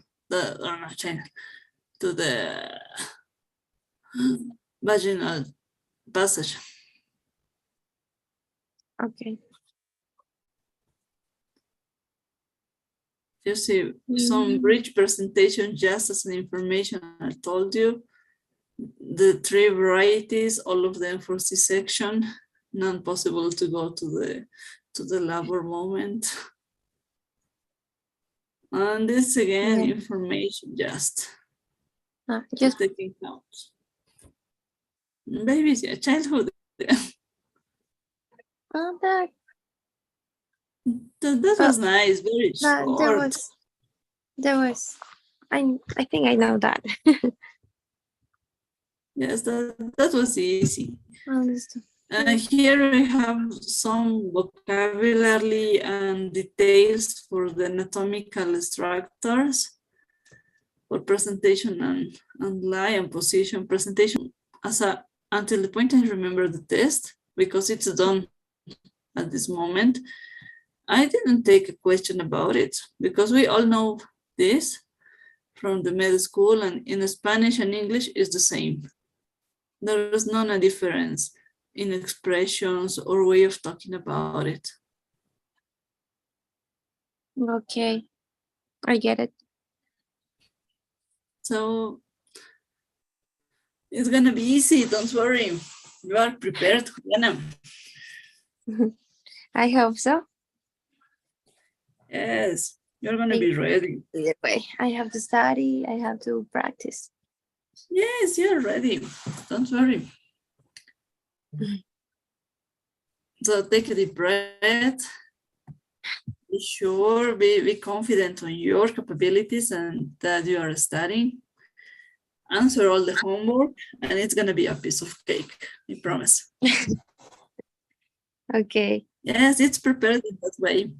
to the vaginal passage.
Okay.
You see some bridge presentation, just as an information I told you. The 3 varieties, all of them for C-section, not possible to go to the labor moment. And this again,
Yeah.
information just
Just
taking notes. Babies, yeah, childhood.
that
That was nice, very short.
there was I think I know that.
Yes, that was easy.
Understood.
Here we have some vocabulary and details for the anatomical structures for presentation and lie and position. Presentation until the point I remember the test, because it's done at this moment. I didn't take a question about it because we all know this from the med school, and in Spanish and English is the same. There is not a difference in expressions or way of talking about it.
Okay. I get it.
So it's gonna be easy, don't worry. You are prepared, Juliana.
I hope so.
Yes, you're gonna be ready.
Either way, I have to study, I have to practice.
Yes, you're ready. Don't worry. So take a deep breath. Be sure, be confident on your capabilities and that you are studying. Answer all the homework and it's gonna be a piece of cake, I promise.
Okay.
Yes, it's prepared in that way.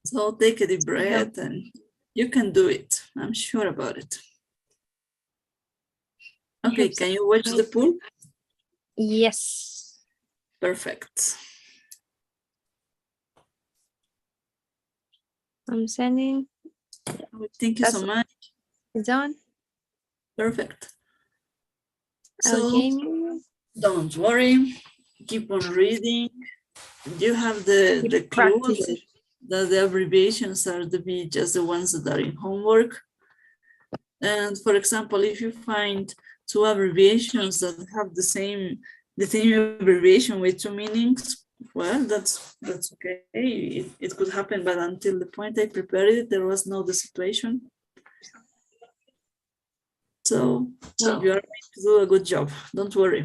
So take a deep breath and you can do it. I'm sure about it. Okay, can you watch the pool?
Yes.
Perfect.
I'm sending.
Thank you so
That's-
much.
It's done.
Perfect. So
Okay.
don't worry, keep on reading. You have the
Keep
clue
practicing.
that the abbreviations are just the ones that are in homework. And for example, if you find two abbreviations that have the same abbreviation with two meanings, well, that's okay. It could happen, but until the point I prepared it, there was no the situation. So you are going to do a good job. Don't worry.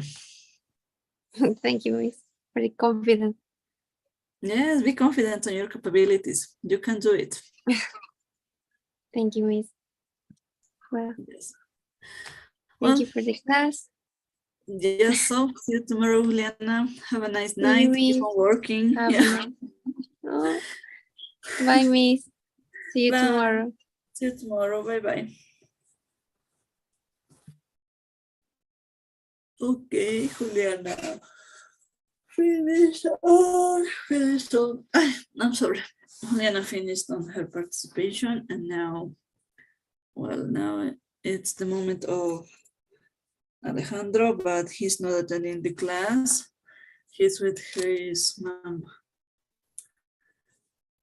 Thank you, Miss. Very confident.
Yes, be confident on your capabilities. You can do it.
Thank you, Miss. Well,
Yes.
thank
Well,
you for the class.
yes, so see you tomorrow, Juliana. Have a nice
See
night.
you,
Keep
Miss.
on working.
Have a
Yeah.
nice- Oh, bye, Miss. See you
Bye.
tomorrow.
See you tomorrow. Bye-bye. Okay, Juliana. Finish on. I'm sorry. Juliana finished on her participation, and now, well, now it's the moment of Alejandro, but he's not attending the class. He's with his mom.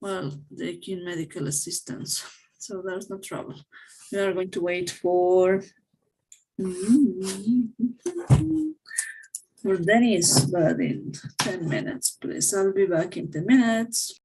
Well, taking medical assistance, so there's no trouble. We are going to wait for Dennis, but in 10 minutes, please. I'll be back in 10 minutes.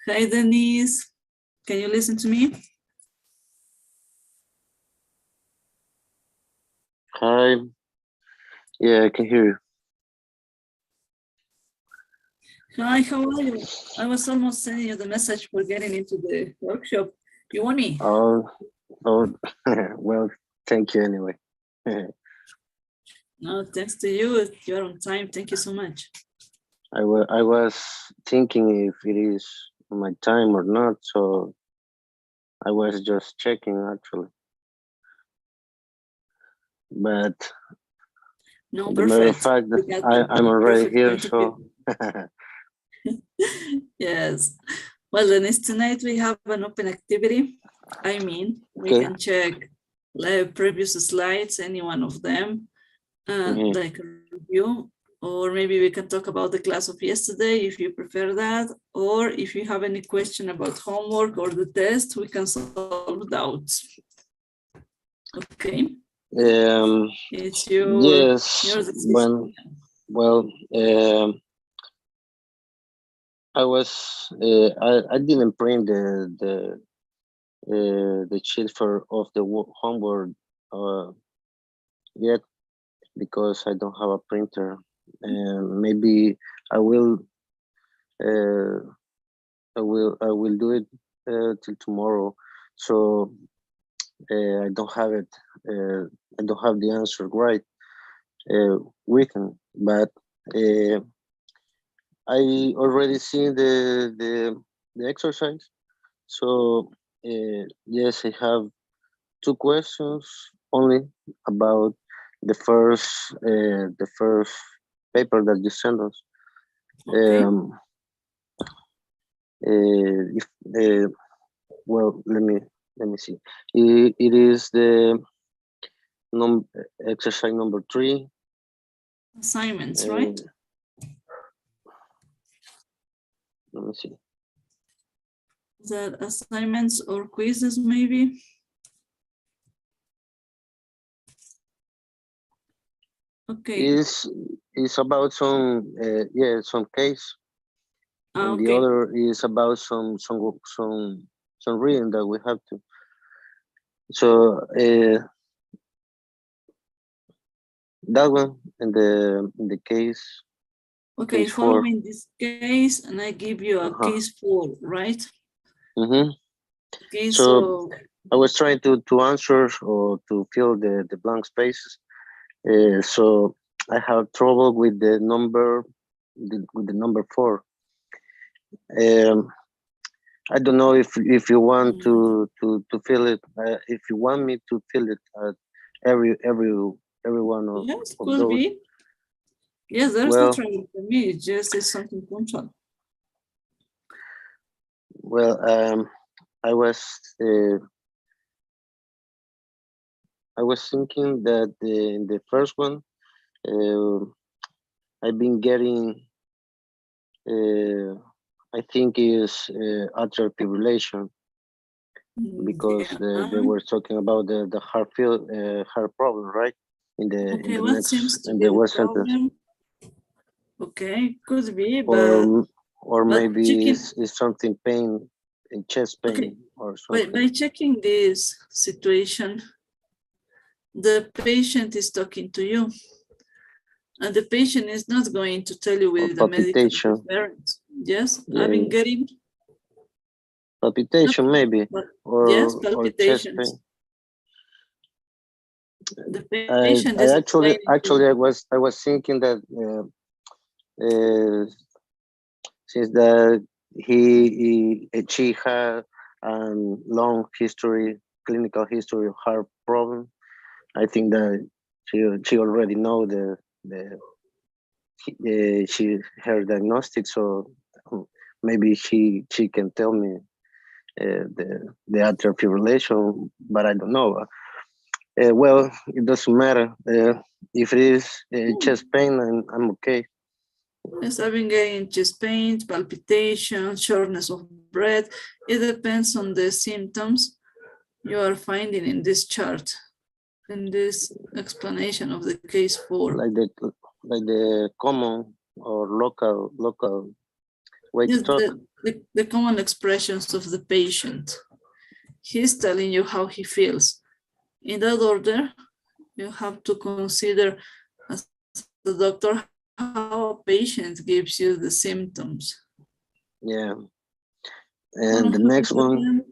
Hi, Denise. Can you listen to me?
Hi. Yeah, I can hear you.
Hi, how are you? I was almost sending you the message for getting into the workshop. You want me?
Oh, well, thank you anyway.
No, thanks to you. You're on time. Thank you so much.
I was thinking if it is my time or not, so I was just checking actually. But
No,
the matter of
perfect.
fact
We
that
got the
I'm already
perfect
here,
point of
so
view. Yes. Well, Denise, tonight we have an open activity. I mean, we
okay.
can check like previous slides, any one of them,
Mhm.
like a review, or maybe we can talk about the class of yesterday if you prefer that, or if you have any question about homework or the test, we can solve doubts. Okay. It's
Yes.
your decision.
Well, I didn't print the sheet of the homework yet because I don't have a printer, and maybe I will I will do it till tomorrow. So I don't have it. I don't have the answer right written, but I already seen the exercise. So yes, I have 2 questions only about the first paper that you sent us.
Okay.
If well, let me see. It is the exercise number 3.
Assignments, right?
Let me see.
Is that assignments or quizzes, maybe? Okay.
Is about some some case, and the
Okay.
other is about some reading that we have to. So that one in the case.
Okay,
Case 4.
following this case, and I give you a case 4, right?
Mm-hmm.
Okay,
So I was trying to answer or to fill the blank spaces. So I have trouble with the number 4. I don't know if you want to fill it. If you want me to fill it at every one of,
yes,
of
could
those.
be. Yes, there's
Well,
no trouble for me. It's just it's something punctual.
Well, I was thinking that in the first one, I've been getting, I think is atrial fibrillation, because they were talking about the heart problem, right?
Okay, what seems to
in
be
the
the
word sentence,
problem? Okay, could be, but
or maybe
checking.
is something pain, chest pain,
Okay,
or something.
by checking this situation, the patient is talking to you, and the patient is not going to tell you with the medical reference. Yes, I've been getting
palpitation, maybe,
yes,
or chest pain.
palpitations. The patient is
actually I was thinking that since that she had a long clinical history of heart problem, I think that she already know her diagnostic, so maybe she can tell me the atrial fibrillation, but I don't know. Well, it doesn't matter. If it is chest pain, I'm okay.
Yes, I've been getting chest pain, palpitation, shortness of breath. It depends on the symptoms you are finding in this chart, in this explanation of the case 4.
Like the common or local way to
Yes,
talk.
the common expressions of the patient. He's telling you how he feels. In that order, you have to consider as the doctor how a patient gives you the symptoms.
Yeah. And the next one,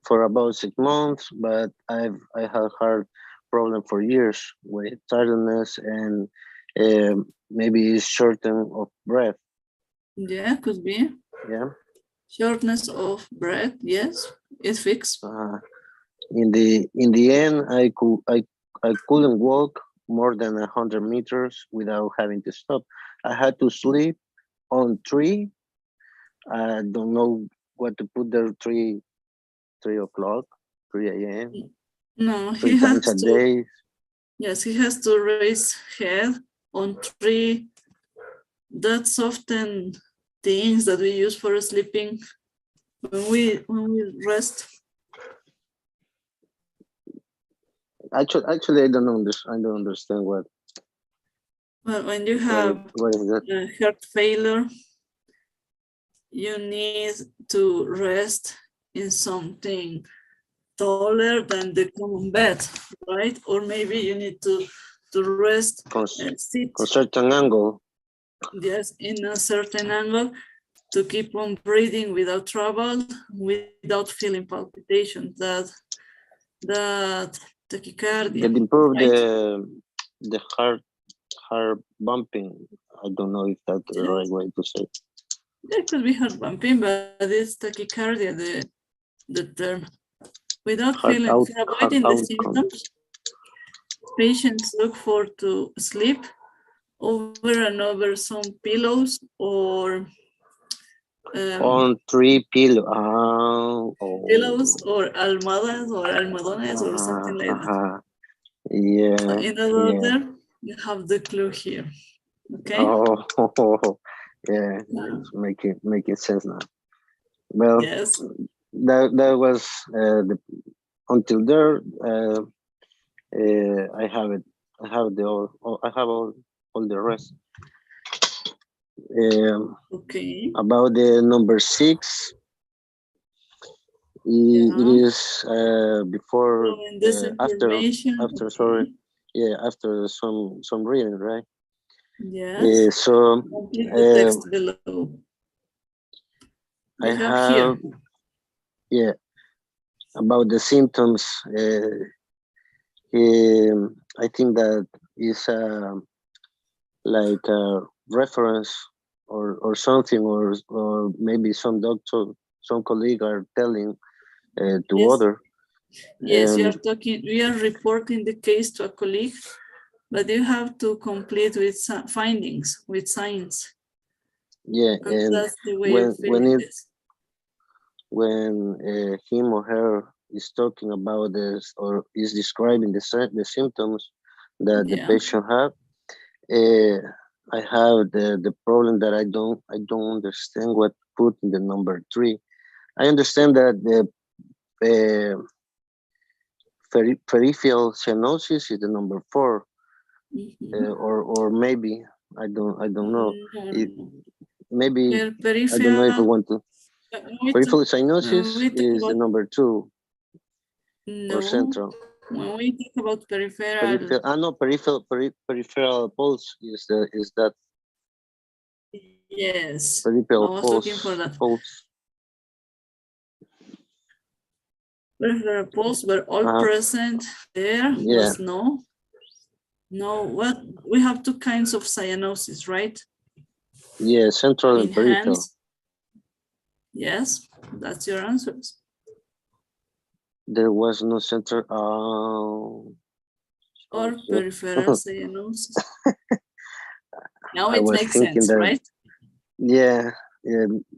for about 6 months, but I have heart problem for years with tiredness and maybe shortness of breath.
Yeah, could be.
Yeah.
Shortness of breath, yes, it's fixed.
In the end, I couldn't walk more than 100 meters without having to stop. I had to sleep on 3. I don't know what to put there. 3 o'clock, 3 a.m.
No,
3
he
times
has
a
to.
day.
Yes, he has to raise head on 3. That's often things that we use for sleeping when we rest.
Actually, I don't understand what.
Well, when you have
what is that?
Heart failure, you need to rest in something taller than the common bed, right? Or maybe you need to rest and sit.
A certain angle.
Yes, in a certain angle to keep on breathing without trouble, without feeling palpitations, that tachycardia.
It improve
right?
the heart bumping. I don't know if that's the right way to say.
There could be heart bumping, but it's tachycardia, the term. Without avoiding the symptoms, patients look for to sleep over and over some pillows or
on 3 pillows.
Pillows or almohadones or something like that.
Yeah.
So in other order, you have the clue here. Okay.
Oh, yeah, it's making sense now. Well,
yes,
that was until there. I have it. I have all the rest.
Okay.
About the number 6, it is before after sorry, yeah, after some reading, right?
Yes.
So
complete the text below.
I have here. About the symptoms. I think that is like a reference or something, or maybe some doctor, some colleague are telling to other.
Yes, we are reporting the case to a colleague, but you have to complete with findings, with signs.
Yeah, and
that's the way of
when him or her is talking about this or is describing the symptoms that the patient have, I have the problem that I don't understand what put in the number 3. I understand that the peripheral cyanosis is the number 4, or maybe I don't know. Maybe I don't know if I want to. Peripheral cyanosis is the number 2.
No.
Or central.
When we talk about peripheral.
No, peripheral pulse is that.
Yes.
Peripheral
I was
pulse.
looking for that.
Pulse.
Peripheral pulse were all present. There was no. What we have 2 kinds of cyanosis, right?
Yeah, central and peripheral.
Hands. Yes, that's your answers.
There was no central.
Or peripheral cyanosis. Now it makes sense,
that,
right?
Yeah.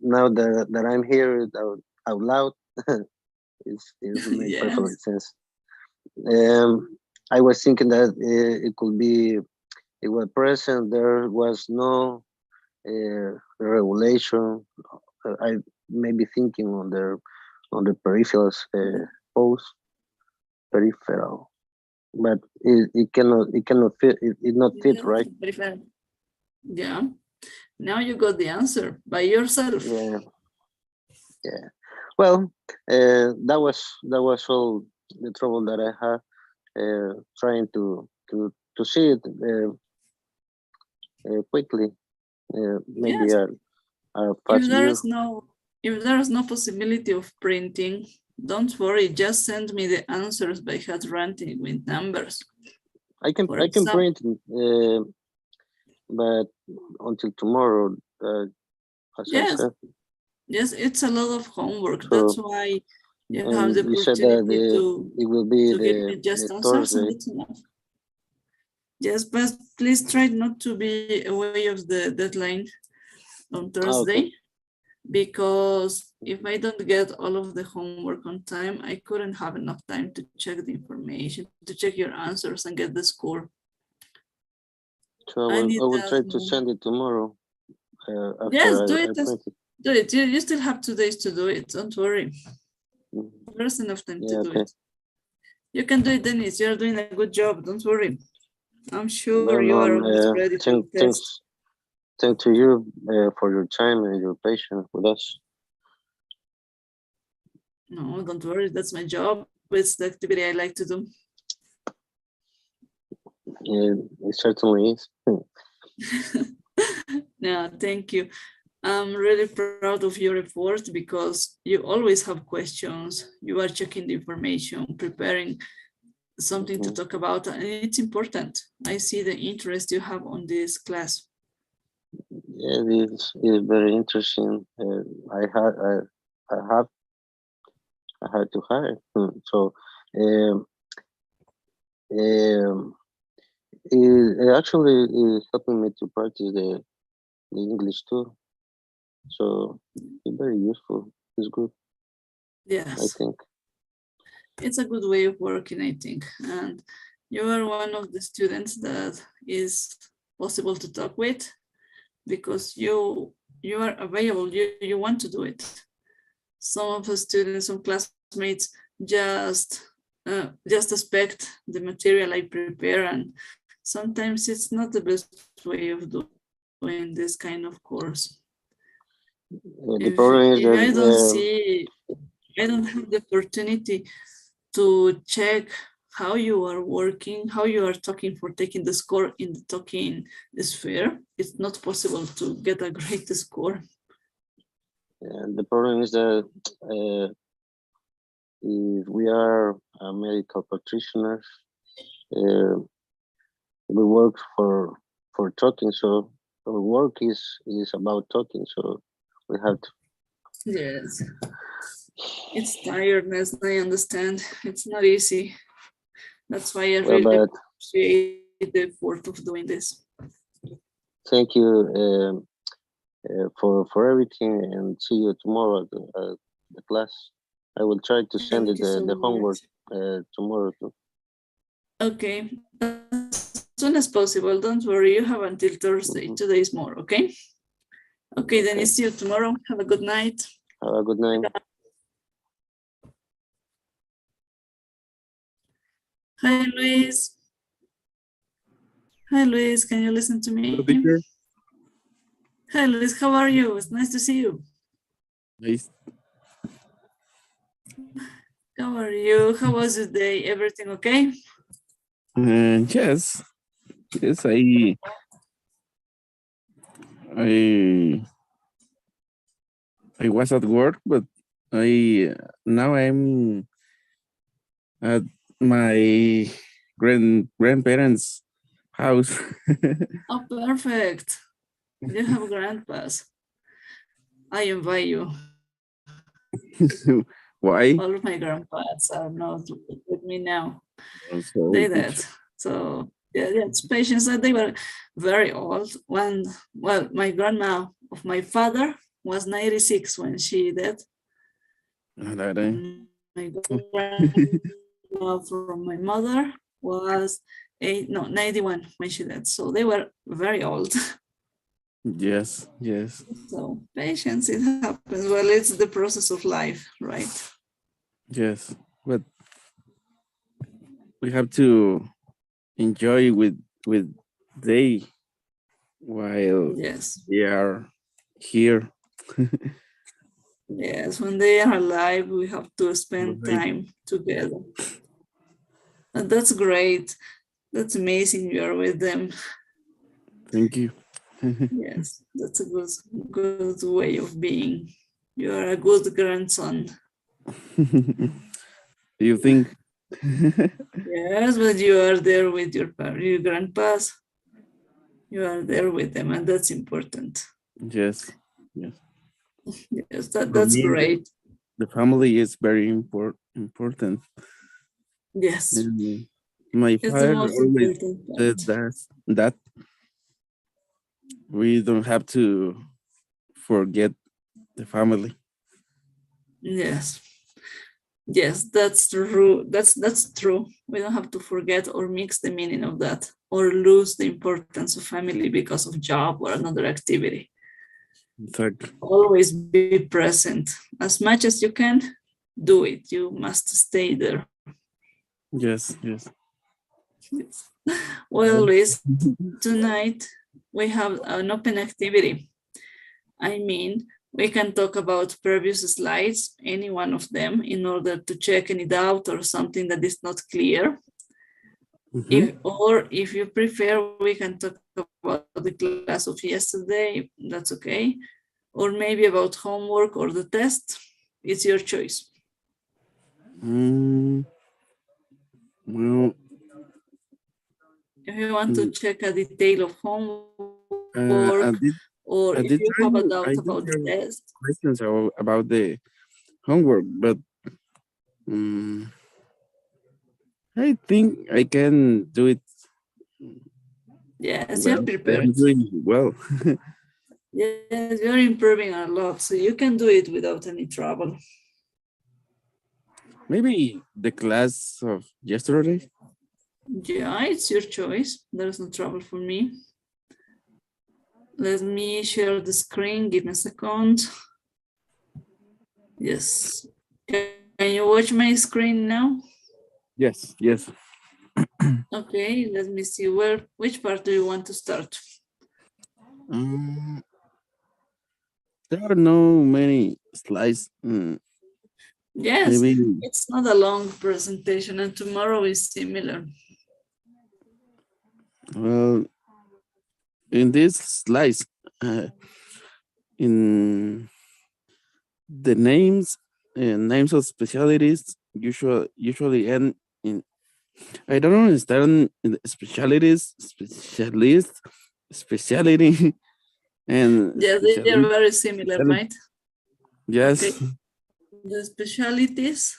Now that I'm here out loud, it makes perfect sense. I was thinking that it could be, it was present. There was no regulation. I may be thinking on the peripheral pulse, peripheral, but it cannot fit. It not fit, right?
Yeah. Now you got the answer by yourself.
Yeah. Yeah. Well, that was all the trouble that I had trying to see it quickly. Maybe
Yes.
a fast view.
If there is no possibility of printing, don't worry. Just send me the answers by handwriting with numbers.
I can print, but until tomorrow. As I
Yes.
said.
Yes, it's a lot of homework.
So,
That's why you have the
you said that
opportunity
it will be
to give me just
the
answers. And
Thursday.
that's enough. Yes, but please try not to be away of the deadline on Thursday,
Okay.
because if I don't get all of the homework on time, I couldn't have enough time to check the information, to check your answers and get the score.
So I will try to send it tomorrow. After
yes, do
I
it.
print it.
Do it. You still have 2 days to do it. Don't worry. There's enough time to do it. You can do it, Dennis. You're doing a good job. Don't worry. I'm sure you are almost ready for the test.
Thanks to you for your time and your patience with us.
No, don't worry. That's my job. It's the activity I like to do.
Yeah, it certainly is.
No, thank you. I'm really proud of your effort because you always have questions. You are checking the information, preparing something to talk about, and it's important. I see the interest you have on this class.
Yeah, it is very interesting. I had to hire. So it actually is helping me to practice the English too. So it's very useful. It's good.
Yes.
I think.
It's a good way of working, I think. And you are one of the students that is possible to talk with because you are available, you want to do it. Some of the students, some classmates just expect the material I prepare, and sometimes it's not the best way of doing this kind of course.
The problem is that
I don't have the opportunity to check how you are working, how you are talking for taking the score in the talking sphere. It's not possible to get a great score.
The problem is that if we are medical practitioners, we work for talking, so our work is about talking, so we have to.
Yes, it's tiredness, I understand. It's not easy. That's why I really appreciate the effort of doing this.
Thank you for everything, and see you tomorrow at the class. I will try to send it the homework tomorrow too.
Okay, as soon as possible. Don't worry, you have until Thursday. 2 days more, okay? Okay, then see you tomorrow. Have a good night.
Have a good night.
Hi, Luis. Hi, Luis. Can you listen to me? Hi, Luis. How are you? It's nice to see you.
Nice.
How are you? How was your day? Everything okay?
Yes. Yes, I was at work, but now I'm at my grandparents' house.
Oh, perfect. You have grandpas. I invite you.
Why?
All of my grandpas are not with me now.
Also,
they did. So yeah, it's patients that they were very old. Well, my grandma of my father was 96 when she died. My grandma from my mother was 91 when she died. So they were very old.
Yes, yes.
So patience, it happens. Well, it's the process of life, right?
Yes, but we have to enjoy with they while
Yes.
they are here.
Yes, when they are alive, we have to spend
Right.
time together. And that's great. That's amazing you are with them.
Thank you.
Yes, that's a good way of being. You are a good grandson.
Do you think?
Yes, but you are there with your grandpas. You are there with them, and that's important.
Yes. Yes.
Yes,
For
that's
me,
great.
the family is very important.
Yes,
And my
it's the
father
most
always
important
said
part.
that we don't have to forget the family.
Yes. Yes, that's true. That's true. We don't have to forget or mix the meaning of that or lose the importance of family because of job or another activity.
Exactly.
Always be present. As much as you can, do it. You must stay there.
Yes, yes.
Yes. Well, Luis, tonight we have an open activity. I mean, we can talk about previous slides, any one of them, in order to check any doubt or something that is not clear. Or if you prefer, we can talk about the class of yesterday, that's okay. Or maybe about homework or the test, it's your choice.
Well,
If you want to check a detail of homework, or
I
if you have a doubt
did
about the
have
test.
questions about the homework, but I think I can do it.
Yes,
Well,
you're
I am
prepared.
doing well.
Yes, you're improving a lot, so you can do it without any trouble.
Maybe the class of yesterday.
Yeah, it's your choice. There's no trouble for me. Let me share the screen. Give me a second. Yes. Can you watch my screen now?
Yes, yes.
Okay, let me see which part do you want to start?
There are no many slides.
Yes,
Maybe.
it's not a long presentation and tomorrow is similar.
Well, in these slides, in the names of specialties usually end in. I don't understand in speciality, and
Yeah, they are very similar, right?
Yes.
Okay. The specialties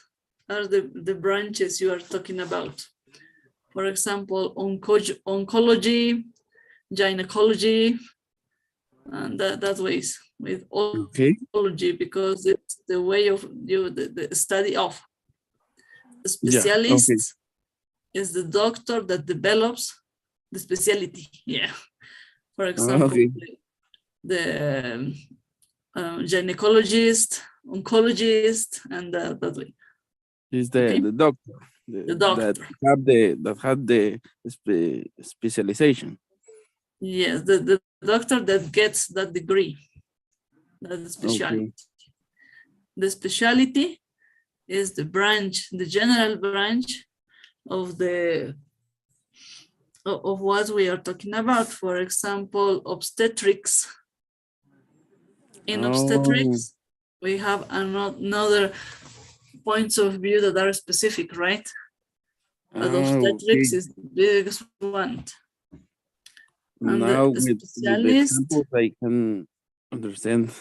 are the branches you are talking about. For example, oncology, gynecology, and that ways with oncology, because it's the way of the study of. The specialist is the doctor that develops the specialty. Yeah. For example, the gynecologist, oncologist, and that way.
Is the doctor.
The doctor.
That had the specialization.
Yes, the doctor that gets that degree. That's the specialty. The specialty is the branch, the general branch of what we are talking about. For example, obstetrics. In obstetrics, we have another points of view that are specific, right? But obstetrics is the biggest one. And
now
the
with the examples I can understand.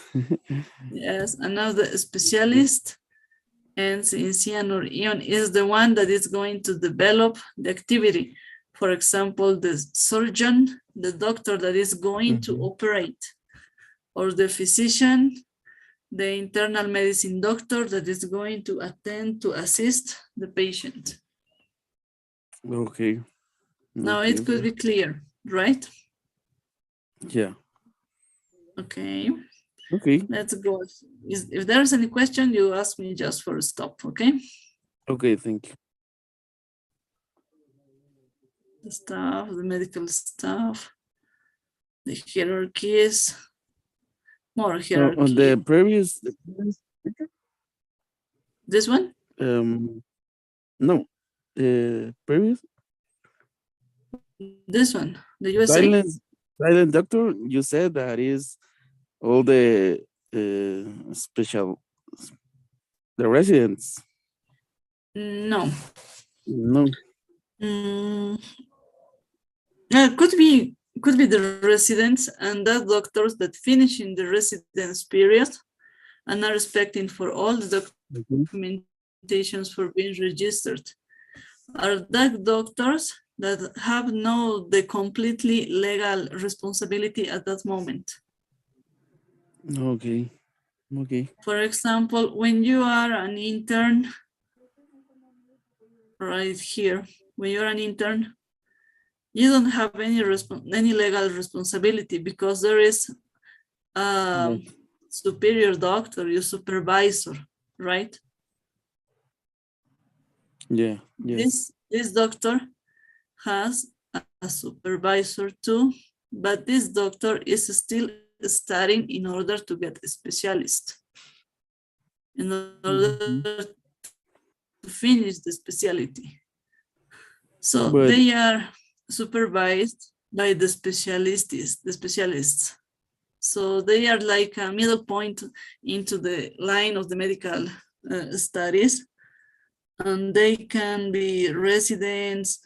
Yes, and now the specialist ends in cian or ion is the one that is going to develop the activity. For example, the surgeon, the doctor that is going to operate, or the physician, the internal medicine doctor that is going to attend to assist the patient.
Okay.
Now it could be clear, right?
Yeah.
Okay.
Okay.
Let's go. If there's any question, you ask me just for a stop, okay?
Okay, thank you.
The staff, the medical staff. The hierarchy is more
So
hierarchy.
on the previous,
This one?
No, previous
This one, the USA?
silent doctor, you said that is all the special, the residents.
No.
No.
Could be the residents and the doctors that finish in the residence period and are expecting for all the documentations for being registered. Are that doctors that have the completely legal responsibility at that moment.
Okay. Okay.
For example, when you are an intern, right here, when you're an intern, you don't have any legal responsibility because there is a superior doctor, your supervisor, right?
Yeah. Yes.
This doctor has a supervisor too, but this doctor is still studying in order to get a specialist, in order to finish the specialty. So they are supervised by the specialists. So they are like a middle point into the line of the medical studies, and they can be residents,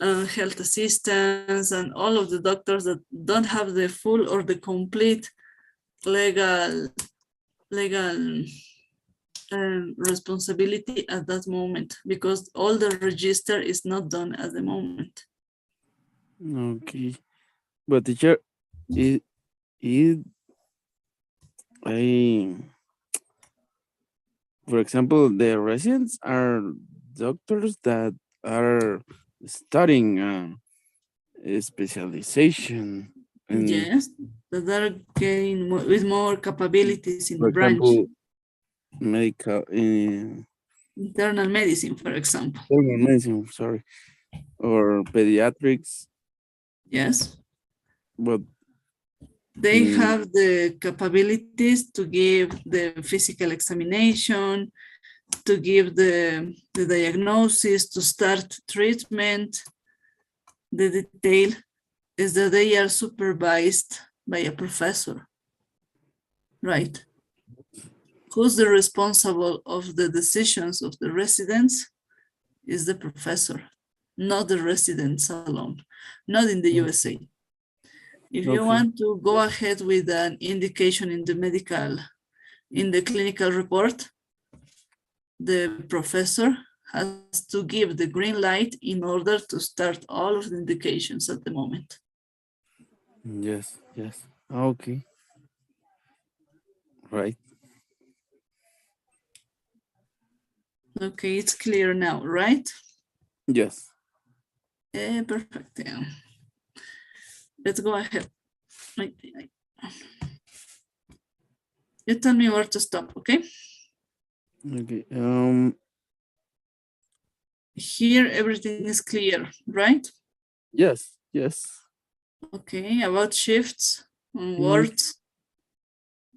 health assistants, and all of the doctors that don't have the full or the complete legal responsibility at that moment, because all the register is not done at the moment.
Okay, but teacher, for example, the residents are doctors that are studying a specialization.
Yes, that are getting with more capabilities in the branch.
For example, medical,
internal medicine, for example.
Internal medicine, sorry, or pediatrics.
Yes.
But
they have the capabilities to give the physical examination, to give the diagnosis, to start treatment. The detail is that they are supervised by a professor, right? Who's the responsible of the decisions of the residents is the professor, not the residents alone, not in the USA. If you want to go ahead with an indication in the clinical report, the professor has to give the green light in order to start all of the indications at the moment.
Yes, yes. Okay. Right.
Okay, it's clear now, right?
Yes.
Perfect. Yeah. Let's go ahead. You tell me where to stop, okay?
Okay.
Here everything is clear, right?
Yes, yes.
Okay, about shifts and words.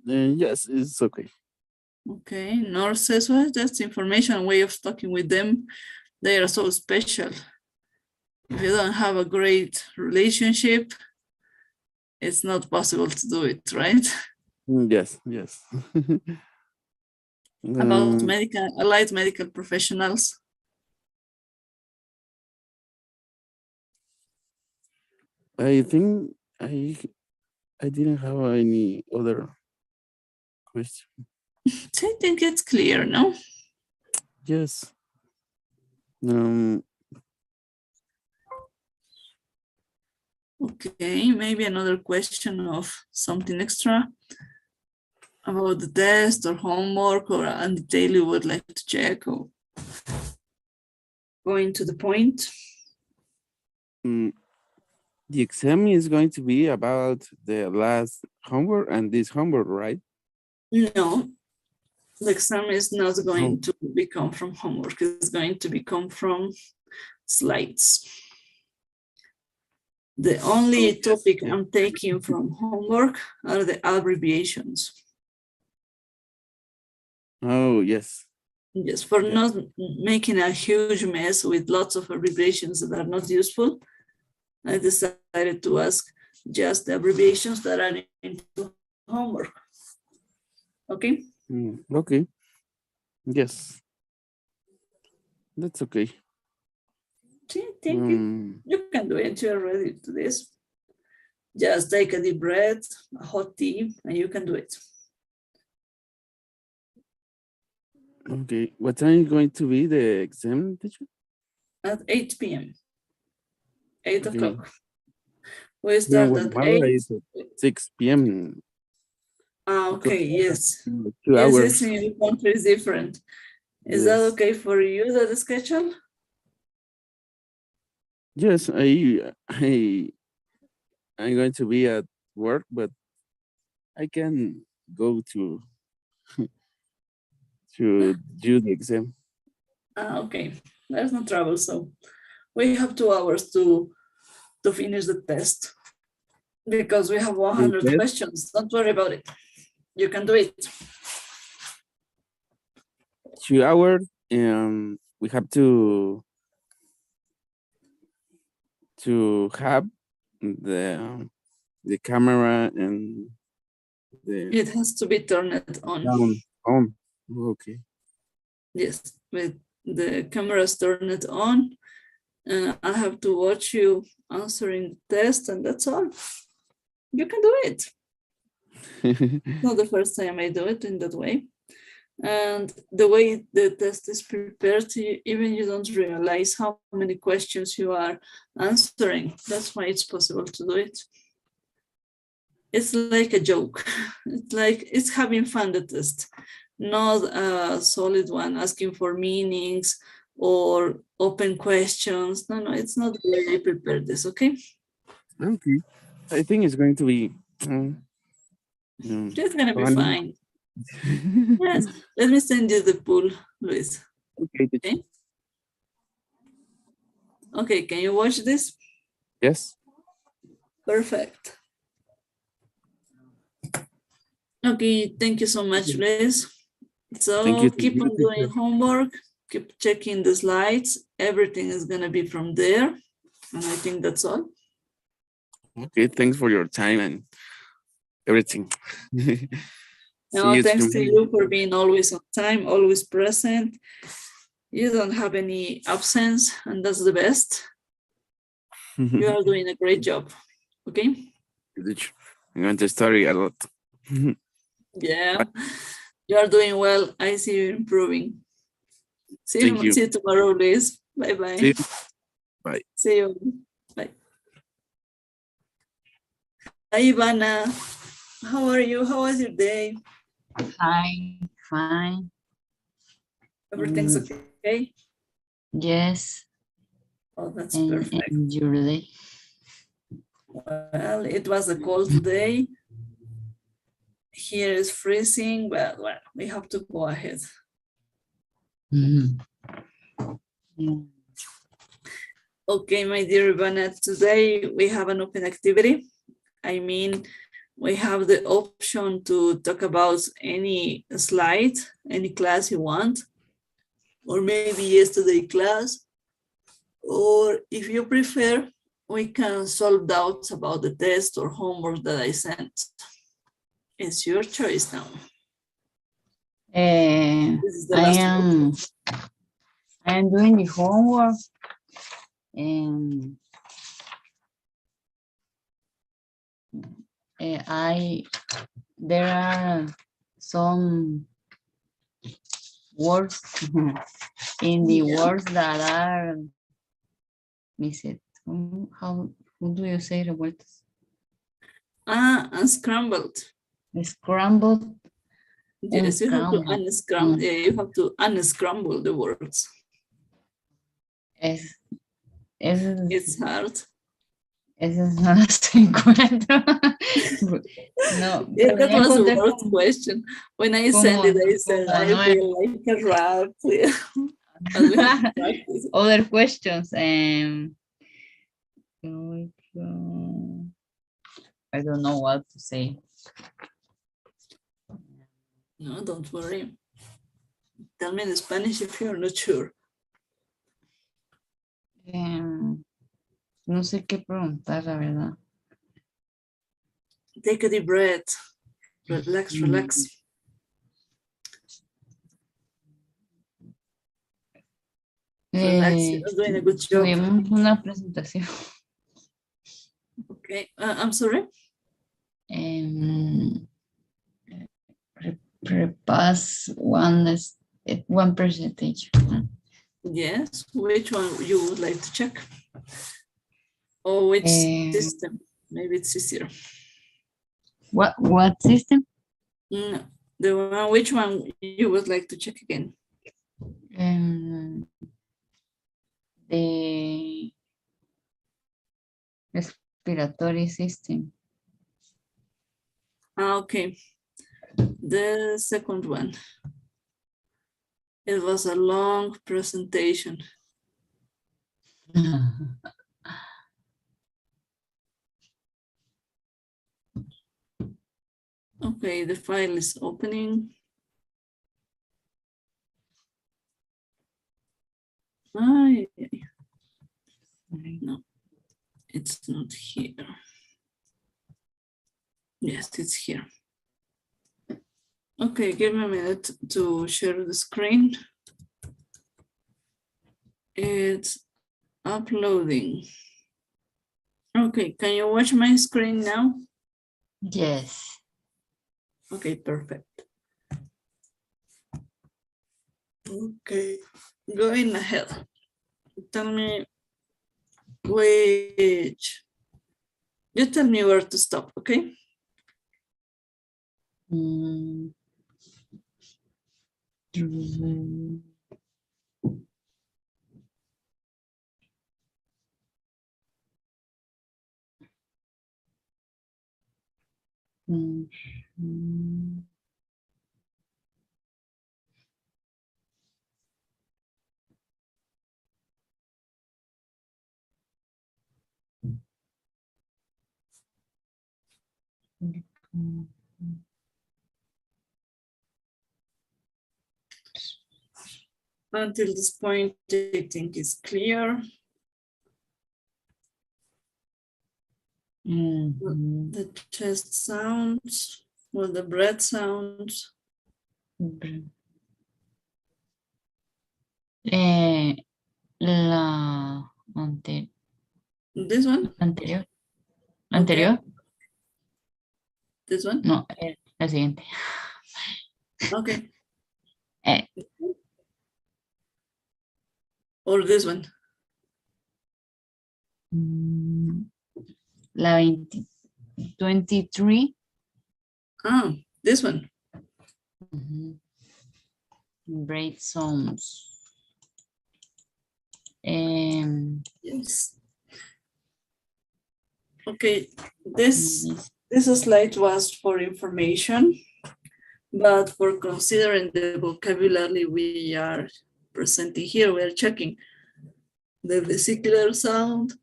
Yes, it's okay.
Okay, nurses, well, that's information, way of talking with them. They are so special. If you don't have a great relationship, it's not possible to do it, right?
Yes, yes.
About allied medical professionals.
I think I didn't have any other question.
I think it's clear, no?
Yes.
Okay, maybe another question of something extra about the test or homework or a detail you would like to check, or going to the point.
The exam is going to be about the last homework and this homework, right?
No, the exam is not going to become from homework. It's going to become from slides. The only topic I'm taking from homework are the abbreviations.
Oh, yes.
Yes, for not making a huge mess with lots of abbreviations that are not useful, I decided to ask just the abbreviations that are into homework. Okay?
Okay. Yes. That's okay.
See, thank you. You can do it. You're ready to this. Just take a deep breath, a hot tea, and you can do it.
Okay. What time is going to be the exam, teacher?
At 8 p.m. 8
Okay.
o'clock. We
Yeah,
start
well,
at
tomorrow
8.
is at 6 p.m.
Okay, yes.
2
Yes,
hours.
in your country is different. Is that
Yes.
okay for you, that schedule?
Yes, I'm going to be at work, but I can go to do the exam.
Okay, there's no trouble. So we have 2 hours to finish the test because we have 100
test?
questions. Don't worry about it. You can do it.
2 hours, and we have to have the camera and the
It has to be turned on.
sound on. Okay.
Yes, with the cameras turned on. I have to watch you answering the test, and that's all. You can do it. Not the first time I do it in that way. And the way the test is prepared, even you don't realize how many questions you are answering. That's why it's possible to do it. It's like a joke. It's like it's having fun, the test, not a solid one asking for meanings or open questions. No, it's not the way I prepared this, okay?
Okay. I think it's going to be
It's gonna be
fun.
fine. Yes, let me send you the pool, Luis.
Okay.
Okay. Okay, can you watch this?
Yes.
Perfect. Okay, thank you so much, Luis. So
Thank you.
keep on doing homework, keep checking the slides. Everything is gonna be from there. And I think that's all.
Okay, thanks for your time and everything.
No, thanks to you for being always on time, always present. You don't have any absence, and that's the best. You are doing a great job. Okay?
I'm going to study a lot.
Yeah, you are doing well. I see you improving. See you tomorrow, Liz. Bye-bye.
See you. Bye.
See you. Bye. Hi, Ivana. How are you? How was your day?
Hi, fine.
Everything's okay?
Yes.
Oh, that's perfect.
And your day?
Well, it was a cold day. Here is freezing, but well, we have to go ahead.
Yeah.
Okay, my dear Ivana, today we have an open activity. I mean, we have the option to talk about any slide, any class you want, or maybe yesterday class, or if you prefer, we can solve doubts about the test or homework that I sent. It's your choice now. This is the last one.
I am doing the homework, and there are some words in the words that are missing. How do you say the words?
Unscrambled.
Scrambled.
Yes, you have to unscramble. Yeah, you have to unscramble the words. It's hard.
Eso no las encuentro. No.
Yeah, that was the worst question. When I sent it, I said, I feel like a rat.
Other questions. I don't know what to say.
No, don't worry. Tell me in Spanish if you're not sure.
No sé qué preguntar, la verdad.
Take a deep breath. Relax, relax. Relax, you're doing a good job.
Tuvimos una presentación.
Okay, I'm sorry.
Repass one percentage.
Yes, which one you would like to check? Or which system? Maybe it's easier.
What system?
No, the one, which one you would like to check again?
The respiratory system.
Okay, the second one. It was a long presentation. Okay, the file is opening. No, it's not here. Yes, it's here. Okay, give me a minute to share the screen. It's uploading. Okay, can you watch my screen now?
Yes.
Okay, perfect. Okay, going ahead. Tell me which. You tell me where to stop, okay? Until this point, I think it's clear. The chest sounds, or the breath sounds.
La
This one?
anterior.
Okay.
¿Anterior?
This one?
No, la siguiente.
Okay. Or this one?
La 23.
Ah, this one.
Break sounds.
Yes. Okay, this slide was for information, but for considering the vocabulary we are presenting here, we are checking the vesicular sound,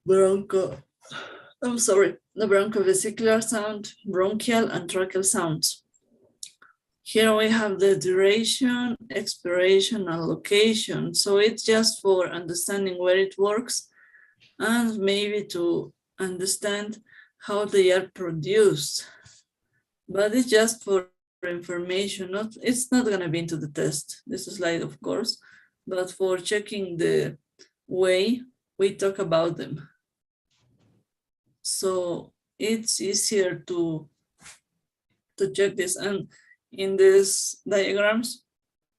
the bronchovesicular sound, bronchial and tracheal sounds. Here we have the duration, expiration, and location. So it's just for understanding where it works and maybe to understand how they are produced. But it's just for information. It's not going to be into the test, this slide, of course, but for checking the way we talk about them. So it's easier to check this. And in these diagrams,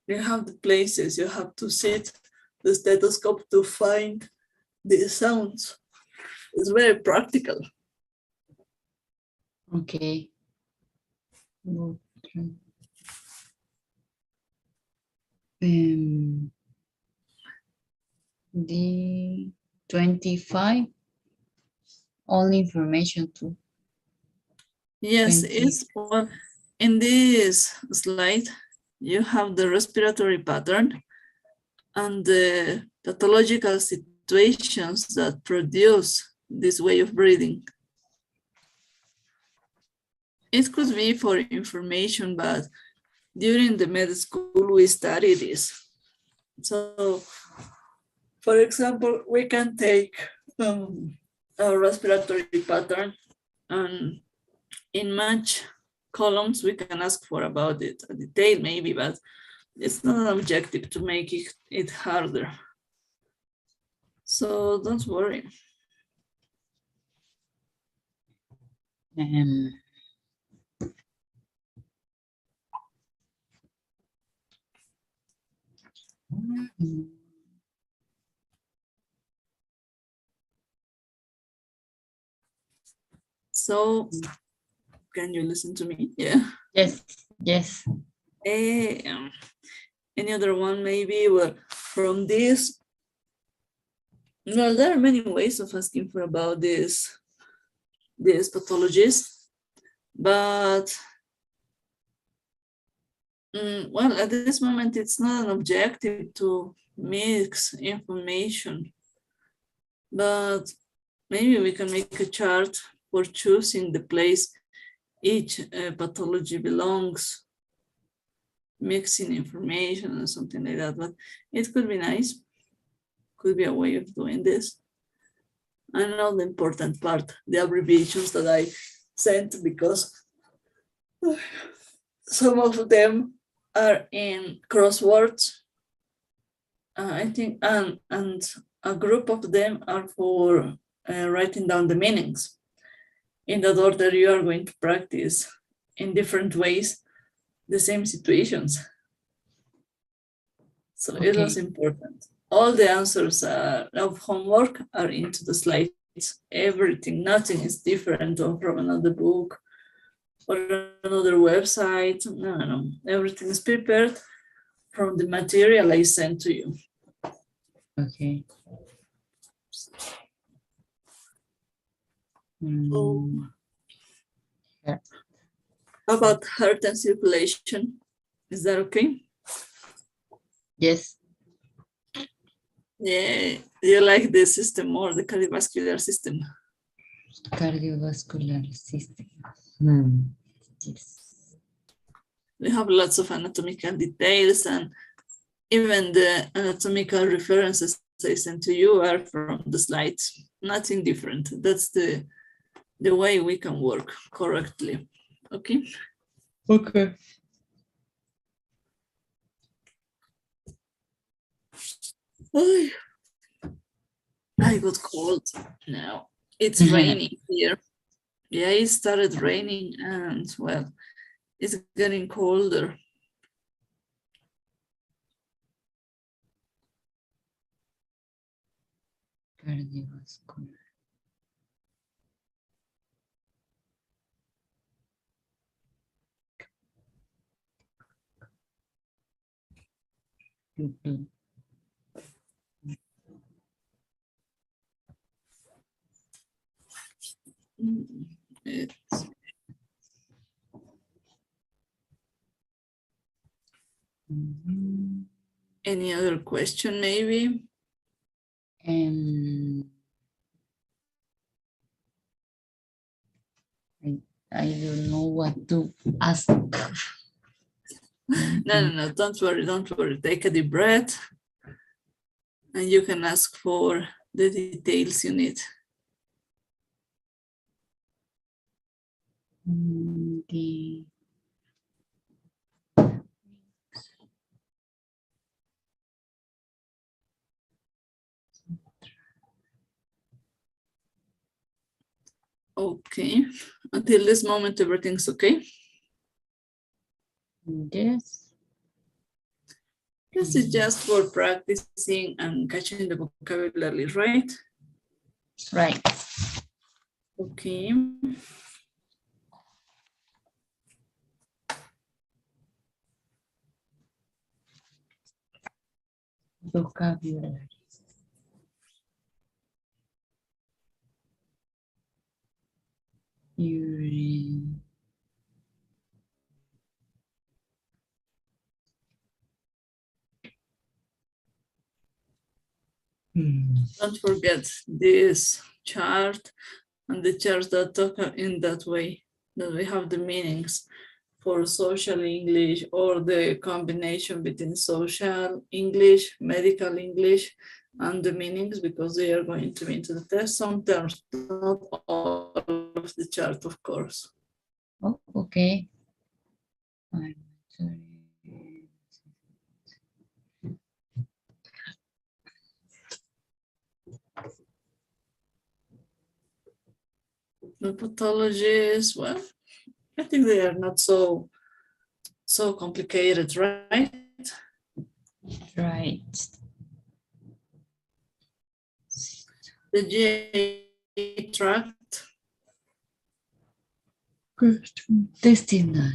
you have the places you have to set the stethoscope to find the sounds. It's very practical.
Okay. The 25, only information too.
Yes, it's well, in this slide, you have the respiratory pattern and the pathological situations that produce this way of breathing. It could be for information, but during the med school, we study this. So, for example, we can take a respiratory pattern, and in match columns, we can ask for about it, a detail maybe, but it's not an objective to make it harder. So don't worry. So, can you listen to me? Yeah.
Yes, yes.
Any other one maybe? Well, from this, well, there are many ways of asking for about these pathologies, but well, at this moment, it's not an objective to mix information, but maybe we can make a chart for choosing the place each pathology belongs, mixing information or something like that, but it could be nice. Could be a way of doing this. I know the important part, the abbreviations that I sent, because some of them are in crosswords, I think, and a group of them are for writing down the meanings. In that order, you are going to practice in different ways the same situations. So it was important. All the answers of homework are into the slides. Everything, nothing is different from another book or another website. No. Everything is prepared from the material I sent to you.
Okay.
Yeah. How about heart and circulation? Is that okay?
Yes.
Yeah, you like the system more, the cardiovascular system?
Cardiovascular system. Yes.
We have lots of anatomical details, and even the anatomical references I sent to you are from the slides. Nothing different. That's the way we can work correctly. Okay?
Okay.
I got cold now. It's raining here. Yeah, it started raining, and well, it's getting colder.
Cardiovascular.
Any other question, maybe?
I don't know what to ask.
No, don't worry. Take a deep breath, and you can ask for the details you need. Okay, until this moment, everything's okay?
Yes.
This is just for practicing and catching the vocabulary, right?
Right.
Okay.
Vocabulary. Urine.
Don't forget this chart, and the charts that talk in that way, that we have the meanings for social English or the combination between social English, medical English, and the meanings, because they are going to be into the test. Some terms, not all of the chart, of course.
Oh, okay. I'm sorry.
The pathologies, well, I think they are not so complicated, right?
Right.
The GI tract,
Gastrointestinal.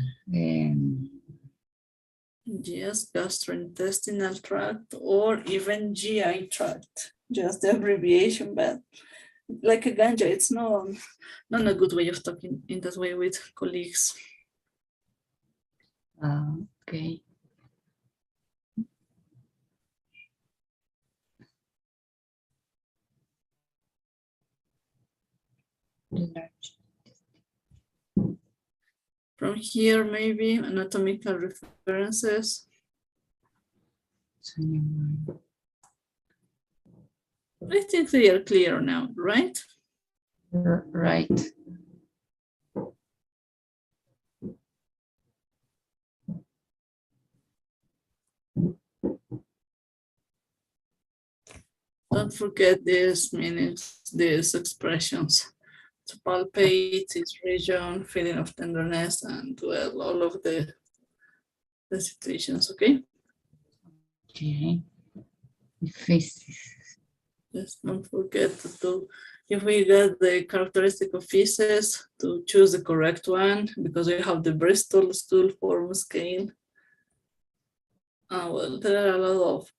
yes, gastrointestinal tract, or even GI tract, just the abbreviation, but like a ganja, it's not a good way of talking in that way with colleagues.
Okay. Large.
From here, maybe anatomical references. I think they are clear now, right?
Right.
Don't forget these meanings, these expressions. To palpate, each region, feeling of tenderness, and well, all of the situations, okay?
Okay. Faces.
Just don't forget to, if we get the characteristic of feces, to choose the correct one, because we have the Bristol stool form scale. Well, there are a lot of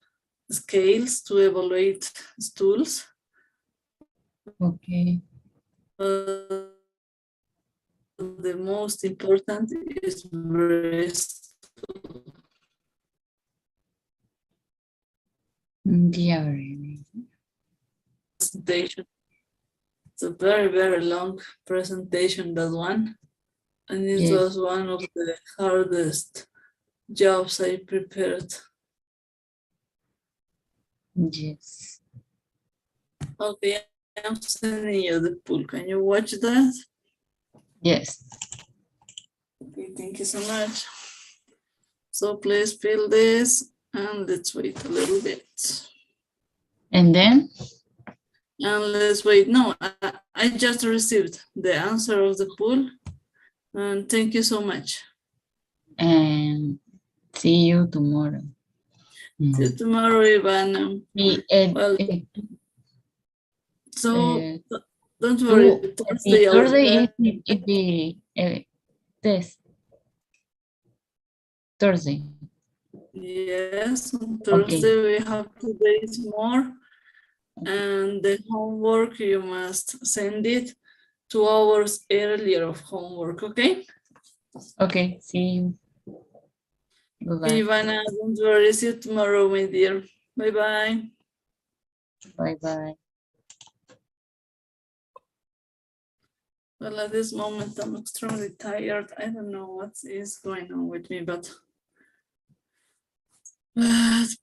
scales to evaluate stools.
Okay.
The most important is Bristol.
Diary.
Presentation. It's a very, very long presentation, that one. And it
Yes.
was one of the hardest jobs I prepared.
Yes.
Okay, I'm sending you the pool. Can you watch that?
Yes.
Okay, thank you so much. So please fill this and let's wait a little bit.
And then?
And let's wait. No, I just received the answer of the pool. And thank you so much.
And see you tomorrow.
See you tomorrow, Ivana. Well, so don't worry.
Thursday is the test. Thursday.
Yes, on Thursday we have 2 days more. And the homework, you must send it 2 hours earlier of homework, okay?
Okay, see you.
Okay, Ivana, don't worry. See you tomorrow, my dear. Bye-bye.
Bye-bye.
Well, at this moment, I'm extremely tired. I don't know what is going on with me, but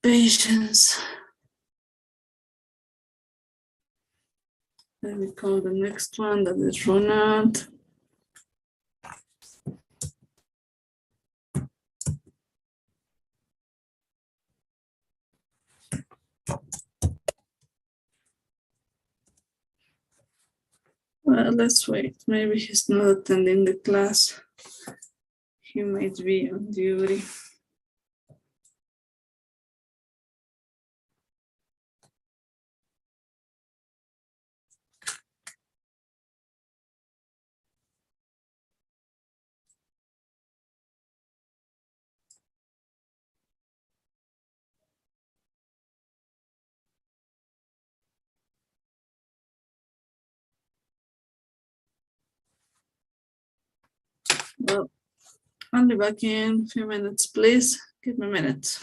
patience. Let me call the next one, that is Ronald. Well, let's wait. Maybe he's not attending the class. He might be on duty. Well, I'll be back in a few minutes, please. Give me a minute.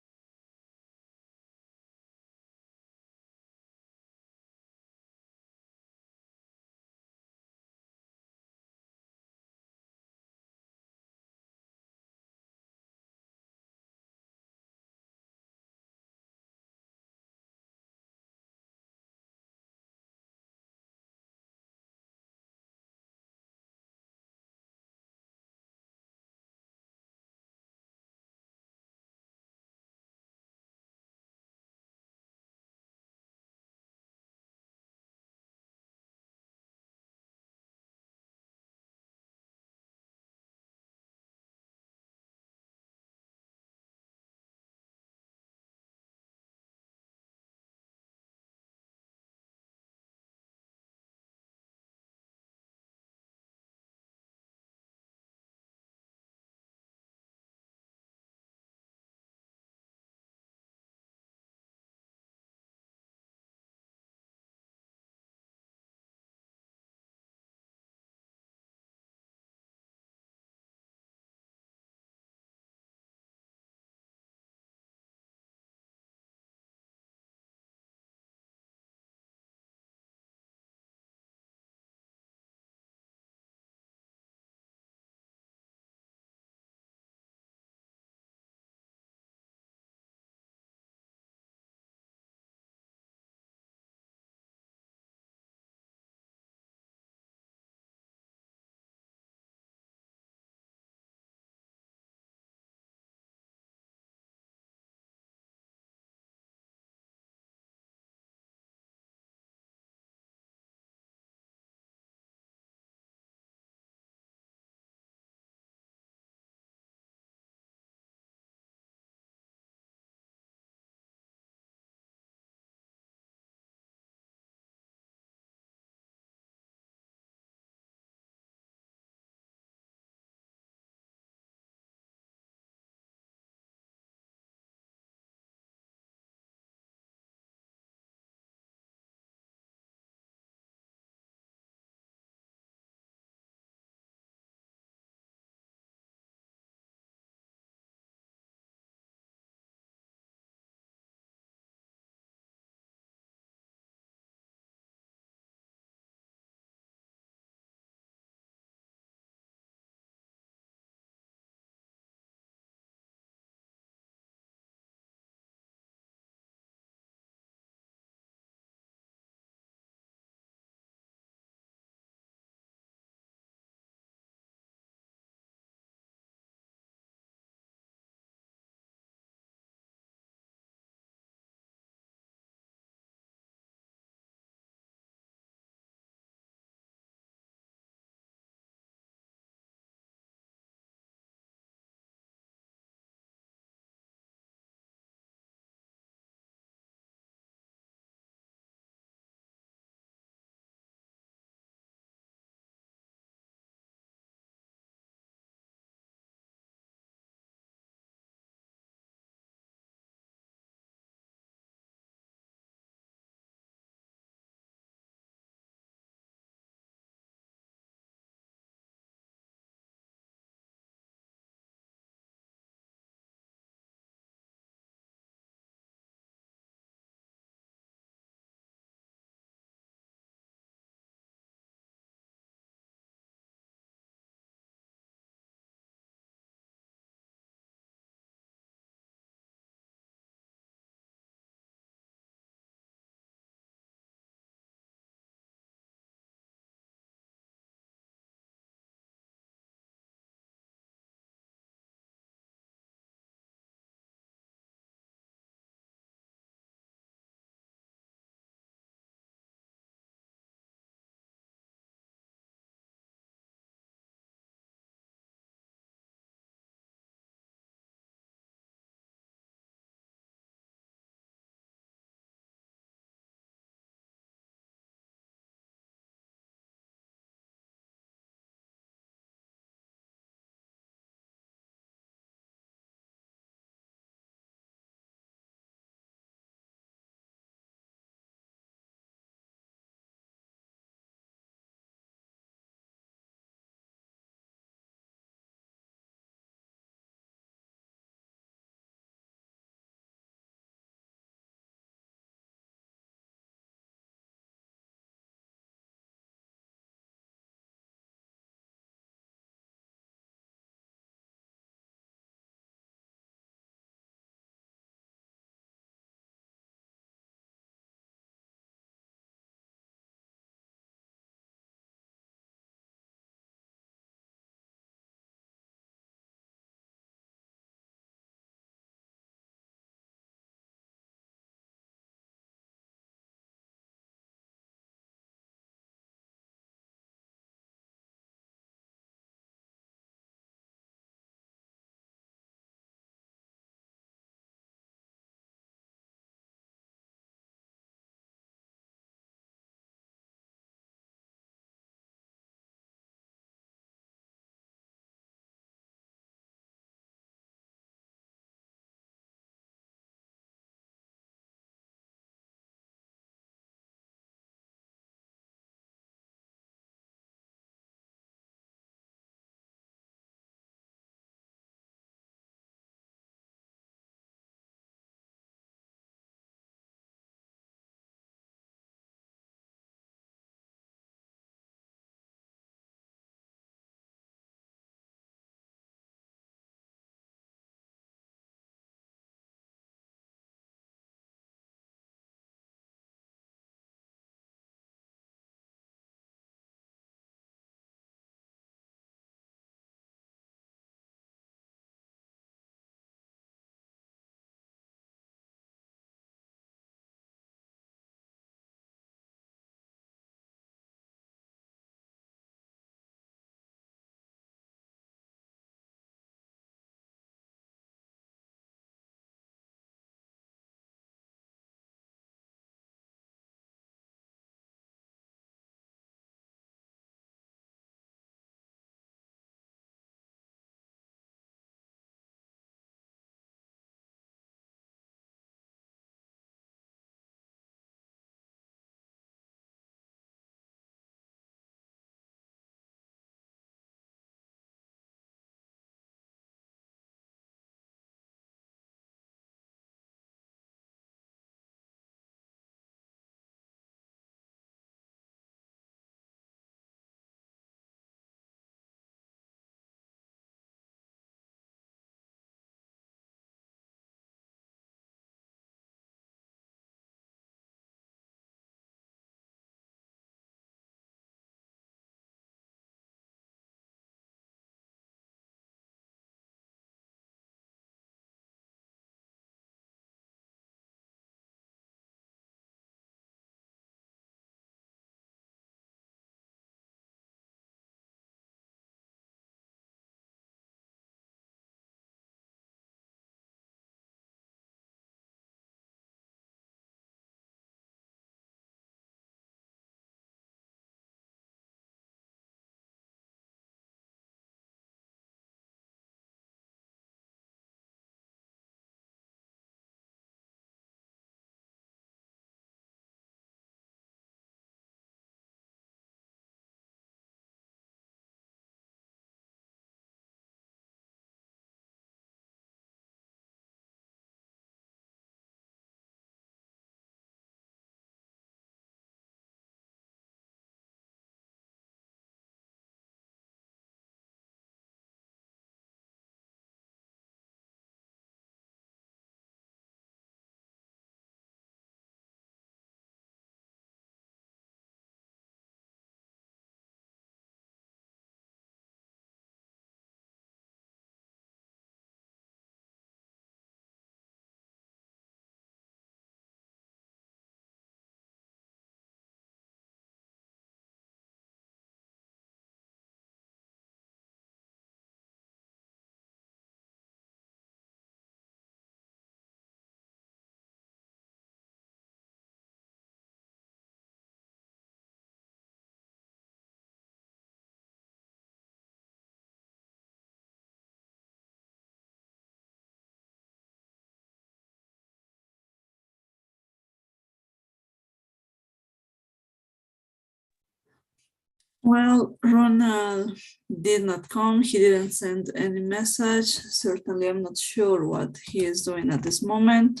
Well, Ronald did not come. He didn't send any message. Certainly, I'm not sure what he is doing at this moment.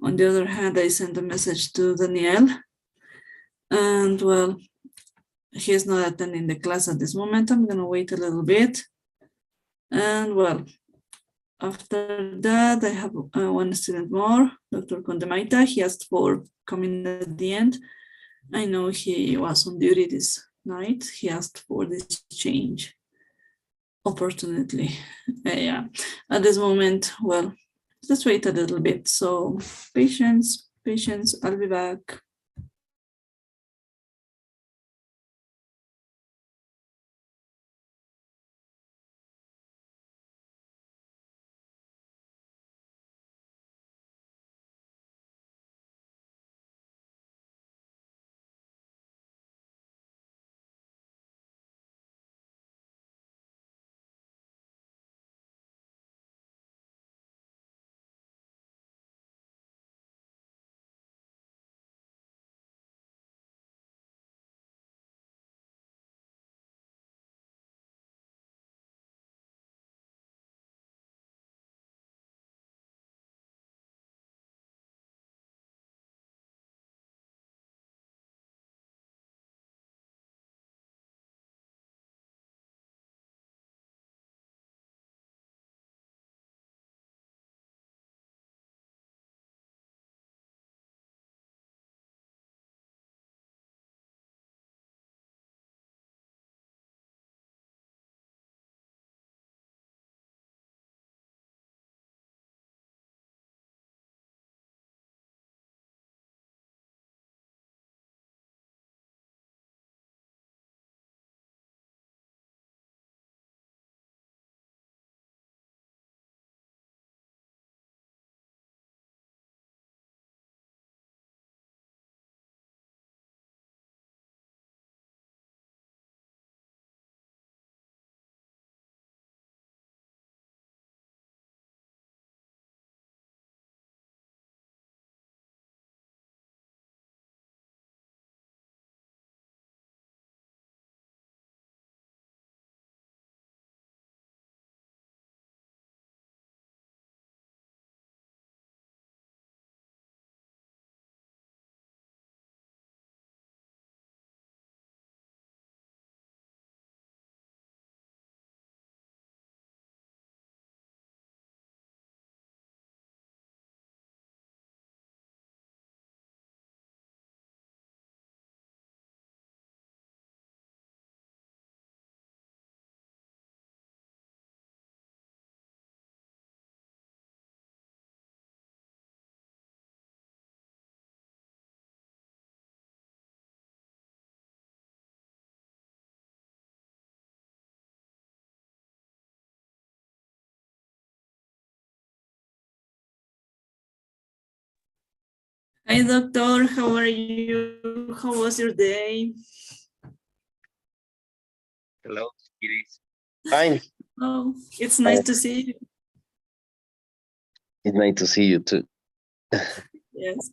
On the other hand, I sent a message to Danielle. And well, he is not attending the class at this moment. I'm going to wait a little bit. And well, after that, I have one student more, Dr. Condemaita. He asked for coming at the end. I know he was on duty this night. He asked for this change opportunity. Yeah, at this moment, well, let's wait a little bit. So patience, I'll be back. Hi, doctor. How are you? How was your day?
Hello, it is fine.
Oh, it's nice to see you.
It's nice to see you too.
Yes.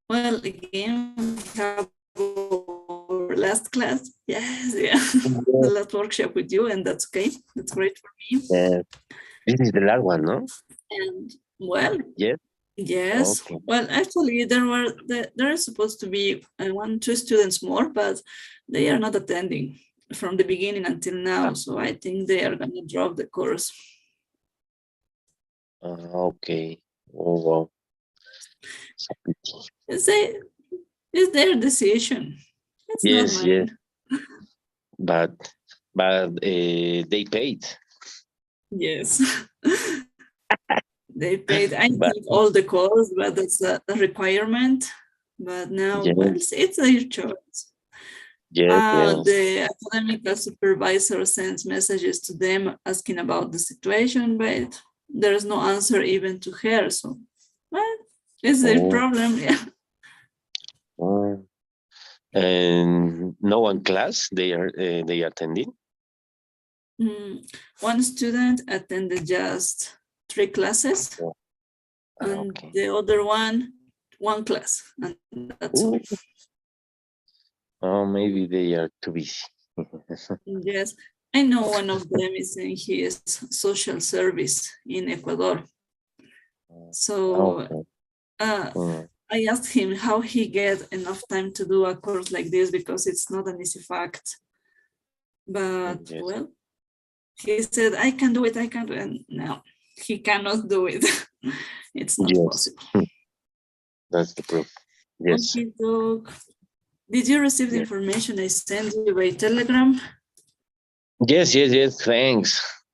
Well, again, we have our last class. Yes, yeah. The last workshop with you, and that's okay. That's great for me.
Yeah, this is the last one, no?
And well,
Yes.
yes.
Okay.
Well, actually, there are supposed to be 2 students more, but they are not attending from the beginning until now. So I think they are gonna drop the course.
Okay. Oh, wow. It's a pity.
It's their decision. It's not
Yes, yes,
mine.
but they paid.
Yes. They paid, I
But
think, all the costs, but that's a requirement. But now,
yes,
well, it's their choice.
yes, yes.
The academic supervisor sends messages to them asking about the situation, but there's no answer even to her. So, well, it's their
Oh,
problem. Yeah.
oh. And no one class they attending.
One student attended just 3 classes,
Oh,
and
okay.
the other one class, and that's all.
Ooh,
Oh, maybe they are too busy.
Yes, I know one of them is in his social service in Ecuador. So
Okay.
I asked him how he get enough time to do a course like this because it's not an easy fact. But
Yes.
well, he said, I can do it, I can do it. And no, he cannot do it. It's not possible.
That's the proof. Yes.
Okay, Doc. Did you receive the information I sent you by Telegram?
Yes.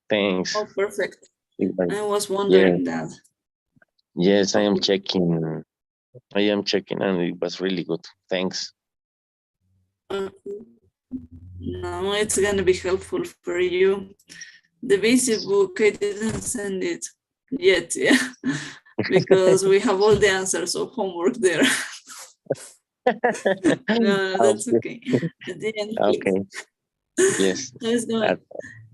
Thanks.
Oh, perfect. I was
Yeah.
wondering that.
Yes, I am checking. And it was really good. Thanks.
No, it's going to be helpful for you. The basic book, I didn't send it yet, yeah, because we have all the answers of homework there. No, that's okay. At the end,
Okay. Yes.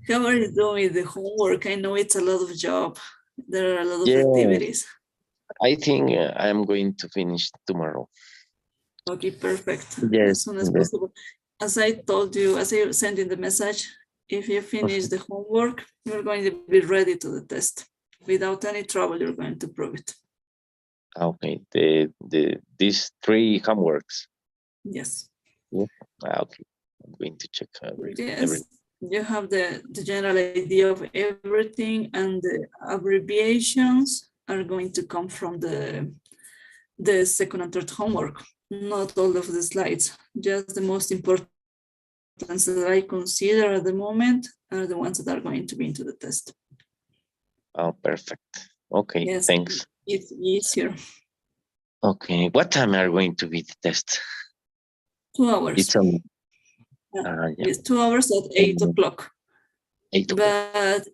How are you doing with the homework? I know it's a lot of job. There are a lot of
Yeah.
activities.
I think I'm going to finish tomorrow.
Okay, perfect.
Yes.
As soon as possible. As I told you, as I sent in the message, if you finish the homework, you're going to be ready to the test. Without any trouble, you're going to prove it.
Okay. These 3 homeworks.
Yes.
Yeah. Okay. I'm going to check everything.
Yes. You have the general idea of everything, and the abbreviations are going to come from the second and third homework. Not all of the slides, just the most important that I consider at the moment are the ones that are going to be into the test.
Oh, perfect. Okay,
yes,
thanks.
It's easier.
Okay, what time are going to be the test?
2 hours.
It's on.
Yes, 2 hours at 8 o'clock.
8 o'clock.
But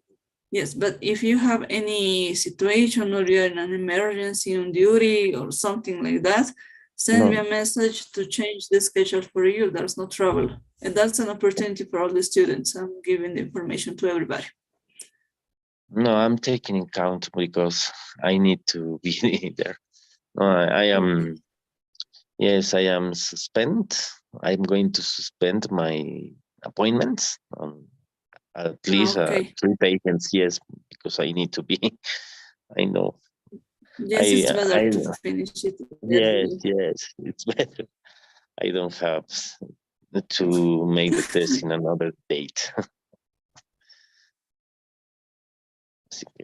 yes, but if you have any situation or you're in an emergency on duty or something like that, send me a message to change the schedule for you. There's no trouble. And that's an opportunity for all the students. I'm giving the information to everybody.
No, I'm taking in count because I need to be there. No, I am. Yes, I am suspend. I'm going to suspend my appointments on at least 3 patients. Yes, because I need to be. I know.
Yes, it's better to finish it.
Yes, it's better. I don't have to make the test in another date.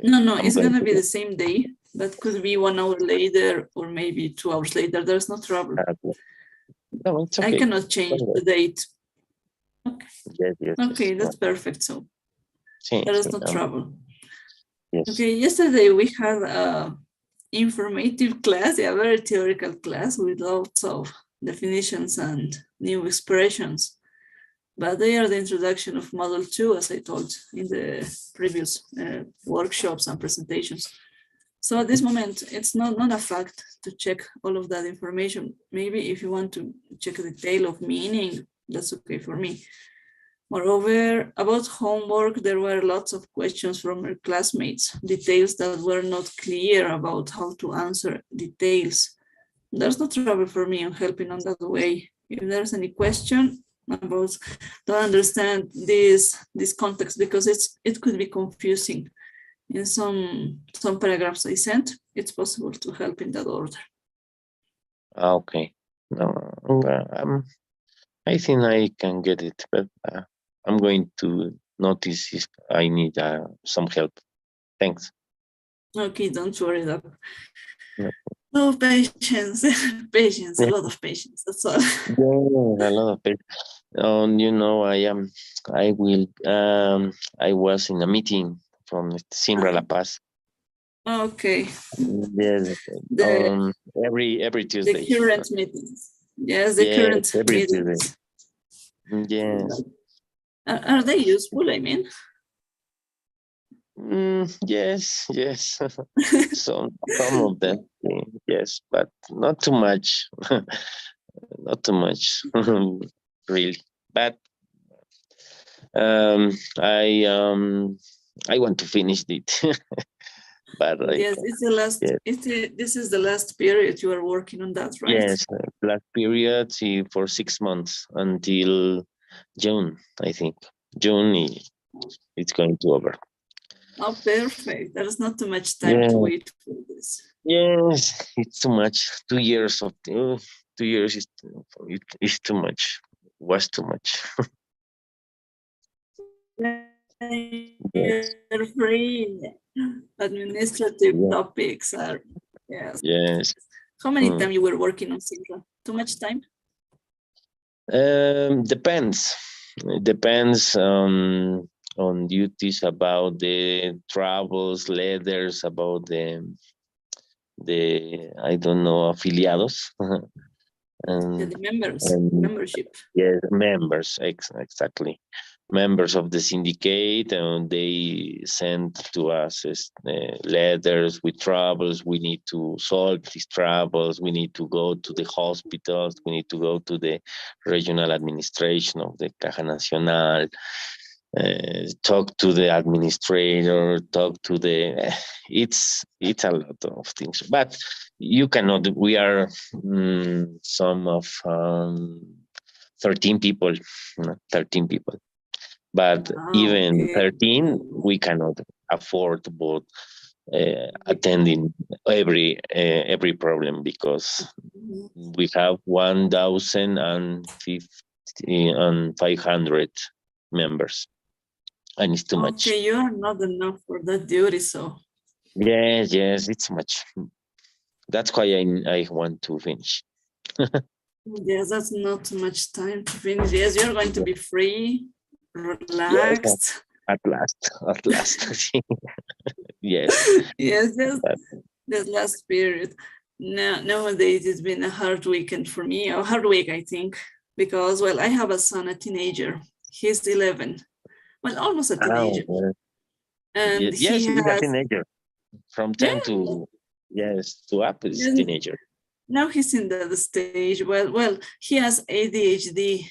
No, it's gonna be the same day, but could be 1 hour later or maybe 2 hours later. There's no trouble.
No, it's okay.
I cannot change the date. Okay.
Yes.
Okay, that's perfect. So there is no trouble.
Yes.
Okay, yesterday we had a informative class, a very theoretical class with lots of definitions and new expressions. But they are the introduction of Model 2, as I told in the previous workshops and presentations. So at this moment, it's not a fact to check all of that information. Maybe if you want to check the detail of meaning, that's okay for me. Moreover, about homework, there were lots of questions from our classmates, details that were not clear about how to answer details. There's no trouble for me on helping on that way. If there's any question about to understand this context, because it could be confusing in some paragraphs I sent, it's possible to help in that order.
Okay. No, I think I can get it, but I'm going to notice if I need some help. Thanks.
Okay, don't worry. That. No patience, a lot of patience. That's all.
Yeah, a lot of patience. I was in a meeting from Simbra La Paz.
Okay.
Yes. Every Tuesday.
The current meetings. Yes, the current meetings.
Yes.
Are they useful? I mean.
Yes. some of them, yes, but not too much. Not too much, really. But I want to finish it. But
Yes, it's the last.
yes,
This is the last period you are working on that, right?
yes, last period for 6 months until June, I think. June, it's going to over.
Oh, perfect. There's not too much time to
Yeah,
wait for this.
yes, it's too much. 2 years of 2 years is too much. Was too much. Yes,
You're free. Administrative
yeah,
topics are, yes.
yes.
How many
Mm.
time you were working on Sintra? Too much time?
Depends. It depends on duties about the travels, letters, about the I don't know, afiliados.
Yeah,
and
the members,
and
membership.
yes, members, exactly. Members of the syndicate, and they send to us letters with troubles. We need to solve these troubles. We need to go to the hospitals. We need to go to the regional administration of the Caja Nacional. Talk to the administrator. Talk to the. It's a lot of things, but you cannot. We are some of 13 people, 13 people. But even
Okay.
13, we cannot afford both attending every problem, because we have 1,500 members, and it's too much.
Okay, you are not enough for that duty, so.
Yes, it's much. That's why I want to finish.
Yes, that's not too much time to finish. Yes, you're going to be free,
Yes,
relaxed.
at last. Yes.
Yes,
But,
this last period. Nowadays, it's been a hard weekend for me, a hard week, I think, because, well, I have a son, a teenager. He's 11, well, almost a teenager.
well,
And
yes,
he
he's a
has,
teenager. From 10 to, yes, to up is
yeah,
teenager.
now he's in the stage. Well, he has ADHD.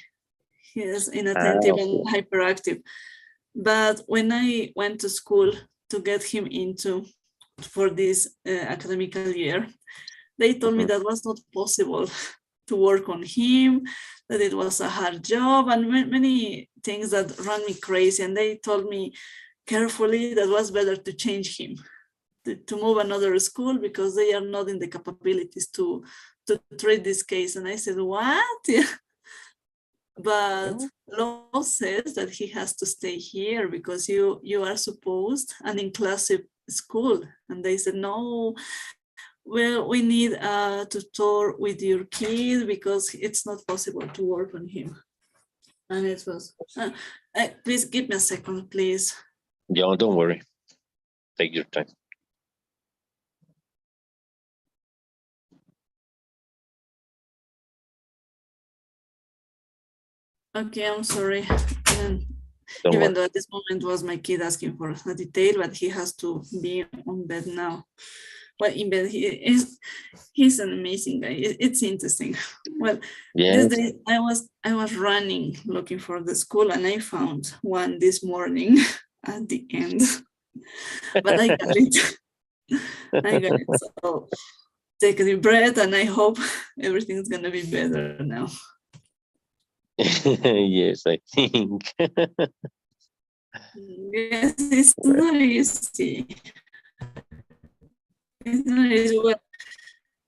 He is inattentive
Okay.
and hyperactive. But when I went to school to get him into for this academical year, they told me that was not possible to work on him, that it was a hard job, and many things that ran me crazy. And they told me carefully that was better to change him, to move another school, because they are not in the capabilities to treat this case. And I said, what? But law says that he has to stay here because you are supposed an inclusive school. And they said, no, well, we need a tutor with your kid because it's not possible to work on him. And it was, please give me a second, please.
Yeah, don't worry. Take your time.
Okay, I'm sorry.
Don't
Even
worry.
though at this moment was my kid asking for a detail, but he has to be on bed now. Well, in bed, he's an amazing guy. It's interesting. Well,
yes.
This day I was running looking for the school, and I found one this morning at the end. But I got it. I got it. So take a deep breath, and I hope everything's gonna be better now.
Yes, I think.
Yes, it's not easy. It's not easy. Well,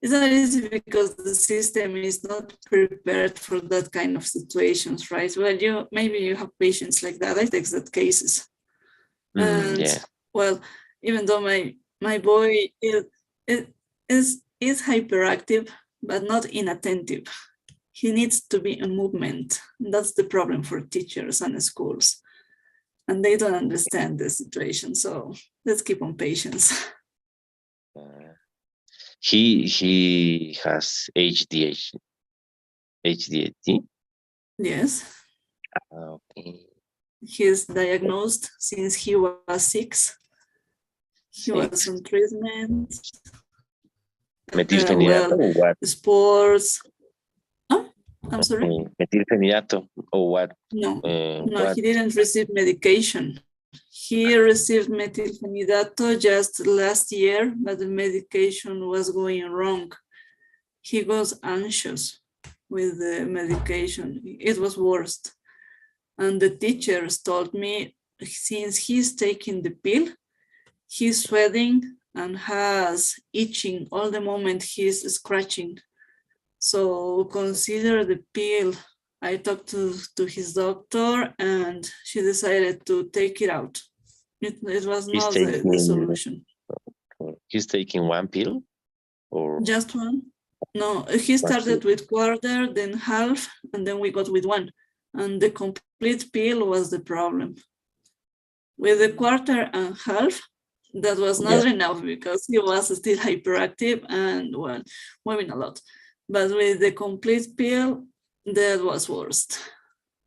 it's not easy because the system is not prepared for that kind of situations, right? Well, maybe you have patients like that. I take that cases. And
Yeah.
well, even though my boy is hyperactive, but not inattentive. He needs to be in movement. That's the problem for teachers and schools. And they don't understand the situation. So let's keep on patience.
He has ADHD.
Yes.
Okay.
He's diagnosed since he was 6. He was on treatment.
Metilfenidato or what?
Sports. Oh, I'm sorry.
Metilfenidato or what?
No,
what?
he didn't receive medication. He received methylphenidato just last year, but the medication was going wrong. He was anxious with the medication. It was worst. And the teachers told me, since he's taking the pill, he's sweating and has itching all the moment he's scratching. So consider the pill. I talked to his doctor and she decided to take it out. It was
He's
not
taking,
the solution.
He's taking one pill or
Just one? No, he started with quarter, then half, and then we got with one. And the complete pill was the problem. With the quarter and half, that was not enough because he was still hyperactive and well, moving a lot. But with the complete pill, that was worst.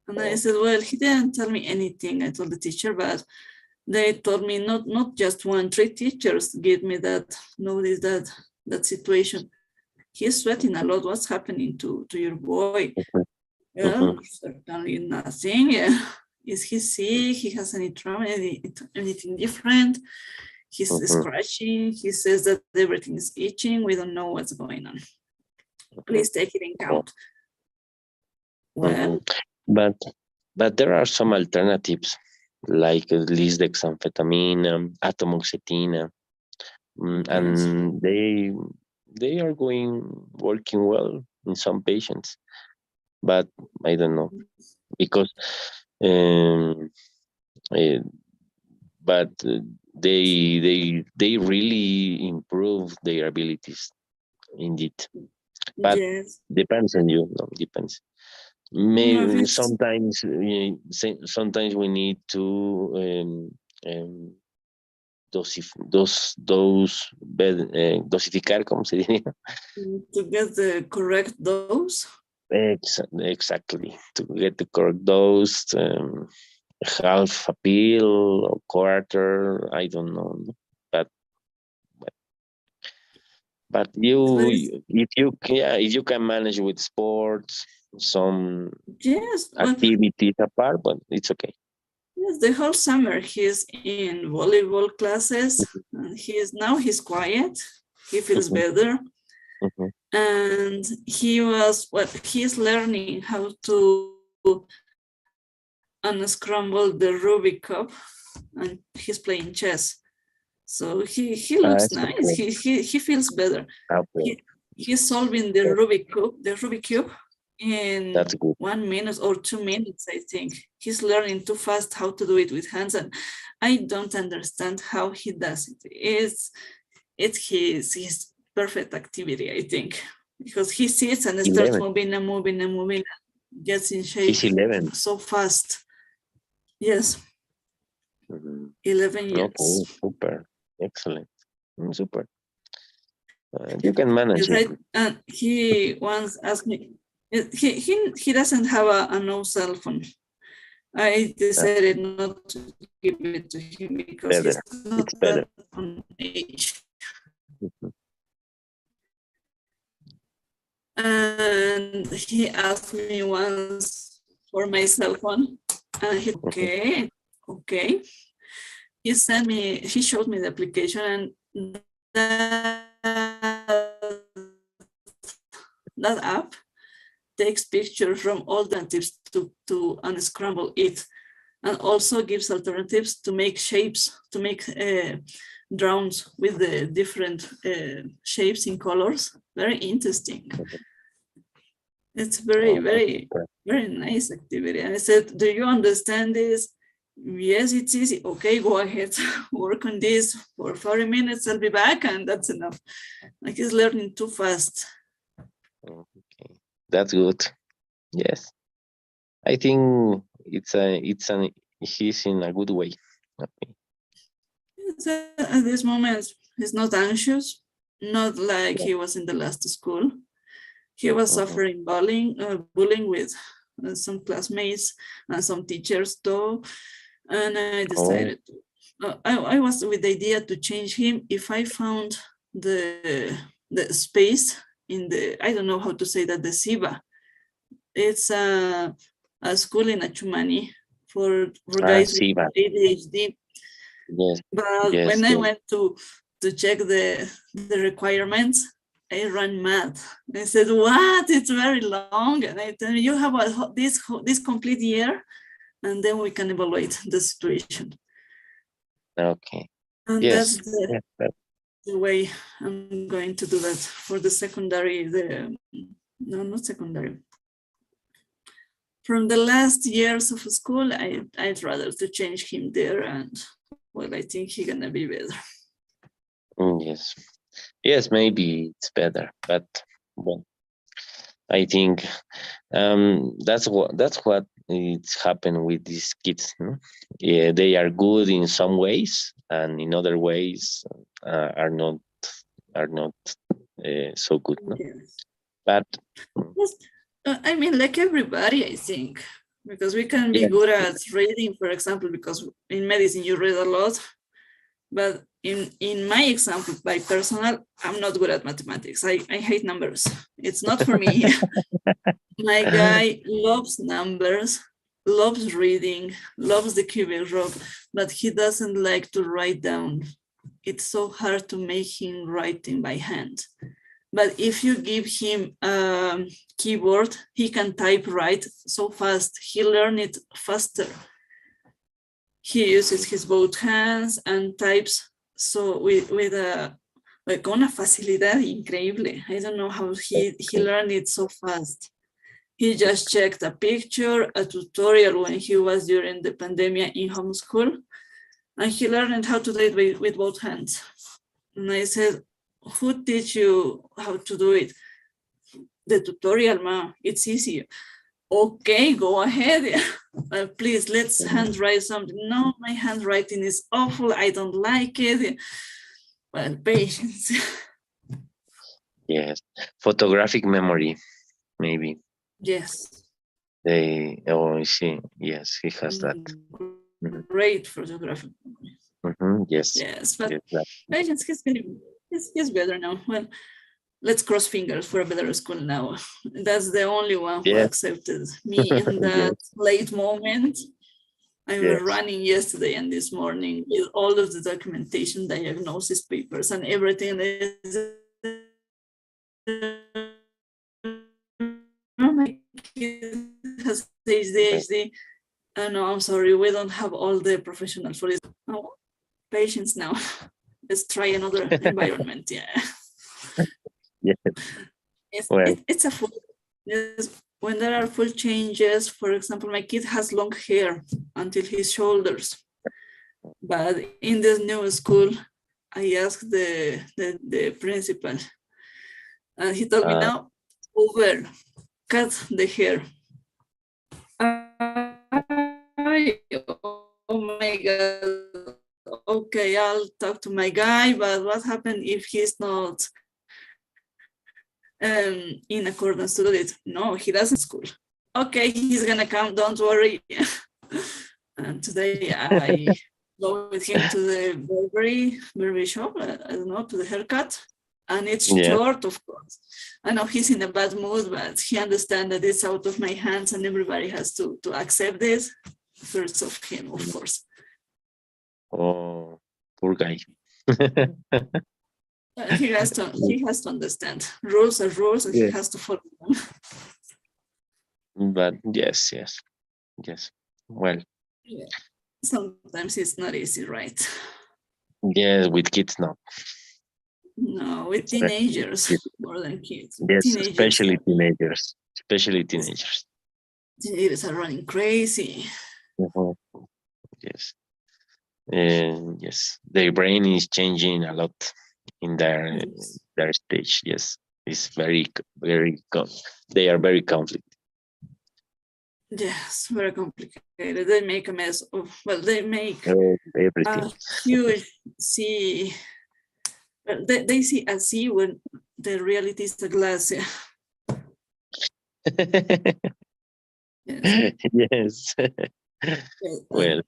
And I said, well, he didn't tell me anything. I told the teacher, but they told me not just one, 3 teachers gave me that, notice that situation. He's sweating a lot. What's happening to your boy? Well, certainly nothing. Yeah. Is he sick? He has any trauma, anything different? He's scratching. He says that everything is itching. We don't know what's going on. Please take it in count. Well,
but there are some alternatives like lisdexamfetamine, atomoxetina, and they are working well in some patients, but I don't know because but they really improve their abilities indeed, but depends on you. No, depends. Maybe sometimes we need to dosificar, ¿cómo se diría?
To get the correct dose.
Exactly, to get the correct dose, half a pill or quarter, I don't know, but if you can manage with sports, some activities apart, but it's okay.
Yes, the whole summer he's in volleyball classes. And he's quiet. He feels better. And he's learning how to unscramble the Rubik cube, and he's playing chess. So he looks nice. He feels better. He's solving the Rubik cube in 1 minute or 2 minutes, I think. He's learning too fast how to do it with hands, and I don't understand how he does it. It's his perfect activity, I think, because he sits and starts moving and moving and moving, and gets in shape.
He's 11.
So fast. Yes. 11 years.
Okay, super, excellent, super. You can manage it.
And he once asked me, he doesn't have a no cell phone. I decided not to give it to him because he's not that on age. And he asked me once for my cell phone, and he okay. He showed me the application, and that app takes pictures from alternatives to unscramble it, and also gives alternatives to make shapes, to make drawings with the different shapes in colors. Very interesting. It's very, very, very nice activity. And I said, do you understand this? Yes, it's easy. Okay, go ahead, work on this for 40 minutes. I'll be back, and that's enough. Like, he's learning too fast.
Okay, that's good. Yes, I think he's in a good way. Okay.
At this moment, he's not anxious, not like he was in the last school. He was suffering bullying with some classmates and some teachers too. And I decided, I was with the idea to change him if I found the space in the, I don't know how to say that, the SIVA. It's a school in Achumani for guys with ADHD.
Yes.
But
Yes.
when I
Yes.
went to check the requirements, I ran mad. I said, "What? It's very long." And I tell you have this complete year, and then we can evaluate the situation.
Okay.
And
Yes.
that's the,
Yes. That-
the way I'm going to do that for the secondary. No, not secondary. From the last years of school, I'd rather to change him there, and well, I think he's gonna be better.
Yes. Yes, maybe it's better, but well, I think that's what it's happened with these kids. No? Yeah, they are good in some ways, and in other ways are not so good. No?
Yes.
But
Yes. I mean, like everybody, I think, because we can be
yes,
good at reading, for example, because in medicine you read a lot. But in my example, by personal, I'm not good at mathematics. I hate numbers. It's not for me. My guy loves numbers, loves reading, loves the cubic rope, but he doesn't like to write down. It's so hard to make him writing by hand. But if you give him a keyboard, he can type right so fast. He learns it faster. He uses his both hands and types so with con una facilidad increíble. I don't know how he learned it so fast. He just checked a picture, a tutorial when he was during the pandemic in homeschool, and he learned how to do it with both hands. And I said, who teach you how to do it? The tutorial, ma, it's easy. Okay, go ahead. Please, let's handwrite something. No, my handwriting is awful. I don't like it. Well, patience.
yes, photographic memory, maybe.
Yes.
She, yes, he has that.
Great photography.
Yes.
Yes, but
yes,
patience, he's better now. Well, let's cross fingers for a better school now. That's the only one who
Yes.
accepted me in that late moment. I was
Yes.
running yesterday and this morning with all of the documentation, diagnosis papers, and everything. My kid has ADHD. No, I'm sorry, we don't have all the professionals for this. Oh, patience now. Let's try another environment. Yeah.
Yes.
It's a full, yes, when there are full changes. For example, my kid has long hair until his shoulders, but in this new school, I asked the principal, and he told me now, over, cut the hair. Oh my God. Okay, I'll talk to my guy, but what happened if he's not in accordance to it? No, he doesn't school. Okay, he's gonna come, don't worry. And today I go with him to the barber shop, I don't know, to the haircut. And it's short, of course. I know he's in a bad mood, but he understands that it's out of my hands and everybody has to accept this. First of him, of course.
Oh, poor guy.
He has to understand. Rules are rules, and he has to follow them.
But yes. Well.
Yeah. Sometimes it's not easy, right?
Yes, with kids, no.
No, with teenagers more than kids.
Yes,
teenagers
especially teenagers.
Teenagers are running crazy.
Yes. Yes, their brain is changing a lot in their stage. Yes, it's very. They are very conflicted.
Yes, very complicated. They make a mess of. Well, they make
everything.
A huge sea. Well, they see a sea when the reality is a glass. Yeah.
Yes. Well,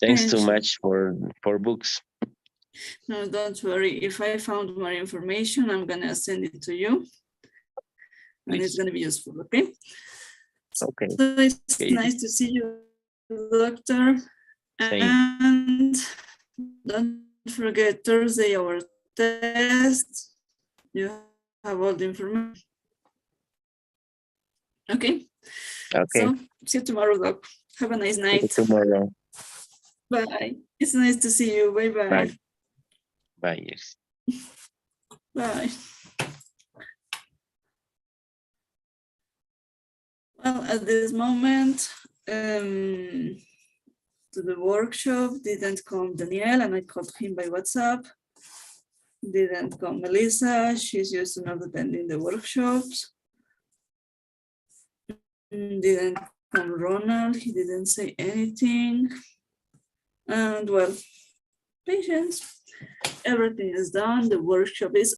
thanks so much for books.
No, don't worry. If I found more information, I'm gonna send it to you. And it's gonna be useful, okay?
Okay.
So it's nice to see you, doctor. And don't forget Thursday, our test. You have all the information. Okay.
Okay.
So see you tomorrow, Doc. Have a nice
See you
night.
tomorrow.
Bye. It's nice to see you. Bye bye.
Bye. Bye. Yes.
Bye. Well, at this moment, to the workshop didn't come Danielle, and I called him by WhatsApp. Didn't come Melissa, she's used to not attending the workshops. Didn't come Ronald, he didn't say anything. And well, patience, everything is done, the workshop is